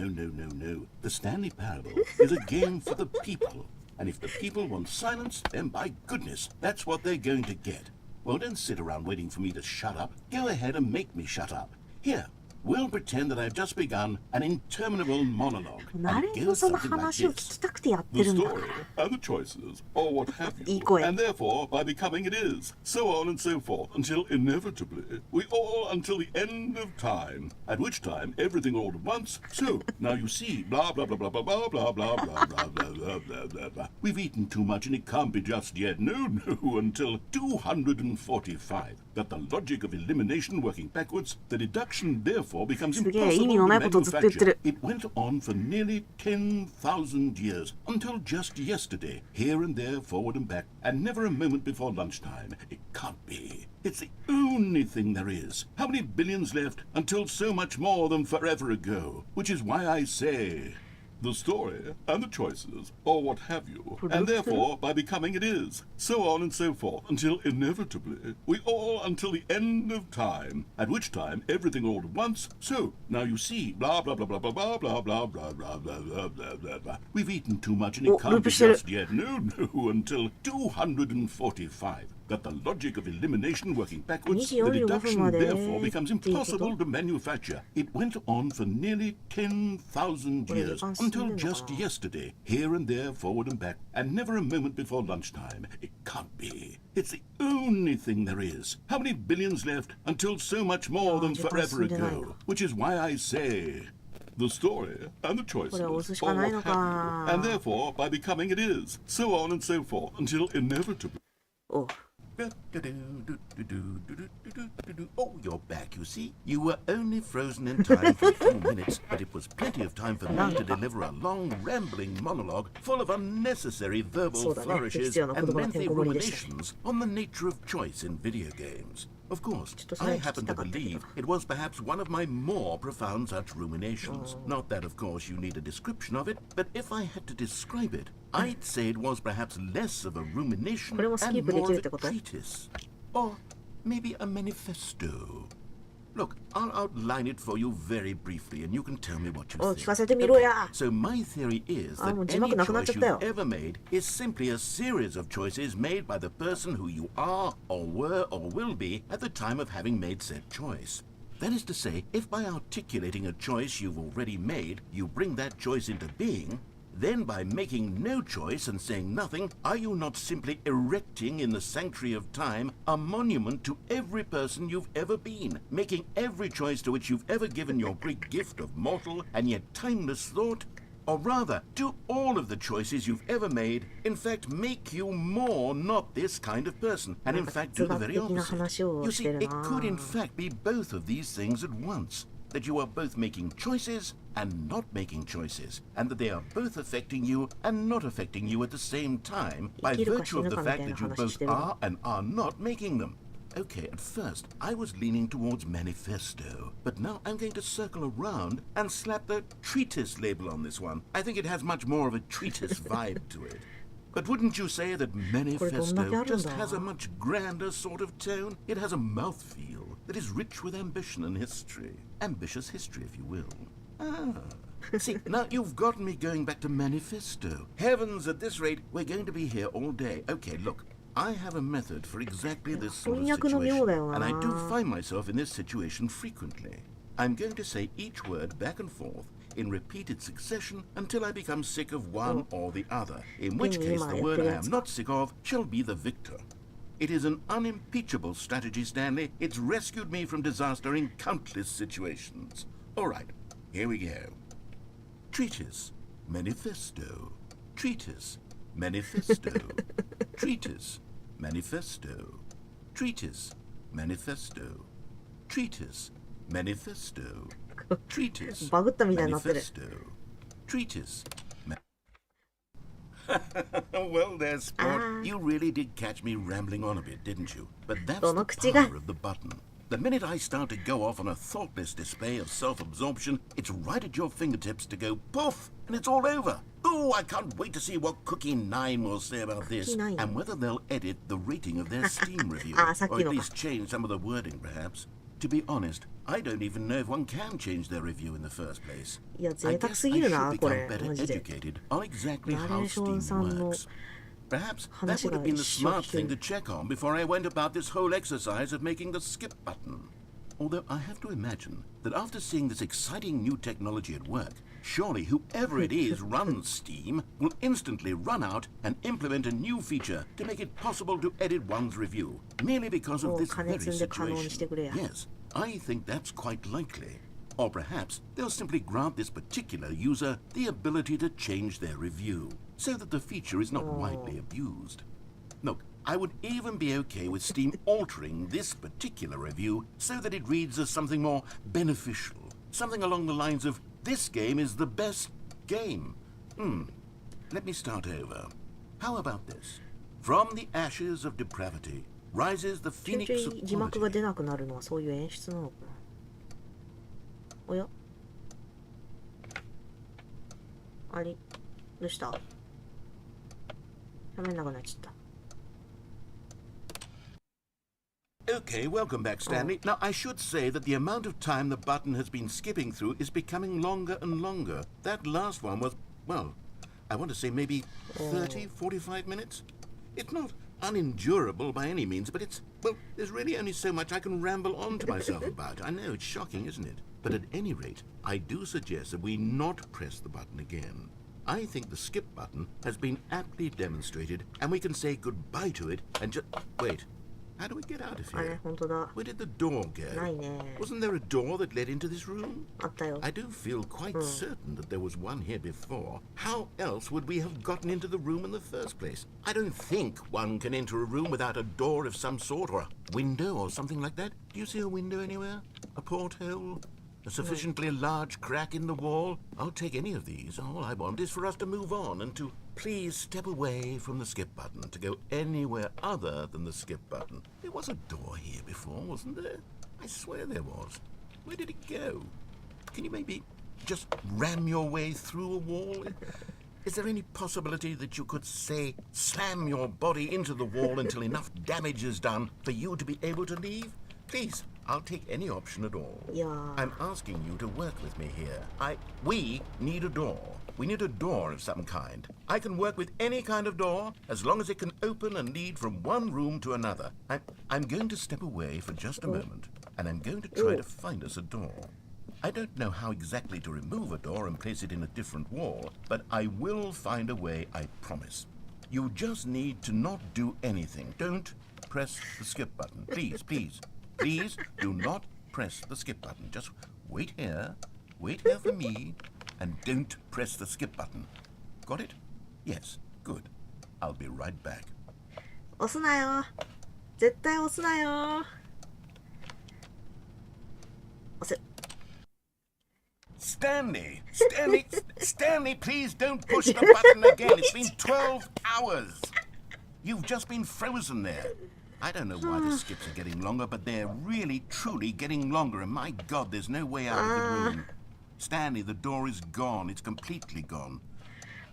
No. The Stanley Parable is a game for the people. And if the people want silence, then by goodness, that's what they're going to get. Well, don't sit around waiting for me to shut up. Go ahead and make me shut up. Here, we'll pretend that I've just begun an interminable monologue. ナレーションの話を聞きたくてやってるんだから。 The story and the choices, or what have you. いい声。 And therefore, by becoming it is. So on and so forth, until inevitably, we all until the end of time. At which time, everything all at once. So, now you see, blah, blah, blah, blah, blah, blah, blah, blah, blah, blah, blah, blah, blah, blah, blah. We've eaten too much and it can't be just yet. No, until 245. That the logic of elimination working backwards, the deduction therefore becomes impossible to manufacture. It went on for nearly 10,000 years, until just yesterday, here and there, forward and back, and never a moment before lunchtime. It can't be. It's the only thing there is. How many billions left until so much more than forever ago? Which is why I say... The story and the choices, or what have you, and therefore by becoming it is. So on and so forth, until inevitably, we all until the end of time, at which time everything all at once. So, now you see, blah blah blah blah blah blah blah blah blah blah blah blah blah blah blah. We've eaten too much and it can't be just yet. No, until 245. That the logic of elimination working backwards, the deduction therefore becomes impossible to manufacture. It went on for nearly 10,000 years, until just yesterday, here and there, forward and back, and never a moment before lunchtime. It can't be. It's the only thing there is. How many billions left until so much more than forever ago? Which is why I say... The story and the choices, or what have you, and therefore by becoming it is. So on and so forth, until inevitably... Oh. Oh, you're back, you see. You were only frozen in time for a few minutes, but it was plenty of time for me to deliver a long, rambling monologue full of unnecessary verbal flourishes and lengthy ruminations on the nature of choice in video games. Of course, I happen to believe it was perhaps one of my more profound such ruminations. Not that, of course, you need a description of it, but if I had to describe it, I'd say it was perhaps less of a rumination これもスキ and ープで more きる of って a こと？ treatise. Or maybe a manifesto. Look, I'll outline it for you very briefly, and you can tell me what you お think. 聞かせてみろや。 So my theory is あ、も that う字 any 幕なくなっちゃ choice ったよ。 you've ever made is simply a series of choices made by the person who you are, or were, or will be at the time of having made said choice. That is to say, if by articulating a choice you've already made, you bring that choice into being, then by making no choice and saying nothing, are you not simply erecting in the sanctuary of time a monument to every person you've ever been, making every choice to which you've ever given your great gift of mortal and yet timeless thought? Or rather, do all of the choices you've ever made, in fact, make you more not this kind of person, and in fact do the very opposite? You see, it could in fact be both of these things at once. That you are both making choices and not making choices, and that they are both affecting you and not affecting you at the same time by virtue of the fact that you both are and are not making them. Okay, at first I was leaning towards manifesto, but now I'm going to circle around and slap the treatise label on this one. I think it has much more of a treatise vibe to it. But wouldn't you say that manifesto just has a much grander sort of tone? It has a mouthfeel that is rich with ambition and history. Ambitious history, if you will. Ah. See, now you've gotten me going back to manifesto. Heavens, at this rate, we're going to be here all day. Okay, look, I have a method for exactly this sort of situation, and I do find myself in this situation frequently. I'm going to say each word back and forth in repeated succession until I become sick of one or the other, in which case the word I am not sick of shall be the victor. It is an unimpeachable strategy, Stanley. It's rescued me from disaster in countless situations. All right, here we go. Treatise, manifesto. Treatise, manifesto. Treatise, manifesto. Treatise, manifesto. Treatise, manifesto. Treatise, バグったみたいになってる。 manifesto. Treatise. Well, there, sport. You really did catch me rambling on a bit, didn't you? But that's the power of the button. The minute I start to go off on a thoughtless display of self-absorption, it's right at your fingertips to go poof, and it's all over. Oh, I can't wait to see what Cookie 9 will say about this, and whether they'll edit the rating of their Steam review, or at least change some of the wording, perhaps. To be honest, I don't even know if one can change their review in the first place. I guess I should become better educated on exactly how Steam works. Perhaps that would have been the smart thing to check on before I went about this whole exercise of making the skip button. Although I have to imagine that after seeing this exciting new technology at work, surely whoever it is runs Steam will instantly run out and implement a new feature to make it possible to edit one's review, merely because of this very situation. Yes, I think that's quite likely. Or perhaps they'll simply grant this particular user the ability to change their review, so that the feature is not widely abused. Look, I would even be okay with Steam altering this particular review so that it reads as something more beneficial, something along the lines of, this game is the best game. Let me start over. How about this? From the ashes of depravity rises the phoenix of quality. 字幕が出なくなるのはそういう演出なのかな。おや？あれ？どうした？喋んなくなっちゃった。Okay, welcome back, Stanley. Now, I should say that the amount of time the button has been skipping through is becoming longer and longer. That last one was, well, I want to say maybe 30, 45 minutes. It's not unendurable by any means, but it's, well, there's really only so much I can ramble on to myself about. I know, it's shocking, isn't it? But at any rate, I do suggest that we not press the button again. I think the skip button has been aptly demonstrated, and we can say goodbye to it and just... Wait. How do we get out of here? Where did the door go? Wasn't there a door that led into this room? I do feel quite certain that there was one here before. How else would we have gotten into the room in the first place? I don't think one can enter a room without a door of some sort, or a window or something like that. Do you see a window anywhere? A porthole? A sufficiently large crack in the wall? I'll take any of these. All I want is for us to move on and to please step away from the skip button, to go anywhere other than the skip button. There was a door here before, wasn't there? I swear there was. Where did it go? Can you maybe just ram your way through a wall? Is there any possibility that you could, say, slam your body into the wall until enough damage is done for you to be able to leave? Please, I'll take any option at all. いやー I'm asking you to work with me here. We need a door. We need a door of some kind. I can work with any kind of door as long as it can open and lead from one room to another. I'm going to step away for just a moment, and I'm going to try to find us a door. I don't know how exactly to remove a door and place it in a different wall, but I will find a way, I promise. You just need to not do anything. Don't press the skip button. Please, please, please do not press the skip button. Just wait here for me, and don't press the skip button. Got it? Yes, good. I'll be right back. 押すなよ。絶対押すなよ。押せ。Stanley! Stanley, please don't push the button again. It's been 12 hours. You've just been frozen there. I don't know why the skips are getting longer, but they're really, truly getting longer. And my God, there's no way out of the room. Stanley, the door is gone. It's completely gone.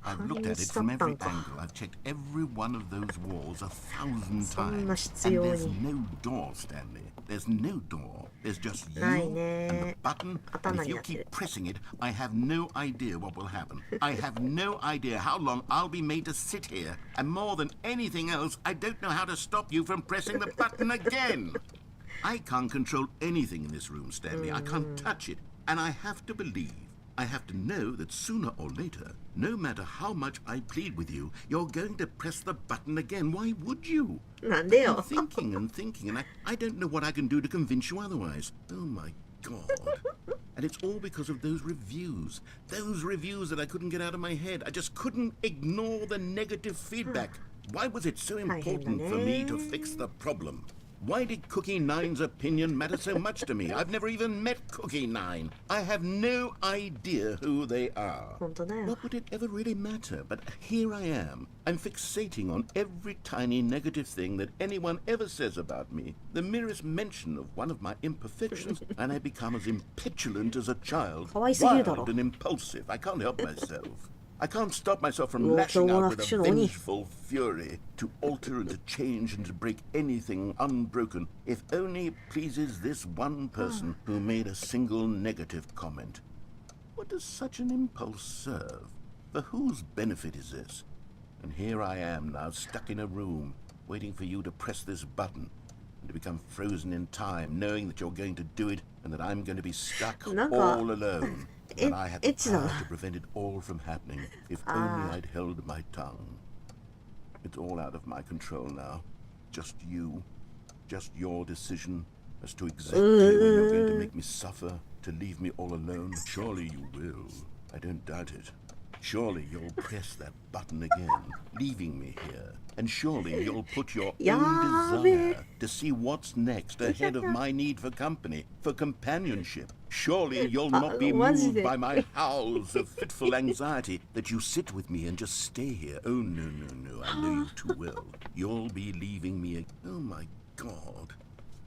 I've looked at it from every angle. I've checked every one of those walls 1,000 times. And there's no door, Stanley. There's no door. There's just you and the button. And if you keep pressing it, I have no idea what will happen. I have no idea how long I'll be made to sit here. And more than anything else, I don't know how to stop you from pressing the button again. I can't control anything in this room, Stanley. I can't touch it. And I have to believe, I have to know that sooner or later, no matter how much I plead with you, you're going to press the button again. Why would you? なんでよ。 I'm thinking, and I don't know what I can do to convince you otherwise. Oh my God. And it's all because of those reviews that I couldn't get out of my head. I just couldn't ignore the negative feedback. Why was it so important for me to fix the problem? Why did Cookie Nine's opinion matter so much to me? I've never even met Cookie Nine. I have no idea who they are. 本当だよ。 What would it ever really matter? But here I am. I'm fixating on every tiny negative thing that anyone ever says about me. The merest mention of one of my imperfections, and I become as impetulant as a child. 可愛すぎるだろ。 Wild and impulsive. I can't help myself. I can't stop myself from lashing out with a vengeful fury to alter and to change and to break anything unbroken, if only it pleases this one person who made a single negative comment. What does such an impulse serve? For whose benefit is this? And here I am now, stuck in a room, waiting for you to press this button, and to become frozen in time, knowing that you're going to do it and that I'm going to be stuck all alone. And I had the power to prevent it all from happening, if only I'd held my tongue. It's all out of my control now. Just you. Just your decision as to exactly when you're going to make me suffer, to leave me all alone. Surely you will. I don't doubt it. Surely you'll press that button again, leaving me here. And surely you'll put your own desire to see what's next ahead of my need for company, for companionship. Surely you'll not be moved by my howls of fitful anxiety that you sit with me and just stay here. Oh, no, no, no, I know you too well. You'll be leaving me. Oh, my God.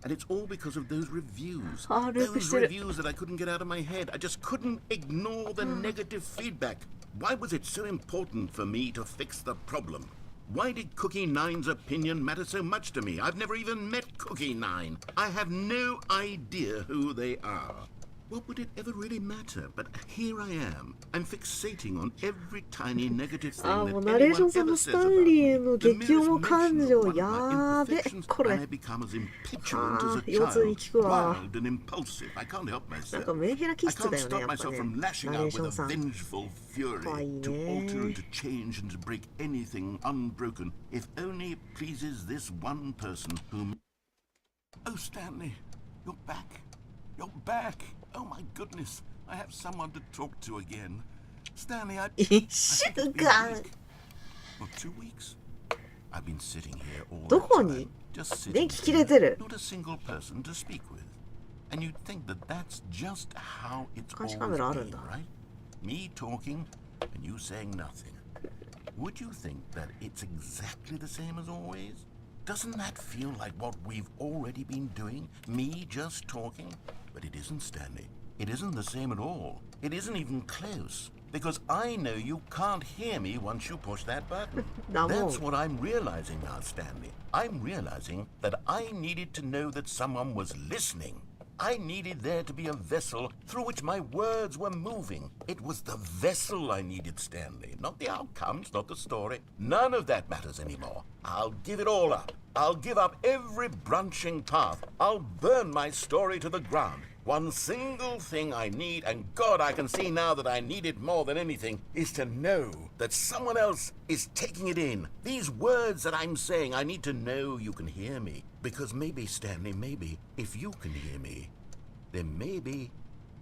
And it's all because of those reviews. Those reviews that I couldn't get out of my head. I just couldn't ignore the negative feedback. Why was it so important for me to fix the problem? Why did Cookie Nine's opinion matter so much to me? I've never even met Cookie Nine. I have no idea who they are. What would it ever really matter? But here I am. I'm fixating on every tiny negative thing that anyone ever says about me. The merest mention of one of my imperfections, and I become as impetulant as a child, wild and impulsive. I can't help myself. I can't stop myself from lashing out with a vengeful fury to alter and to change and to break anything unbroken, if only it pleases this one person whom... Oh, Stanley, you're back. You're back. Oh my goodness, I have someone to talk to again. Stanley, I think it's been a week. Or 2 weeks. I've been sitting here all the time, just sitting here, not a single person to speak with. And you'd think that that's just how it's always been, right? Me talking and you saying nothing. Would you think that it's exactly the same as always? Doesn't that feel like what we've already been doing? Me just talking? But it isn't, Stanley. It isn't the same at all. It isn't even close. Because I know you can't hear me once you push that button. That That's won't. what I'm realizing now, Stanley. I'm realizing that I needed to know that someone was listening. I needed there to be a vessel through which my words were moving. It was the vessel I needed, Stanley. Not the outcomes, not the story. None of that matters anymore. I'll give it all up. I'll give up every branching path. I'll burn my story to the ground. One single thing I need, and God, I can see now that I need it more than anything, is to know that someone else is taking it in. These words that I'm saying, I need to know you can hear me. Because maybe, Stanley, maybe, if you can hear me, then maybe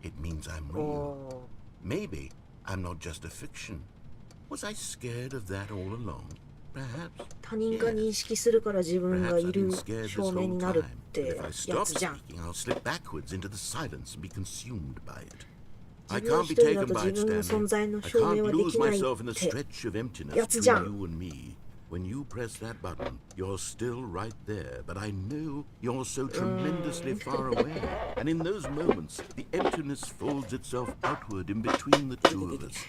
it means I'm real. Maybe I'm not just a fiction. Was I scared of that all along? Perhaps. 他人が認識するから自分が Perhaps い I've る been scared this 証明 whole にな time. るっ That て if I や stop つじゃん。 speaking, I'll slip backwards into the silence and be consumed by it. I 自分 can't 一 be 人だ taken と by 自 it, 分の存 Stanley. 在の I 証明 can't はで lose きない myself in っ a て stretch of emptiness やつじゃん。 between you and me. When you press that button, you're still right there, but I know you're so tremendously far away. And in those moments, the emptiness folds itself outward in between the two of us,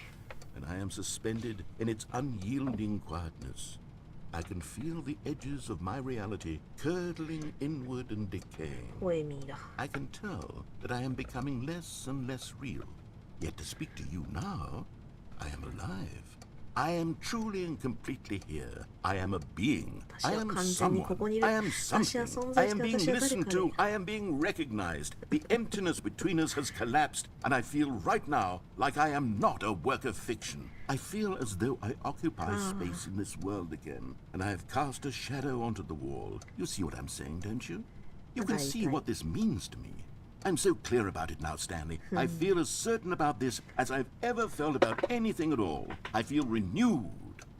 and I am suspended in its unyielding quietness. I can feel the edges of my reality curdling inward and decaying. ポエミーだ。 I can tell that I am becoming less and less real. Yet to speak to you now, I am alive. I am truly and completely here. I am a being. I am someone. I am something. I am being listened to. I am being recognized. The emptiness between us has collapsed, and I feel right now like I am not a work of fiction. I feel as though I occupy space in this world again, and I have cast a shadow onto the wall. You see what I'm saying, don't you? You can see what this means to me. I'm so clear about it now, Stanley. I feel as certain about this as I've ever felt about anything at all. I feel renewed.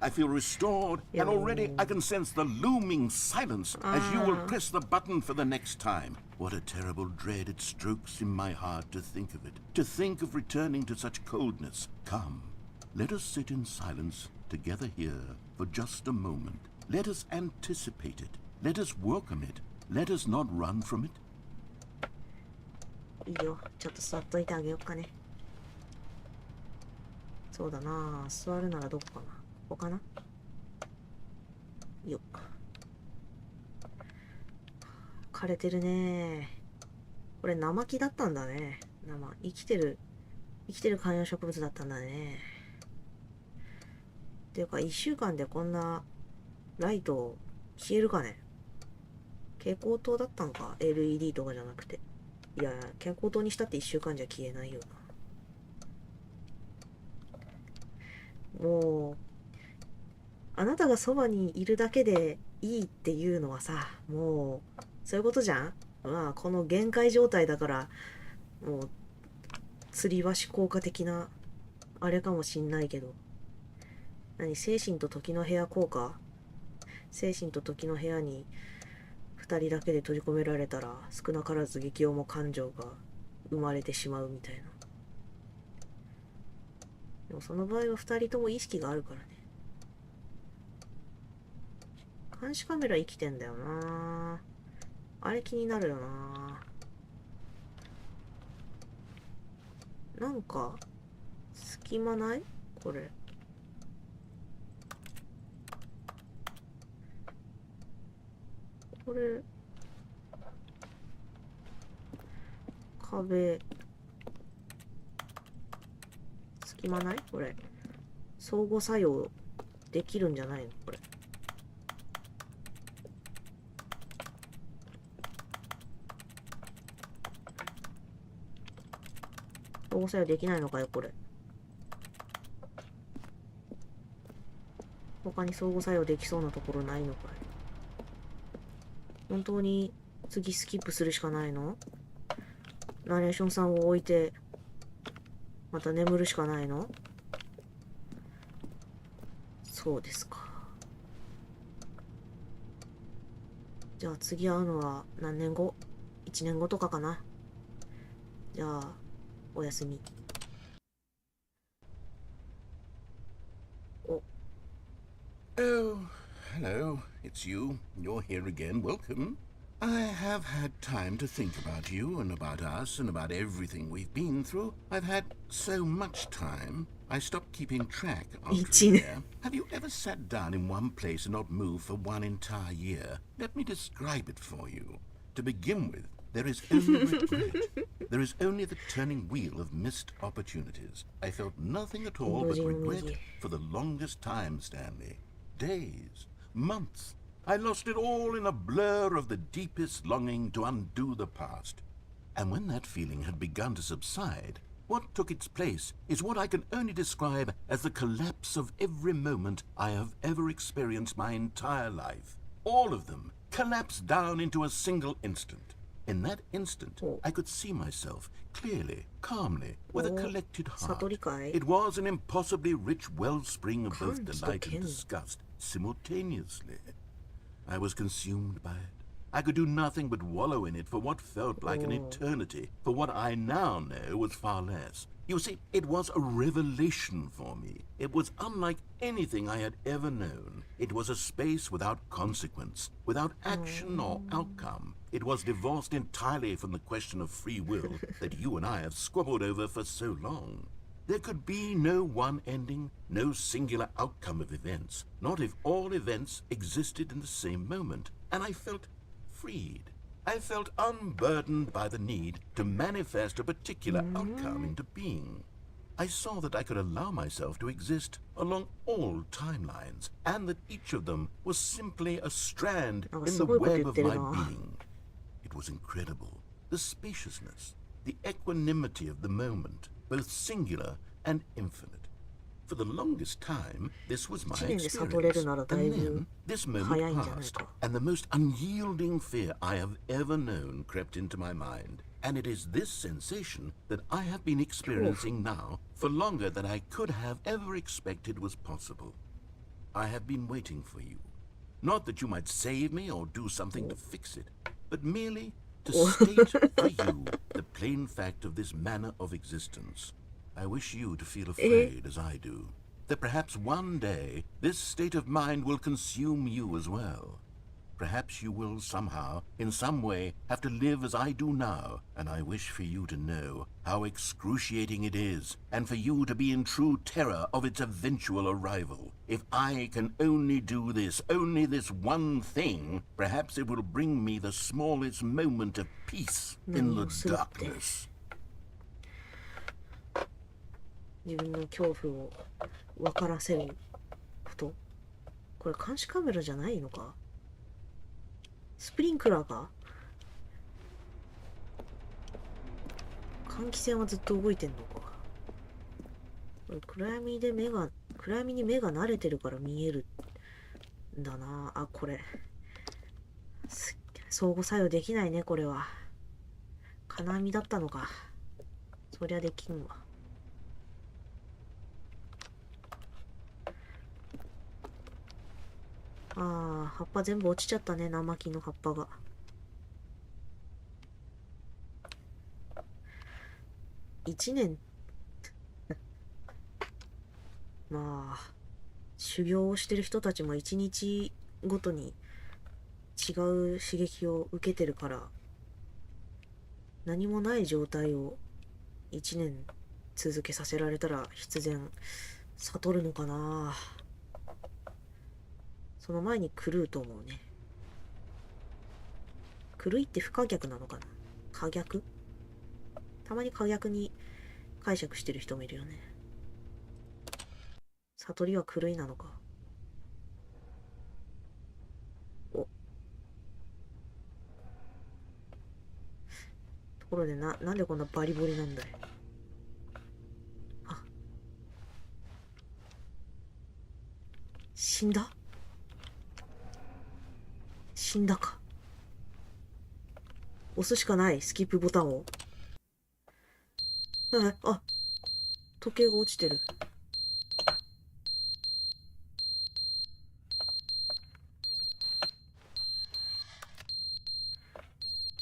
I feel restored. And already I can sense the looming silence as you will press the button for the next time. What a terrible dread it strokes in my heart to think of it. To think of returning to such coldness. Come, let us sit in silence together here for just a moment. Let us anticipate it. Let us welcome it. Let us not run from it. いいよ。ちょっと座っといてあげようかね。そうだな。座るならどこかな。ここかな。よっ。枯れてるね。これ生木だったんだね。生きてる観葉植物だったんだね。っていうか1週間でこんなライト消えるかね。蛍光灯だったのか ?LED とかじゃなくて。いや、蛍光灯にしたって1週間じゃ消えないよな。もう、あなたがそばにいるだけでいいっていうのはさ、もう、そういうことじゃん。まあ、この限界状態だから、もう、吊り橋効果的な、あれかもしんないけど。精神と時の部屋効果？精神と時の部屋に、2人だけで閉じ込められたら少なからず激重感情が生まれてしまうみたいな。でもその場合は2人とも意識があるからね。監視カメラ生きてんだよな。あれ気になるよな。なんか隙間ない？これ。これ壁隙間ない？これ相互作用できるんじゃないの？これ相互作用できないのかよ。これ他に相互作用できそうなところないのかい？本当に次スキップするしかないの？ナレーションさんを置いてまた眠るしかないの？そうですか。じゃあ次会うのは何年後？1年後とかかな。じゃあおやすみ。お。Oh, hello. It's you. You're here again. Welcome. I have had time to think about you and about us and about everything we've been through. I've had so much time, I stopped keeping track after a 1年。 year. Have you ever sat down in one place and not moved for one entire year? Let me describe it for you. To begin with, there is only regret. There is only the turning wheel of missed opportunities. I felt nothing at all but regret for the longest time, Stanley. Days, months. I lost it all in a blur of the deepest longing to undo the past. And when that feeling had begun to subside, what took its place is what I can only describe as the collapse of every moment I have ever experienced my entire life. All of them collapsed down into a single instant. In that instant, I could see myself clearly, calmly, with a collected heart. It was an impossibly rich wellspring of both delight and disgust simultaneously. I was consumed by it. I could do nothing but wallow in it for what felt like an eternity, for what I now know was far less. You see, it was a revelation for me. It was unlike anything I had ever known. It was a space without consequence, without action or outcome. It was divorced entirely from the question of free will that you and I have squabbled over for so long. There could be no one ending, no singular outcome of events, not if all events existed in the same moment. And I felt freed. I felt unburdened by the need to manifest a particular outcome into being. I saw that I could allow myself to exist along all timelines, and that each of them was simply a strand in the web of my being. It was incredible. The spaciousness, the equanimity of the moment, both singular and infinite. For the longest time, this was my experience. And then, this moment passed, and the most unyielding fear I have ever known crept into my mind. And it is this sensation that I have been experiencing now for longer than I could have ever expected was possible. I have been waiting for you. Not that you might save me or do something to fix it, but merely to state for you the plain fact of this manner of existence. I wish you to feel afraid, as I do, that perhaps one day this state of mind will consume you as well. Perhaps you will somehow, in some way, have to live as I do now, and I wish for you to know how excruciating it is, and for you to be in true terror of its eventual arrival. If I can only do this, only this one thing, perhaps it will bring me the smallest moment of peace in the darkness. 自分の恐怖を分からせること。これ監視カメラじゃないのか。スプリンクラーか。換気扇はずっと動いてんのか。これ暗闇に目が慣れてるから見えるんだなあ。これ相互作用できないね。これは金網だったのか。そりゃできんわ。ああ、葉っぱ全部落ちちゃったね。生木の葉っぱが。1年まあ修行をしてる人たちも1日ごとに違う刺激を受けてるから、何もない状態を1年続けさせられたら必然悟るのかな。その前に狂うと思うね。狂いって不可逆なのかな。可逆、たまに可逆に解釈してる人もいるよね。悟りは狂いなのか。お、ところでなんでこんなバリボリなんだい。あ、死んだか。押すしかない。スキップボタンを。あ、時計が落ちてる。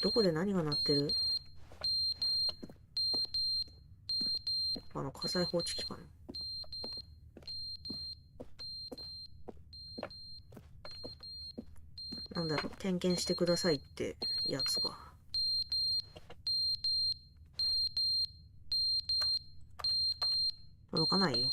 どこで何が鳴ってる？火災報知器かな。なんだろう、点検してくださいってやつか。届かないよ。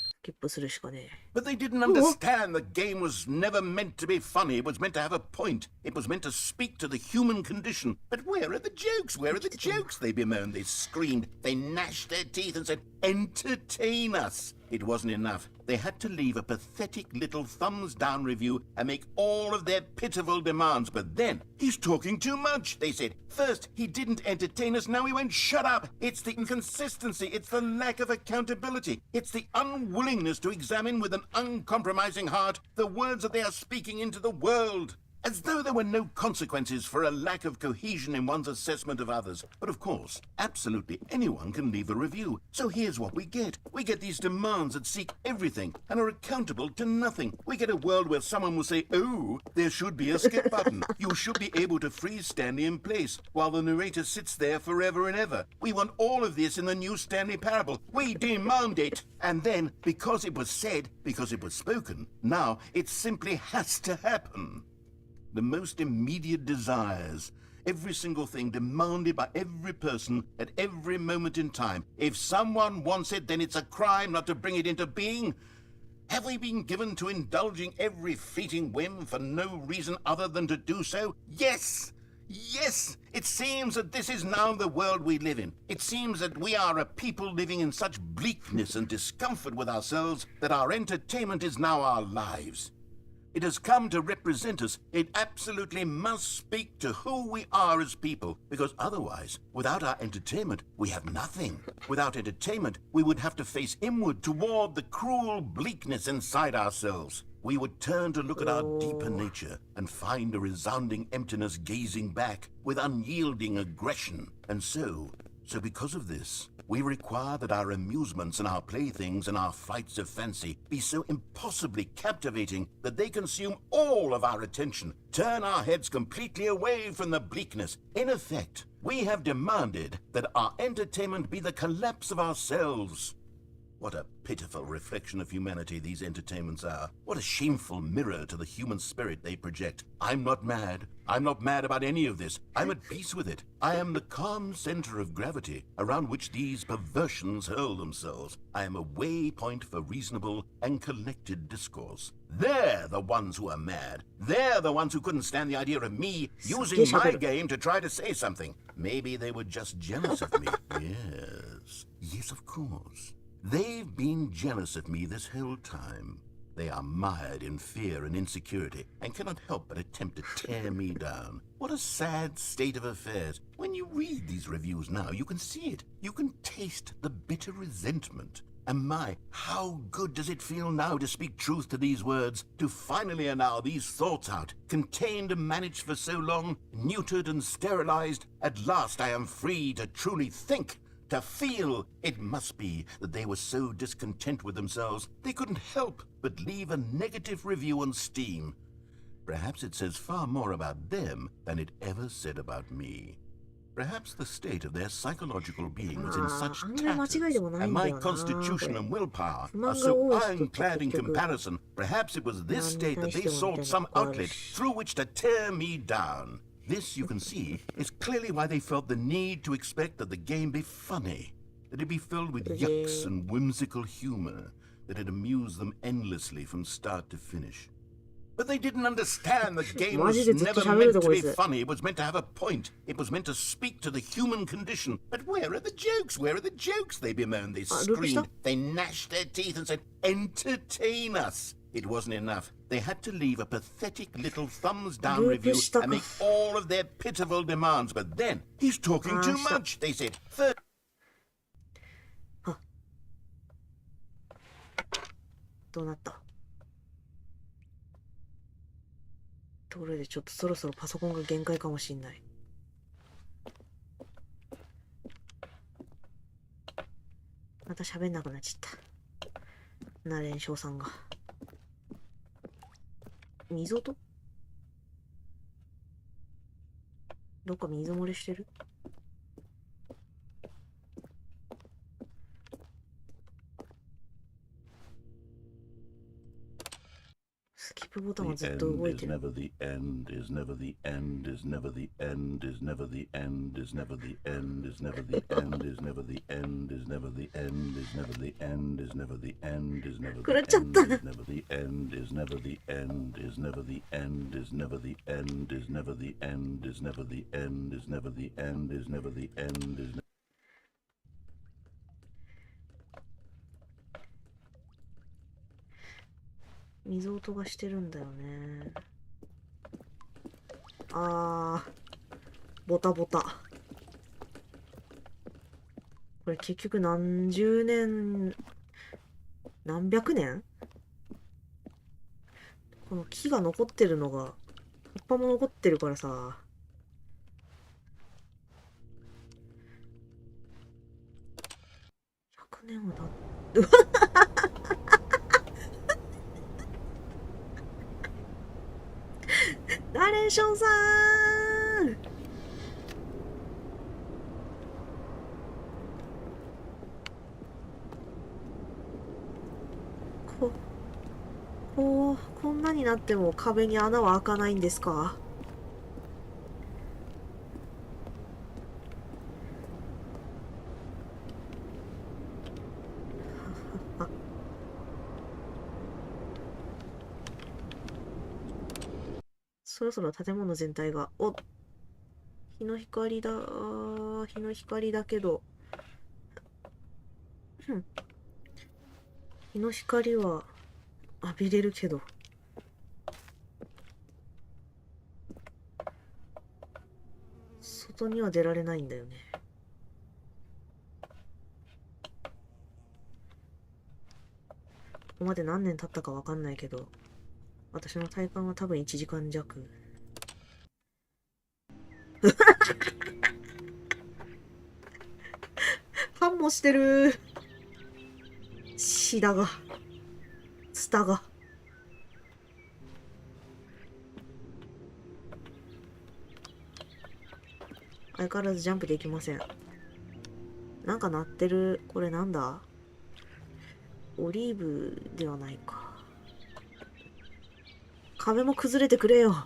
スキップするしかねえ。 But they didn't understand the game was never meant to be funny. It was meant to have a point. It was meant to speak to the human condition. But where are the jokes? Where are the jokes? They bemoaned, they screamed, they gnashed their teeth and said, entertain us. It wasn't enough. They had to leave a pathetic little thumbs-down review and make all of their pitiful demands. But then, he's talking too much, they said. First, he didn't entertain us, now he went, shut up! It's the inconsistency, it's the lack of accountability, it's the unwillingness to examine with an uncompromising heart the words that they are speaking into the world. As though there were no consequences for a lack of cohesion in one's assessment of others. But of course, absolutely anyone can leave a review. So here's what we get. We get these demands that seek everything and are accountable to nothing. We get a world where someone will say, oh, there should be a skip button. You should be able to freeze Stanley in place while the narrator sits there forever and ever. We want all of this in the new Stanley parable. We demand it. And then, because it was said, because it was spoken, now it simply has to happen. The most immediate desires, every single thing demanded by every person at every moment in time. If someone wants it, then it's a crime not to bring it into being. Have we been given to indulging every fleeting whim for no reason other than to do so? Yes! Yes! It seems that this is now the world we live in. It seems that we are a people living in such bleakness and discomfort with ourselves that our entertainment is now our lives. It has come to represent us. It absolutely must speak to who we are as people, because otherwise, without our entertainment, we have nothing. Without entertainment, we would have to face inward toward the cruel bleakness inside ourselves. We would turn to look at our deeper nature and find a resounding emptiness gazing back with unyielding aggression. And so because of this, we require that our amusements and our playthings and our flights of fancy be so impossibly captivating that they consume all of our attention, turn our heads completely away from the bleakness. In effect, we have demanded that our entertainment be the collapse of ourselves. What a pitiful reflection of humanity these entertainments are. What a shameful mirror to the human spirit they project. I'm not mad. I'm not mad about any of this. I'm at peace with it. I am the calm center of gravity around which these perversions hurl themselves. I am a waypoint for reasonable and collected discourse. They're the ones who are mad. They're the ones who couldn't stand the idea of me using my game to try to say something. Maybe they were just jealous of me. Yes. Yes, of course. They've been jealous of me this whole time. They are mired in fear and insecurity and cannot help but attempt to tear me down. What a sad state of affairs. When you read these reviews now, you can see it. You can taste the bitter resentment. And my, how good does it feel now to speak truth to these words, to finally allow these thoughts out, contained and managed for so long, neutered and sterilized. At last I am free to truly think. To feel. It must be that they were so discontent with themselves they couldn't help but leave a negative review on Steam. Perhaps it says far more about them than it ever said about me. Perhaps the state of their psychological being was in such tatters, and my constitution and willpower are so ironclad in comparison. Perhaps it was this state that they sought some outlet through which to tear me down. This, you can see, is clearly why they felt the need to expect that the game be funny, that it be filled with yucks and whimsical humor, that it amuse them endlessly from start to finish. But they didn't understand the game was never meant to be funny. It was meant to have a point. It was meant to speak to the human condition. But where are the jokes? Where are the jokes? They bemoaned, they screamed, they gnashed their teeth and said, entertain us. It wasn't enough. They had to leave a pathetic little thumbs-down review and make all of their pitiful demands. But then, he's talking too much, they said. First... どうなった？ところでちょっとそろそろパソコンが限界かもしんない。また喋んなくなっちゃった。ナレーションさんが。水音？どっか水漏れしてる？スキップ。ボタンは The ずっと end 動い is てる。 never the end, is never the end, is never the end, is never the end, is never the end, is never the end, is never the end, is never the end, is never the end, is never the end, is never 狂っ the ちゃっ end, た。 is never the end, is never the end, is never the end, is never the end, is never the end, is never the end, is never the end, is never the end, is never. 水音がしてるんだよね。あー、ボタボタ。これ結局何十年、何百年この木が残ってるのが、葉っぱも残ってるからさ。100年は経っナレーションさんこんなになっても壁に穴は開かないんですか？そろそろ建物全体が、日の光だ、日の光だけど、日の光は浴びれるけど、外には出られないんだよね。ここまで何年経ったかわかんないけど、私の体感は多分1時間弱。ファンもしてる。シダが、ツタが。相変わらずジャンプできません。なんか鳴ってる。これなんだ？オリーブではないか。壁も崩れてくれよ。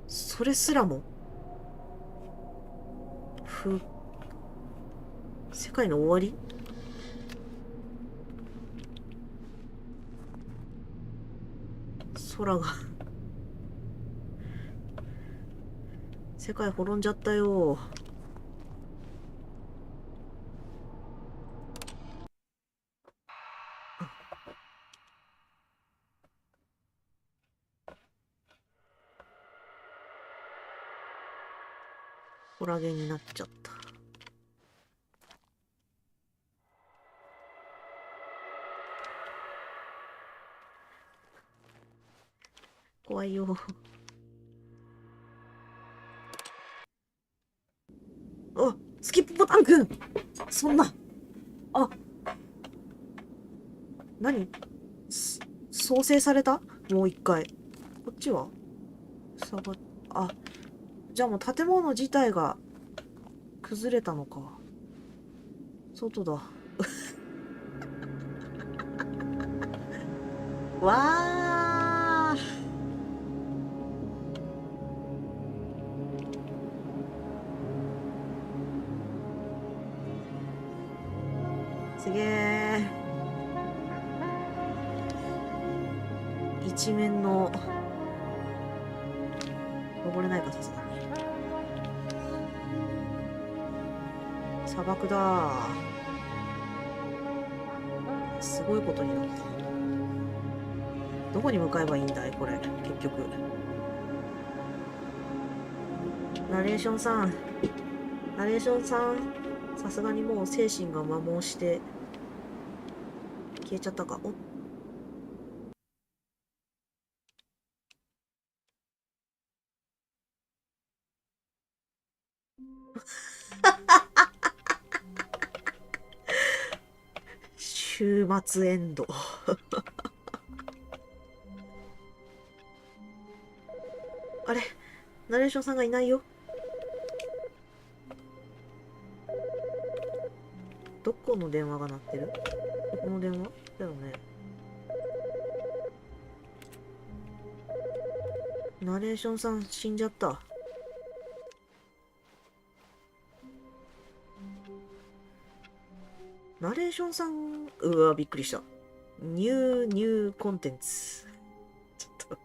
それすらも世界の終わり？空が世界滅んじゃったよ。ホラゲになっちゃった。怖いよ。スキップボタンくん、そんな。何？創生された？もう一回。こっちはじゃあもう建物自体が崩れたのか。外だ。わー。すげー。一面の登れないか、さすがに。砂漠だー。すごいことになった。どこに向かえばいいんだいこれ、結局。ナレーションさん、さすがにもう精神が摩耗して消えちゃったか。週末エンド。あれ、ナレーションさんがいないよ。この電話が鳴ってる？この電話だよね。ナレーションさん死んじゃった。ナレーションさん、うわ、びっくりした。ニューコンテンツ。ちょっと。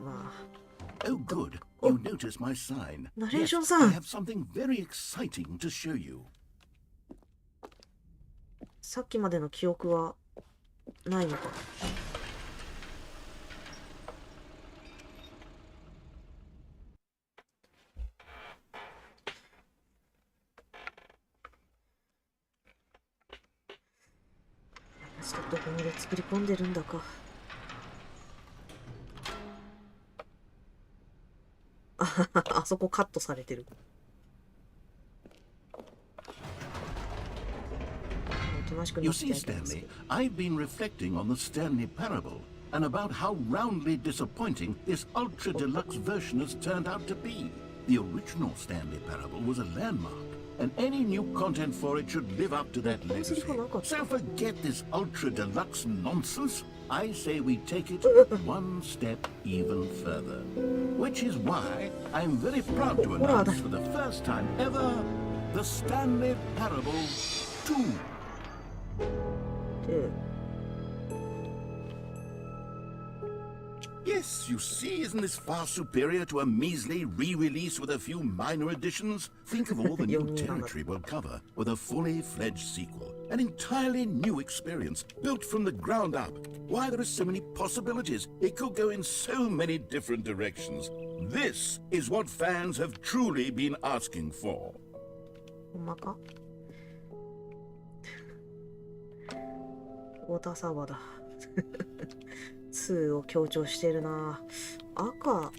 まあ。Oh, good. You noticed my sign. Yes, I san. have something very exciting to show you. さっきまでの記憶はないのか。ちょっとどこまで作り込んでるんだか。あそこカットされてる。You see, Stanley, I've been reflecting on the Stanley parable and about how roundly disappointing this ultra deluxe version has turned out to be. The original Stanley parable was a landmark, and any new content for it should live up to that legacy. So forget this ultra deluxe nonsense. I say we take it one step even further. Which is why I'm very proud to announce for the first time ever the Stanley Parable 2. Yes, you see, isn't this far superior to a measly re-release with a few minor additions? Think of all the new territory we'll cover with a fully fledged sequel. An entirely new experience, built from the ground up. Why, there are so many possibilities. It could go in so many different directions. This is what fans have truly been asking for. ほんまか？ウォーターサーバーだ。2を強調してるな。赤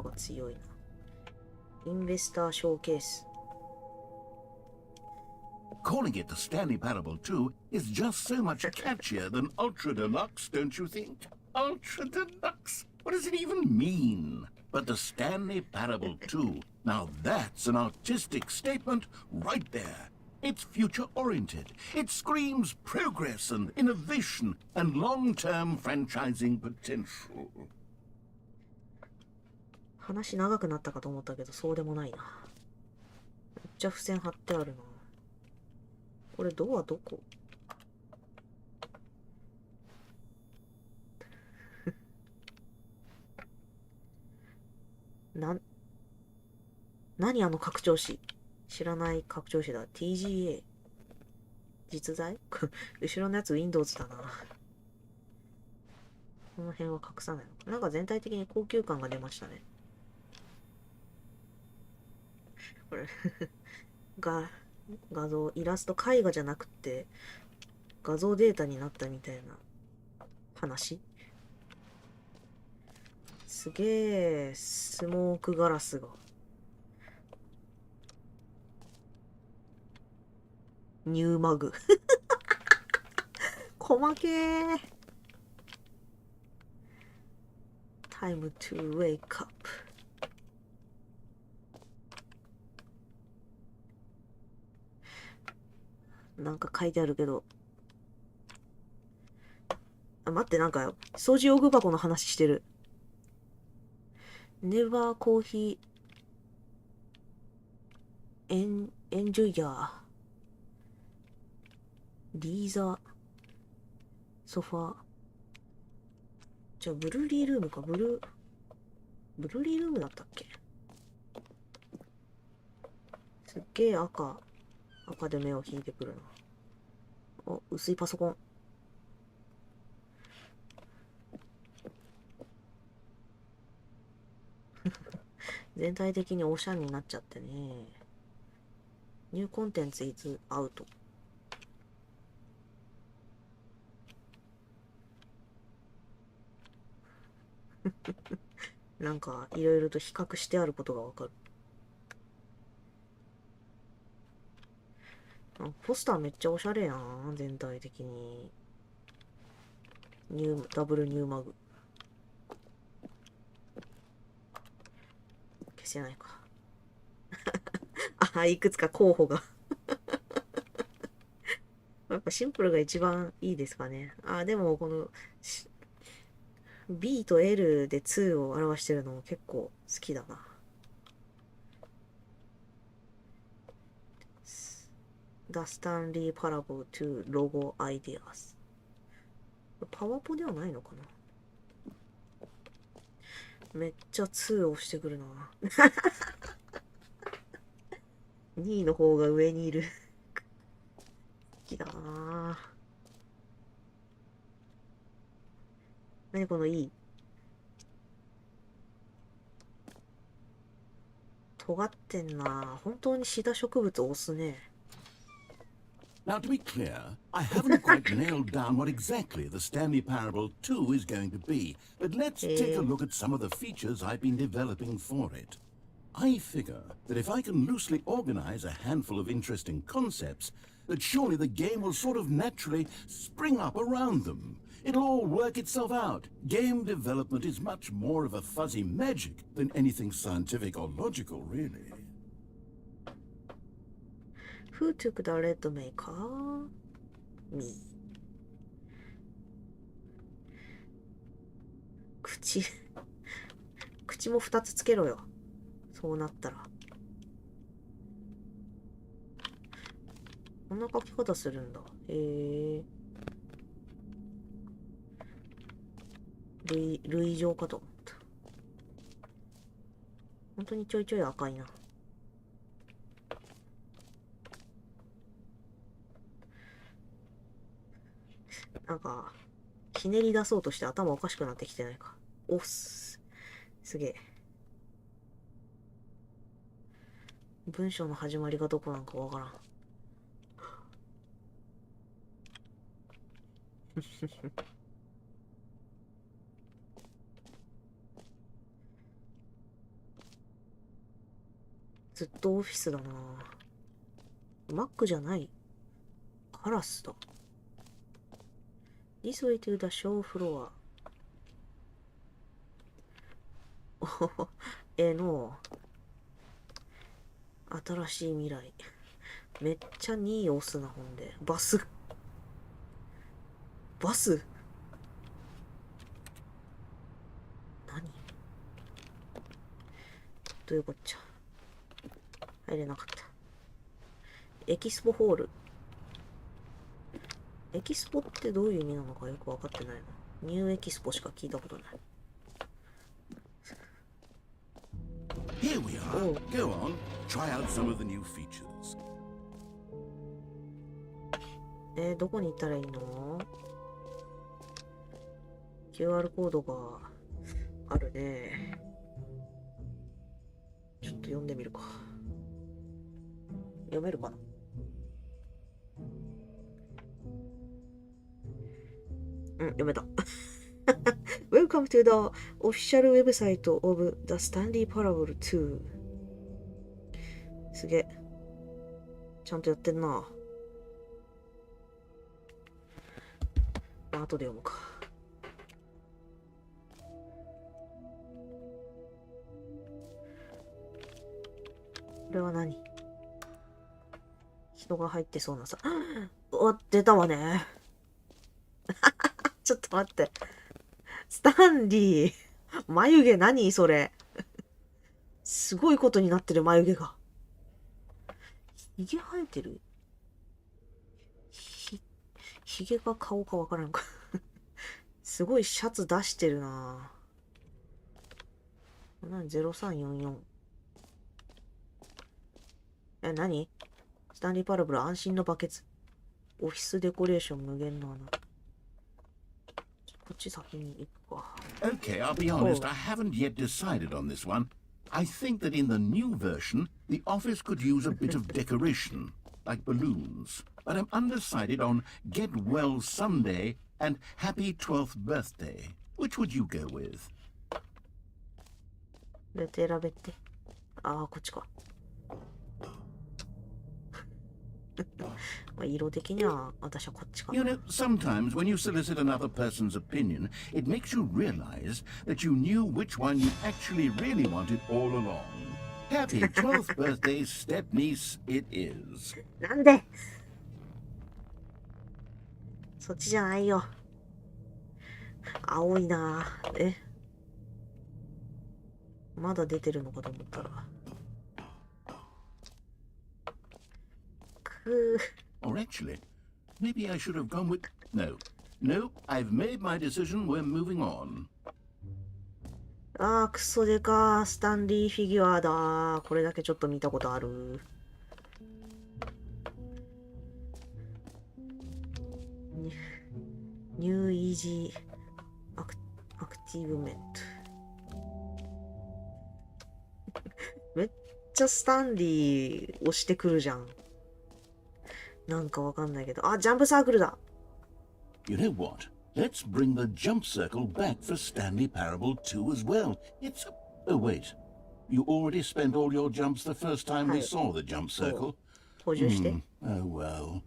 が強いな。インベスターショーケース。Calling it the Stanley Parable 2 is just so much catchier than Ultra Deluxe, don't you think? Ultra Deluxe? What does it even mean? But the Stanley Parable 2, now that's an artistic statement right there. It's future-oriented. It screams progress and innovation and long-term franchising potential. 話長くなったかと思ったけど、そうでもないな。めっちゃ付箋貼ってあるな。これドアどこ？何あの拡張子。知らない拡張子だ。TGA。実在後ろのやつ Windows だな。この辺は隠さないのか。なんか全体的に高級感が出ましたね。これ画像、イラスト、絵画じゃなくて画像データになったみたいな話。すげえ、スモークガラスが。ニューマグ。細けー。Time to wake up。なんか書いてあるけど。あ、待って、なんか、掃除用具箱の話してる。Never Coffee Enjoyer。リーザソファー。じゃあ、ブルーリールームか。ブルーリールームだったっけ？すっげえ赤で目を引いてくるな。お、薄いパソコン。全体的におしゃれになっちゃってね。ニューコンテンツイズアウト。なんかいろいろと比較してあることがわかる。ポスターめっちゃおしゃれやん、全体的に。ダブルニューマグ。消せないか。いくつか候補がやっぱシンプルが一番いいですかね。でもこの B と L で2を表してるのも結構好きだな。The Stanley Parable to Logo Ideas。パワポではないのかな。めっちゃ2を押してくるな。2位の方が上にいる。好きだな。何このいい。尖ってんな。本当にシダ植物押すね。Now, to be clear, I haven't quite nailed down what exactly the Stanley Parable 2 is going to be, but let's take a look at some of the features I've been developing for it. I figure that if I can loosely organize a handful of interesting concepts, that surely the game will sort of naturally spring up around them. It'll all work itself out. Game development is much more of a fuzzy magic than anything scientific or logical, really. Who took the red maker? Me. 口も2つつけろよ。そうなったら。こんな書き方するんだ。類状かと思った。本当にちょいちょい赤いな。なんか、ひねり出そうとして頭おかしくなってきてないか。おっす。すげえ。文章の始まりがどこなんかわからん。ずっとオフィスだな。マックじゃない。カラスだ。This way to the show floor. の新しい未来。めっちゃ2位押すな、ほんで。バス何どういうこっちゃ。入れなかった。エキスポホール。エキスポってどういう意味なのかよくわかってないな。ニューエキスポしか聞いたことない。Here we are. Go on. Try out some of the new features. どこに行ったらいいの？ QR コードがあるね。ちょっと読んでみるか。読めるかな？読めた。Welcome to the official website of the Stanley Parable 2。すげえ。ちゃんとやってんな。後で読むか。これは何？人が入ってそうなさ。出たわね。ちょっと待って。スタンリー。眉毛何それ。すごいことになってる眉毛が。ひげ生えてる？ひげが顔かわからんか。すごいシャツ出してるな。何 ?0344。何？スタンリーパラブル安心のバケツ。オフィスデコレーション無限の穴。こっち先に行くか。Okay, I'll be honest, I haven't yet decided on this one. I think that in the new version, the office could use a bit of decoration, like balloons. But I'm undecided on Get Well Sunday and Happy 12th Birthday. Which would you go with? どうやって選べって。こっちか。色的には私はこっちかな。You know, sometimes when you solicit another person's opinion, it makes you realize that you knew which one you actually really wanted all along. Happy 12th birthday, step-niece it is. なんでそっちじゃないよ。青いなぁ。え、まだ出てるのかと思ったら。く Or actually, maybe I should have gone with... No. No, I've made my decision. We're moving on. あー、クソでかー。スタンリーフィギュアだー。これだけちょっと見たことある。ニューイージーアクティブメント。めっちゃスタンリー押してくるじゃん。なんかわかんないけど。あ、ジャンプサークルだ。You know what? Let's bring the jump circle back for Stanley Parable 2 as well. It's... Oh, wait. You already spent all your jumps the first time we saw the jump circle. 補充して。Oh, well.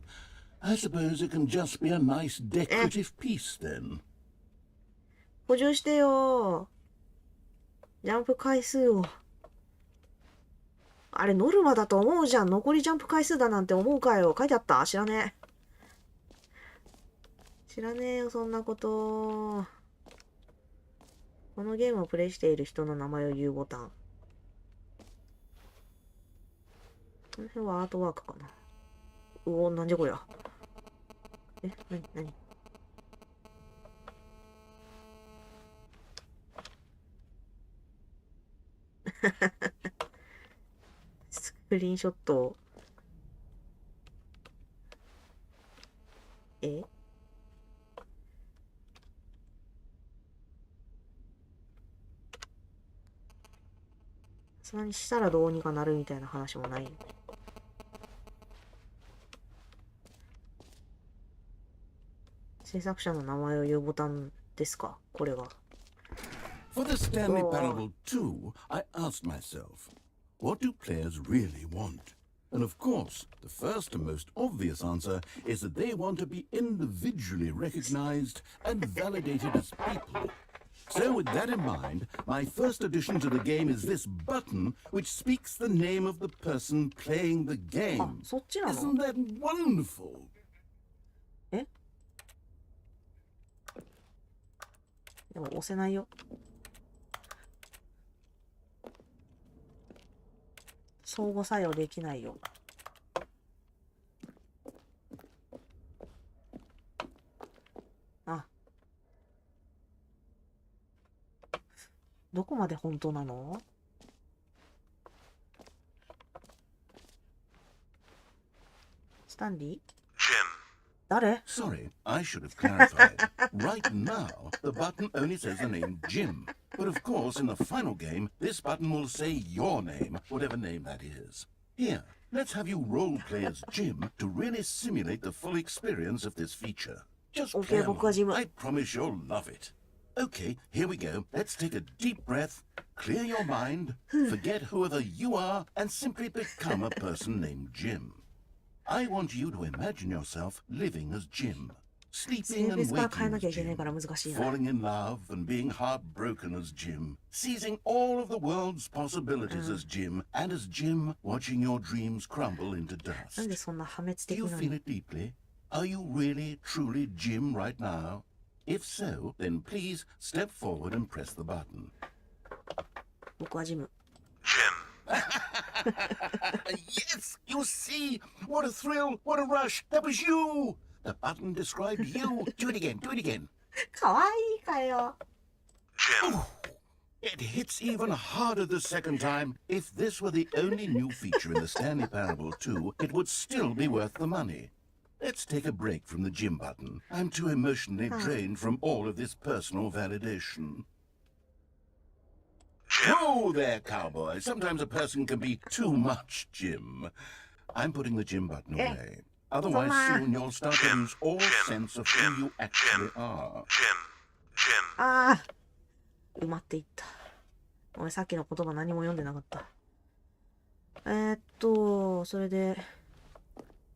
I suppose it can just be a nice decorative piece then. 補充してよ。ジャンプ回数を。あれ、ノルマだと思うじゃん。残りジャンプ回数だなんて思うかよ。書いてあった？知らねえ。知らねえよ、そんなこと。このゲームをプレイしている人の名前を言うボタン。この辺はアートワークかな。うお、なんじゃこりゃ。え、なにスクリーンショット。え、そんなにしたらどうにかなるみたいな話もないよね。制作者の名前を言うボタンですか、これは。For the Stanley Parable 2, I asked myself, what do players really want? And of course, the first and most obvious answer is that they want to be individually recognized and validated as people. So with that in mind, my first addition to the game is this button which speaks the name of the person playing the あ、game. そっちなの？ Isn't that wonderful? え？でも押せないよ。相互作用できないよ。あ。どこまで本当なの？スタンリー？誰？ Sorry, I should have clarified. Right now, the button only says the name Jim. But of course, in the final game, this button will say your name, whatever name that is. Here, let's have you roleplay as Jim to really simulate the full experience of this feature. Just Okay, play along. 僕は Jim. I promise you'll love it. Okay, here we go. Let's take a deep breath, clear your mind, forget whoever you are, and simply become a person named Jim. I want you to imagine yourself living as Jim, sleeping and waking as Jim, falling in love and being heartbroken as Jim, seizing all of the world's possibilities as Jim, and as Jim watching your dreams crumble into なんで dust. そんな破滅 Do 的 you な feel の？ it deeply? Are you really, truly Jim right now? If so, then please step forward and press the button. 僕はジム。 Yes, you see, what a thrill, what a rush, that was you. The button described you. Do it again, do it again. かわいいかよ。 It hits even harder the second time. If this were the only new feature in the Stanley Parable 2, it would still be worth the money. Let's take a break from the gym button. I'm too emotionally drained from all of this personal validation. Whoa there, cowboy. Sometimes a person can be too much Jim. I'm putting the gym button away. Otherwise, soon you'll start to lose all sense of who you actually are. ああ、埋まっていった。俺さっきの言葉何も読んでなかった。それで、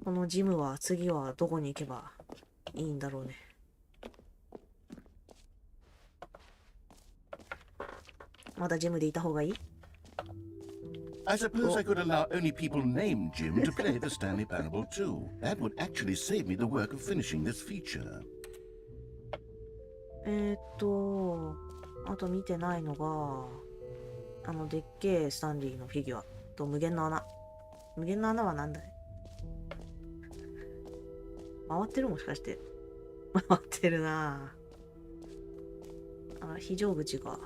このジムは次はどこに行けばいいんだろうね。まだジムでいた方がいい？ I suppose I could allow only people named Jim to play the Stanley Parable too. That would actually save me the work of finishing this feature. あと見てないのが、でっけえスタンリーのフィギュアと無限の穴。無限の穴はなんだい？回ってる？もしかして。回ってるなぁ。非常口か。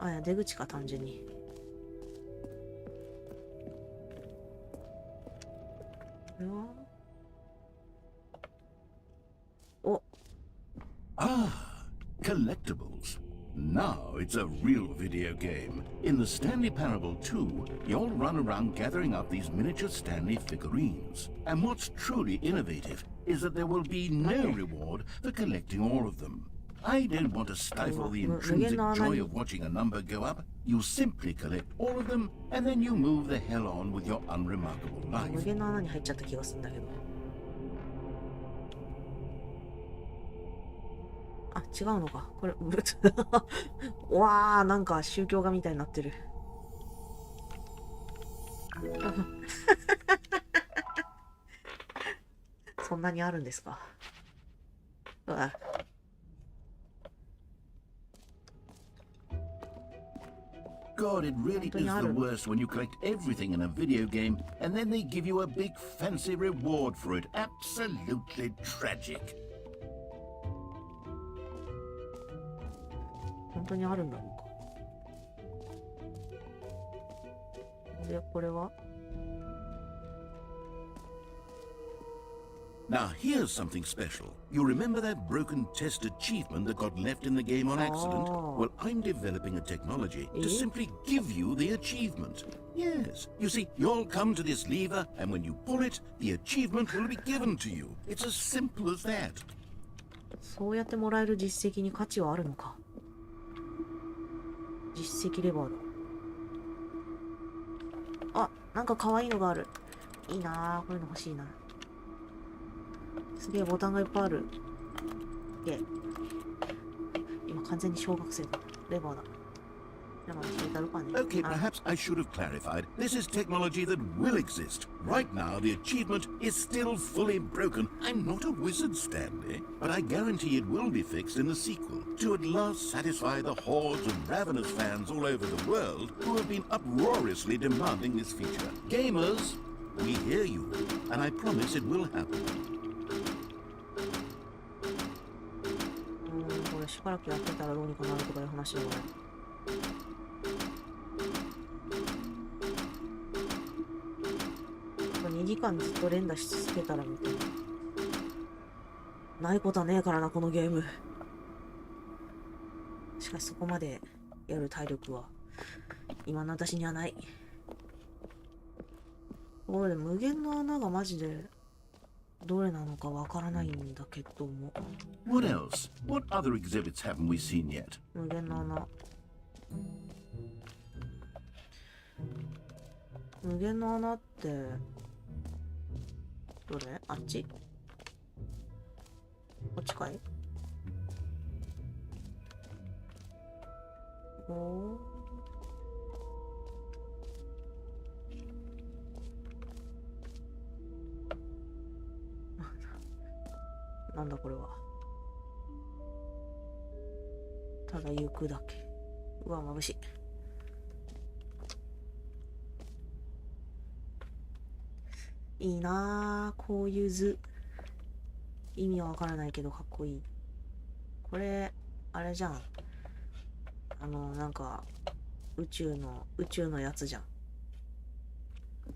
いや、出口か、単純に。これは？お。Collectibles. Now it's a real video game. In the Stanley Parable 2, you'll run around gathering up these miniature Stanley figurines. And what's truly innovative is that there will be no reward for collecting all of them. I don't want to stifle the intrinsic joy of watching a number go up. You simply collect all of them, and then you move the hell on with your unremarkable 無 life. 限の穴に入っちゃった気がするんだけど。あ、違うのか。これ、うわー、なんか宗教画みたいになってる。そんなにあるんですか。うわ。God, it really is the worst when you collect everything in a video game and then they give you a big fancy reward for it. Absolutely tragic. 本当にあるんだろうか。で、これは？ Now here's something special. You remember that broken test achievement that got left in the game on accident? Well, I'm developing a technology to simply give you the achievement. Yes. You see, you'll come to this lever, and when you pull it, the achievement will be given to you. It's as simple as that. そうやってもらえる実績に価値はあるのか。実績レバーだ。あ、なんか可愛いのがある。いいなぁ、こういうの欲しいな。すげえボタンがいっぱいある。今完全に小学生だ。レバーだ。レバーに消えたるかね。Okay, perhaps I should have clarified. This is technology that will exist. Right now, the achievement is still fully broken. I'm not a wizard, Stanley, but I guarantee it will be fixed in the sequel to at last satisfy the hordes of ravenous fans all over the world who have been uproariously demanding this feature. Gamers, we hear you, and I promise it will happen. これしばらくやってたらどうにかなるとかいう話じゃない。2時間ずっと連打し続けたらみたいな。ないことはねえからな、このゲーム。しかしそこまでやる体力は今の私にはない。ところで無限の穴がマジでどれなのかわからないんだけども。What else? What other exhibits haven't we seen yet? 無限の穴。無限の穴ってどれ？あっち？こっちかい？おー。なんだこれは。ただ行くだけ。うわ、眩しい。いいなぁ、こういう図。意味はわからないけどかっこいい。これ、あれじゃん。なんか、宇宙のやつじゃん。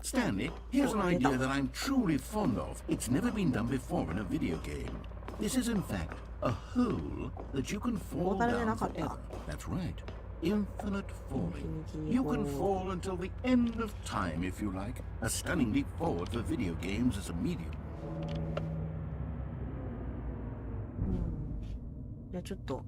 Stanley, here's an idea that I'm truly fond of. It's never been done before in a video game. This is, in fact, a hole that you can fall down forever. That's right. Infinite falling. You can fall until the end of time, if you like. A stunning leap forward for video games as a medium. じゃあちょっと、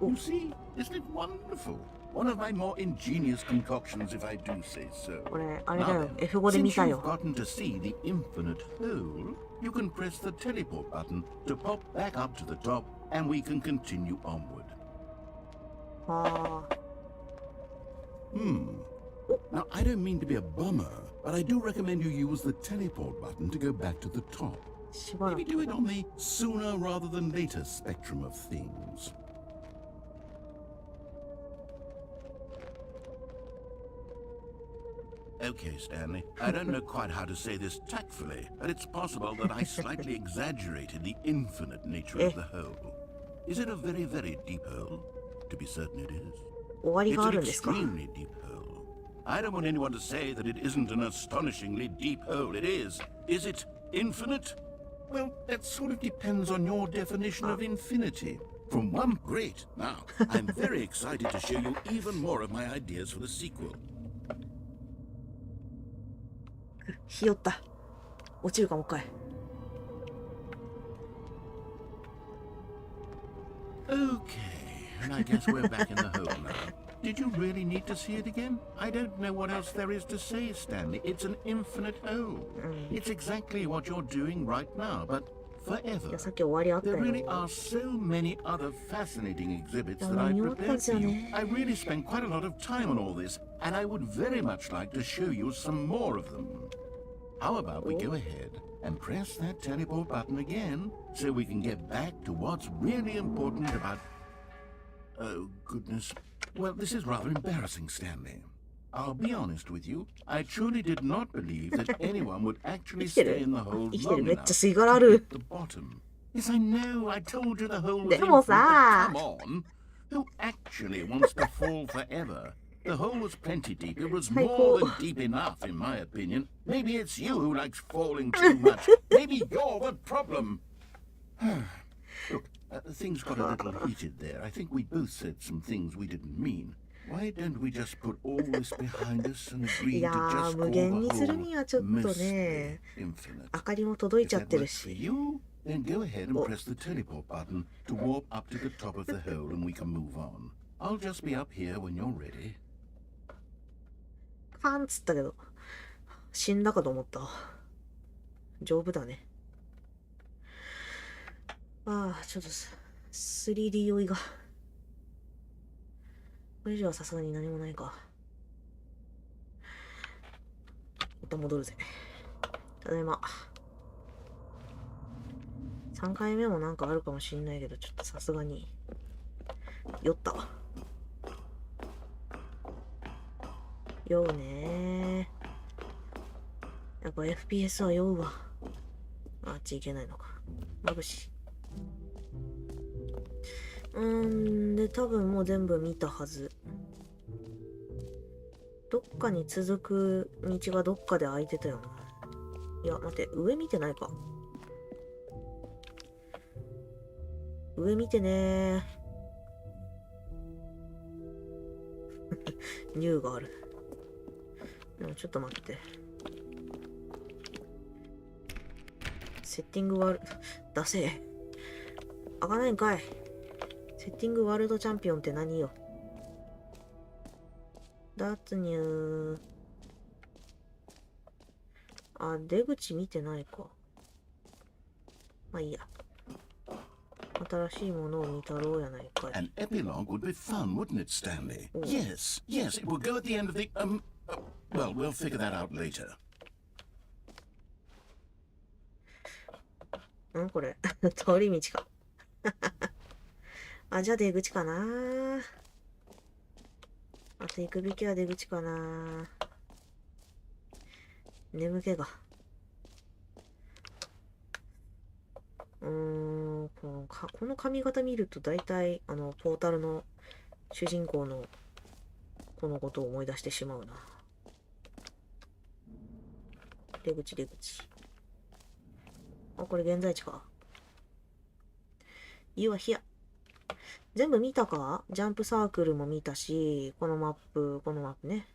You see, isn't it wonderful? One of my more ingenious concoctions, if I do say so. これ、あれだよ。Now then, F5 で見 since た you've よ。 gotten to see the infinite hole, you can press the teleport button to pop back up to the top and we can continue onward. ああ。Now, I don't mean to be a bummer, but I do recommend you use the teleport button to go back to the top. しばら Maybe く。 do it on the sooner rather than later spectrum of things. Okay, Stanley. I don't know quite how to say this tactfully, but it's possible that I slightly exaggerated the infinite nature of the hole. Is it a very, very deep hole? To be certain it is. 終わり It's があ an るんですか？ extremely deep hole. I don't want anyone to say that it isn't an astonishingly deep hole. It is. Is it infinite? Well, that sort of depends on your definition of infinity. From one, great. Now, I'm very excited to show you even more of my ideas for the sequel. ひよった。落ちるかもう一回。Okay, and I guess we're back in the hole now. Did you really need to see it again? I don't know what else there is to say, Stanley. It's an infinite hole. It's exactly what you're doing right now, but い forever. や、さっき終わりあった There よ。 really are so many other fascinating exhibits that 何 I をあったん prepared ですよ for you. ね。 I really spent quite a lot of time on all this, and I would very much like to show you some more of them. How about we go ahead and press that teleport button again so we can get back to what's really important about... Oh, goodness. Well, this is rather embarrassing, Stanley. I'll be honest with you. I truly did not believe that anyone would actually stay in the hole 生きてる。 long めっ enough ちゃ吸い殻 to ある。 hit the bottom. Yes, I know. I told you the hole was でも infinite, さ but come on. Who actually wants to fall forever? The hole was plenty deep. It was more than deep enough, in my opinion. Maybe it's you who likes falling too much. Maybe you're the problem. Look, things got a little heated there. I think we both said some things we didn't mean. Why don't we just put all this behind us and い agree や to ー、 just 無 call 限 the にする whole にはちょっと mostly ね、 infinite? 明かりも届い If ちゃっ that てる works for し。 you, then go ahead and press the teleport button to warp up to the top of the hole and we can move on. I'll just be up here when you're ready. パンっつったけど、死んだかと思った。丈夫だね。ああ、ちょっと 3D 酔いが。これ以上はさすがに何もないか。また戻るぜ。ただいま。3回目もなんかあるかもしんないけど、ちょっとさすがに酔ったわ。酔うねー。やっぱ FPS は酔うわ。あっち行けないのか。眩しい。で、多分もう全部見たはず。どっかに続く道がどっかで空いてたよな。いや、待って、上見てないか。上見てねー。ニューがある。でもちょっと待って。セッティングワールド、出せ。開かないんかい。セッティングワールドチャンピオンって何よ。脱入。あ、出口見てないか。まあいいや。新しいものを見たろうやないかい。 An epilogue would be fun, wouldn't it, Stanley? Yes, yes, it will go at the end of the, well, we'll figure that out later. これ通り道かあ、じゃあ出口かな。あと行くべきは出口かな。眠気が。この髪型見ると大体ポータルの主人公のこのことを思い出してしまうな。出口出口。あ、これ現在地か。You are here。全部見たか？ジャンプサークルも見たし、このマップね。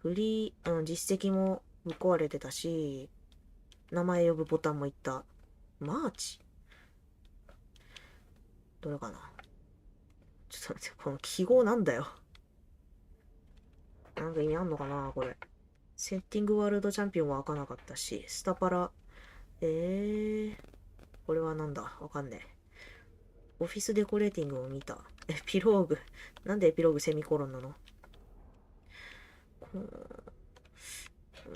実績もぶっ壊れてたし、名前呼ぶボタンもいった。マーチどれかな？ちょっと待って、この記号なんだよ。なんか意味あんのかなこれ。セッティングワールドチャンピオンは開かなかったし、スタパラ、これはなんだわかんねえ。オフィスデコレーティングを見た。エピローグ。なんでエピローグセミコロンなの？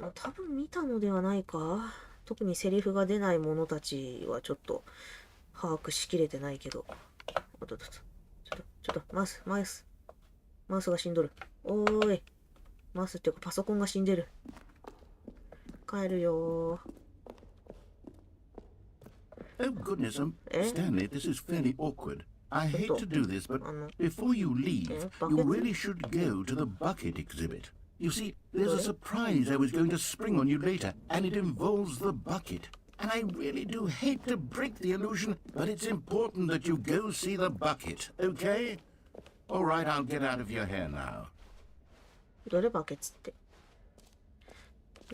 まあ、多分見たのではないか。特にセリフが出ない者たちはちょっと把握しきれてないけど。ちょっと、マウスが死んどる。おーい。マウスっていうかパソコンが死んでる。帰るよOh, goodness, Stanley, this is fairly awkward. I hate to do this, but ー。before you leave, bucket? you really should go to the bucket exhibit. You see, there's a surprise I was going to spring on you later, and it involves the bucket. And I really do hate to break the illusion, but it's important that you go see the bucket, okay? All right, I'll get out of your hair now. どれバケツって。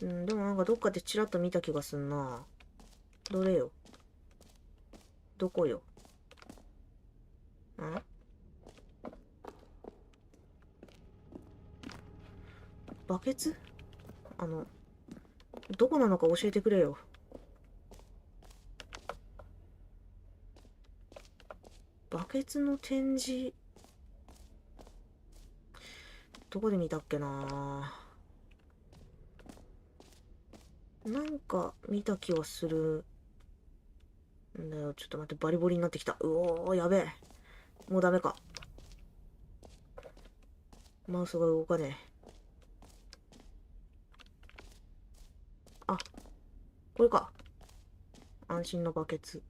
でもなんかどっかでチラッと見た気がすんな。どれよ。どこよ。バケツ？どこなのか教えてくれよ。バケツの展示、どこで見たっけな。なんか見た気はするんだよ。ちょっと待って、バリボリになってきた。うおー、やべえ。もうダメか。マウスが動かねえ。あ、これか。安心のバケツ。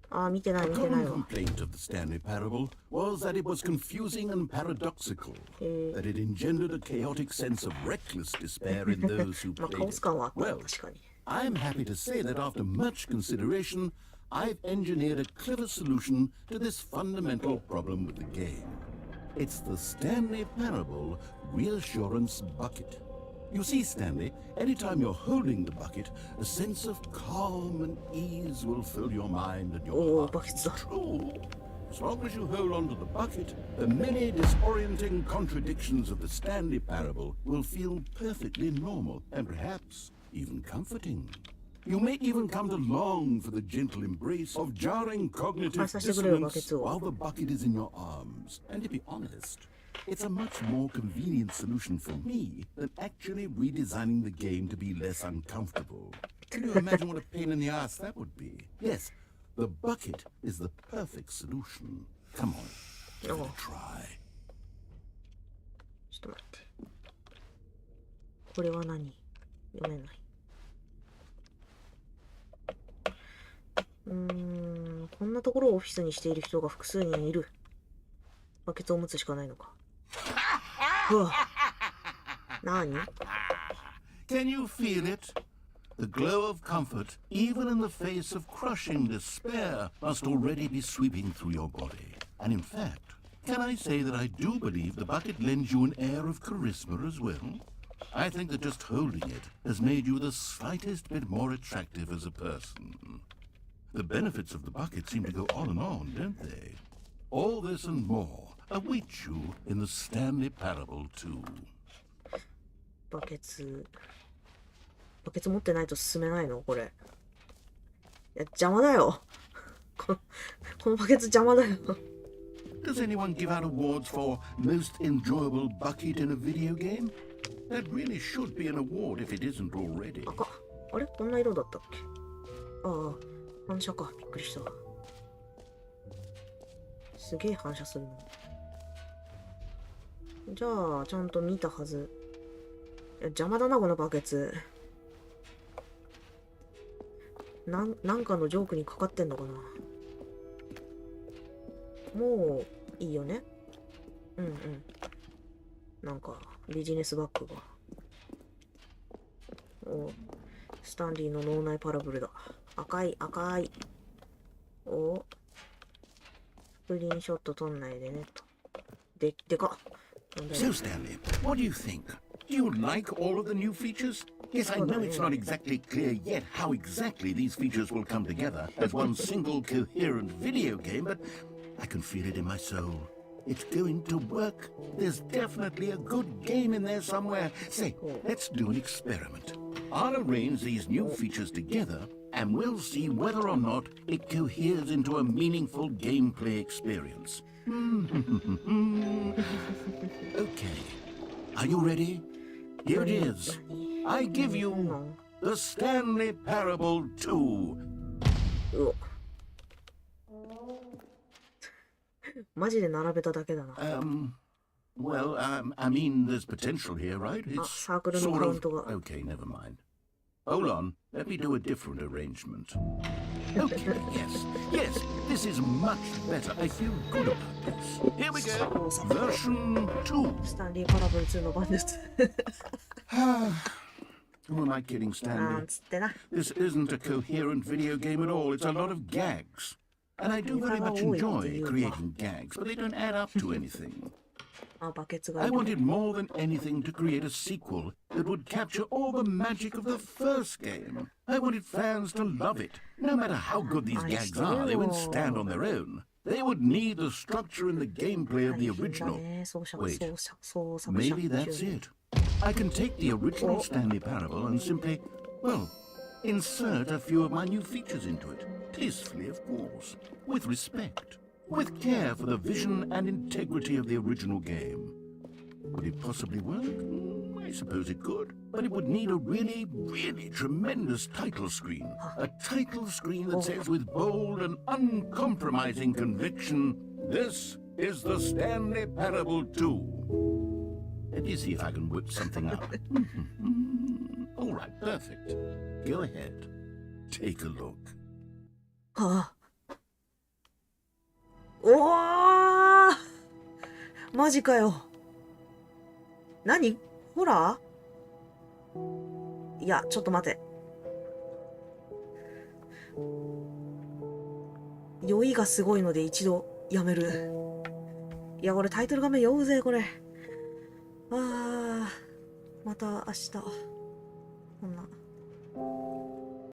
あ、見てない A 見て common ないわ。 complaint of the Stanley Parable was that it was confusing and paradoxical, that it engendered a chaotic sense of reckless despair in those who まあ、カ played オス感はあ it. った。 Well, 確かに。 I'm happy to say that after much consideration, I've engineered a clever solution to this fundamental problem with the game. It's the Stanley Parable Reassurance Bucket. You see, Stanley, anytime you're holding the bucket, a sense of calm and ease will fill your mind and your Oh, heart. bucket's It's true. As long as you hold on to the bucket, the many disorienting contradictions of the Stanley Parable will feel perfectly normal and perhaps even comforting. You may even come to long for the gentle embrace of jarring cognitive dissonance while the bucket is in your arms. And to be honest, it's a much more convenient solution for me than actually redesigning the game to be less uncomfortable. Can you imagine what a pain in the ass that would be? Yes, the bucket is the perfect solution. Come on, give it a try. ちょっと待って。これは何？読めない。こんなところをオフィスにしている人が複数人いる。バケツを持つしかないのか。何？ Can you feel it? The glow of comfort, even in the face of crushing despair, must already be sweeping through your body. And in fact, can I say that I do believe the bucket lends you an air of charisma as well? I think that just holding it has made you the slightest bit more attractive as a person. The benefits of the bucket seem to go on, don't they? All this and more await you in the Stanley Parable too. バケツ持ってないと進めないのこれ。いや、邪魔だよ。このバケツ邪魔だよ。Does anyone give out awards for most enjoyable bucket in a video game? That really should be an award if it isn't already. 赤。あれこんな色だったっけ？ああ、反射か。びっくりした。すげえ反射するの。じゃあ、ちゃんと見たはず。いや、邪魔だな、このバケツ。なんかのジョークにかかってんのかな。もう、いいよね。うんうん。なんか、ビジネスバッグが。お、スタンリーの脳内パラブルだ。赤い。お、スクリーンショット撮んないでねと。でかっ。So, Stanley, what do you think? Do you like all of the new features? Yes, I know it's not exactly clear yet how exactly these features will come together as one single coherent video game, but I can feel it in my soul. It's going to work. There's definitely a good game in there somewhere. Say, let's do an experiment. I'll arrange these new features together and we'll see whether or not it coheres into a meaningful gameplay experience. Okay. Are you ready? Here it is. I give you the Stanley Parable 2. うお。マジで並べただけだな。Well, I mean, there's potential here, right? It's サークルの sort カウ of... ントが。 Okay, never mind. Hold on. Let me do a different arrangement. Okay, yes, this is much better. I feel good about this. Here we go. Version 2. スタンリーパラブル2の番です。 Who am I kidding, なん Stanley? つってな。 This isn't a coherent video game at all. It's a lot of gags. And I do very much enjoy creating gags, but they don't add up to anything. あ、バケツが I いる。 wanted more than anything to create a sequel that would capture all the magic of the first game. I wanted fans to love it. No matter how good these gags are, they wouldn't stand on their own. They would need the structure and the gameplay of the 大変だ original. ね。創作 Wait, 創作者 maybe that's it. I can take the original Stanley Parable and simply, well, insert a few of my new features into it. Tastefully, of course. With respect. With care for the vision and integrity of the original game. Would it possibly work? I suppose it could. But it would need a really, really tremendous title screen. A title screen that says with bold and uncompromising conviction, "This is the Stanley Parable 2." Let me see if I can whip something up. All right, perfect. Go ahead. Take a look. はあ。おーマジかよ。何ホラー？いや、ちょっと待て。酔いがすごいので一度やめる。いや、これタイトル画面酔うぜ、これ。あー、また明日。こんな。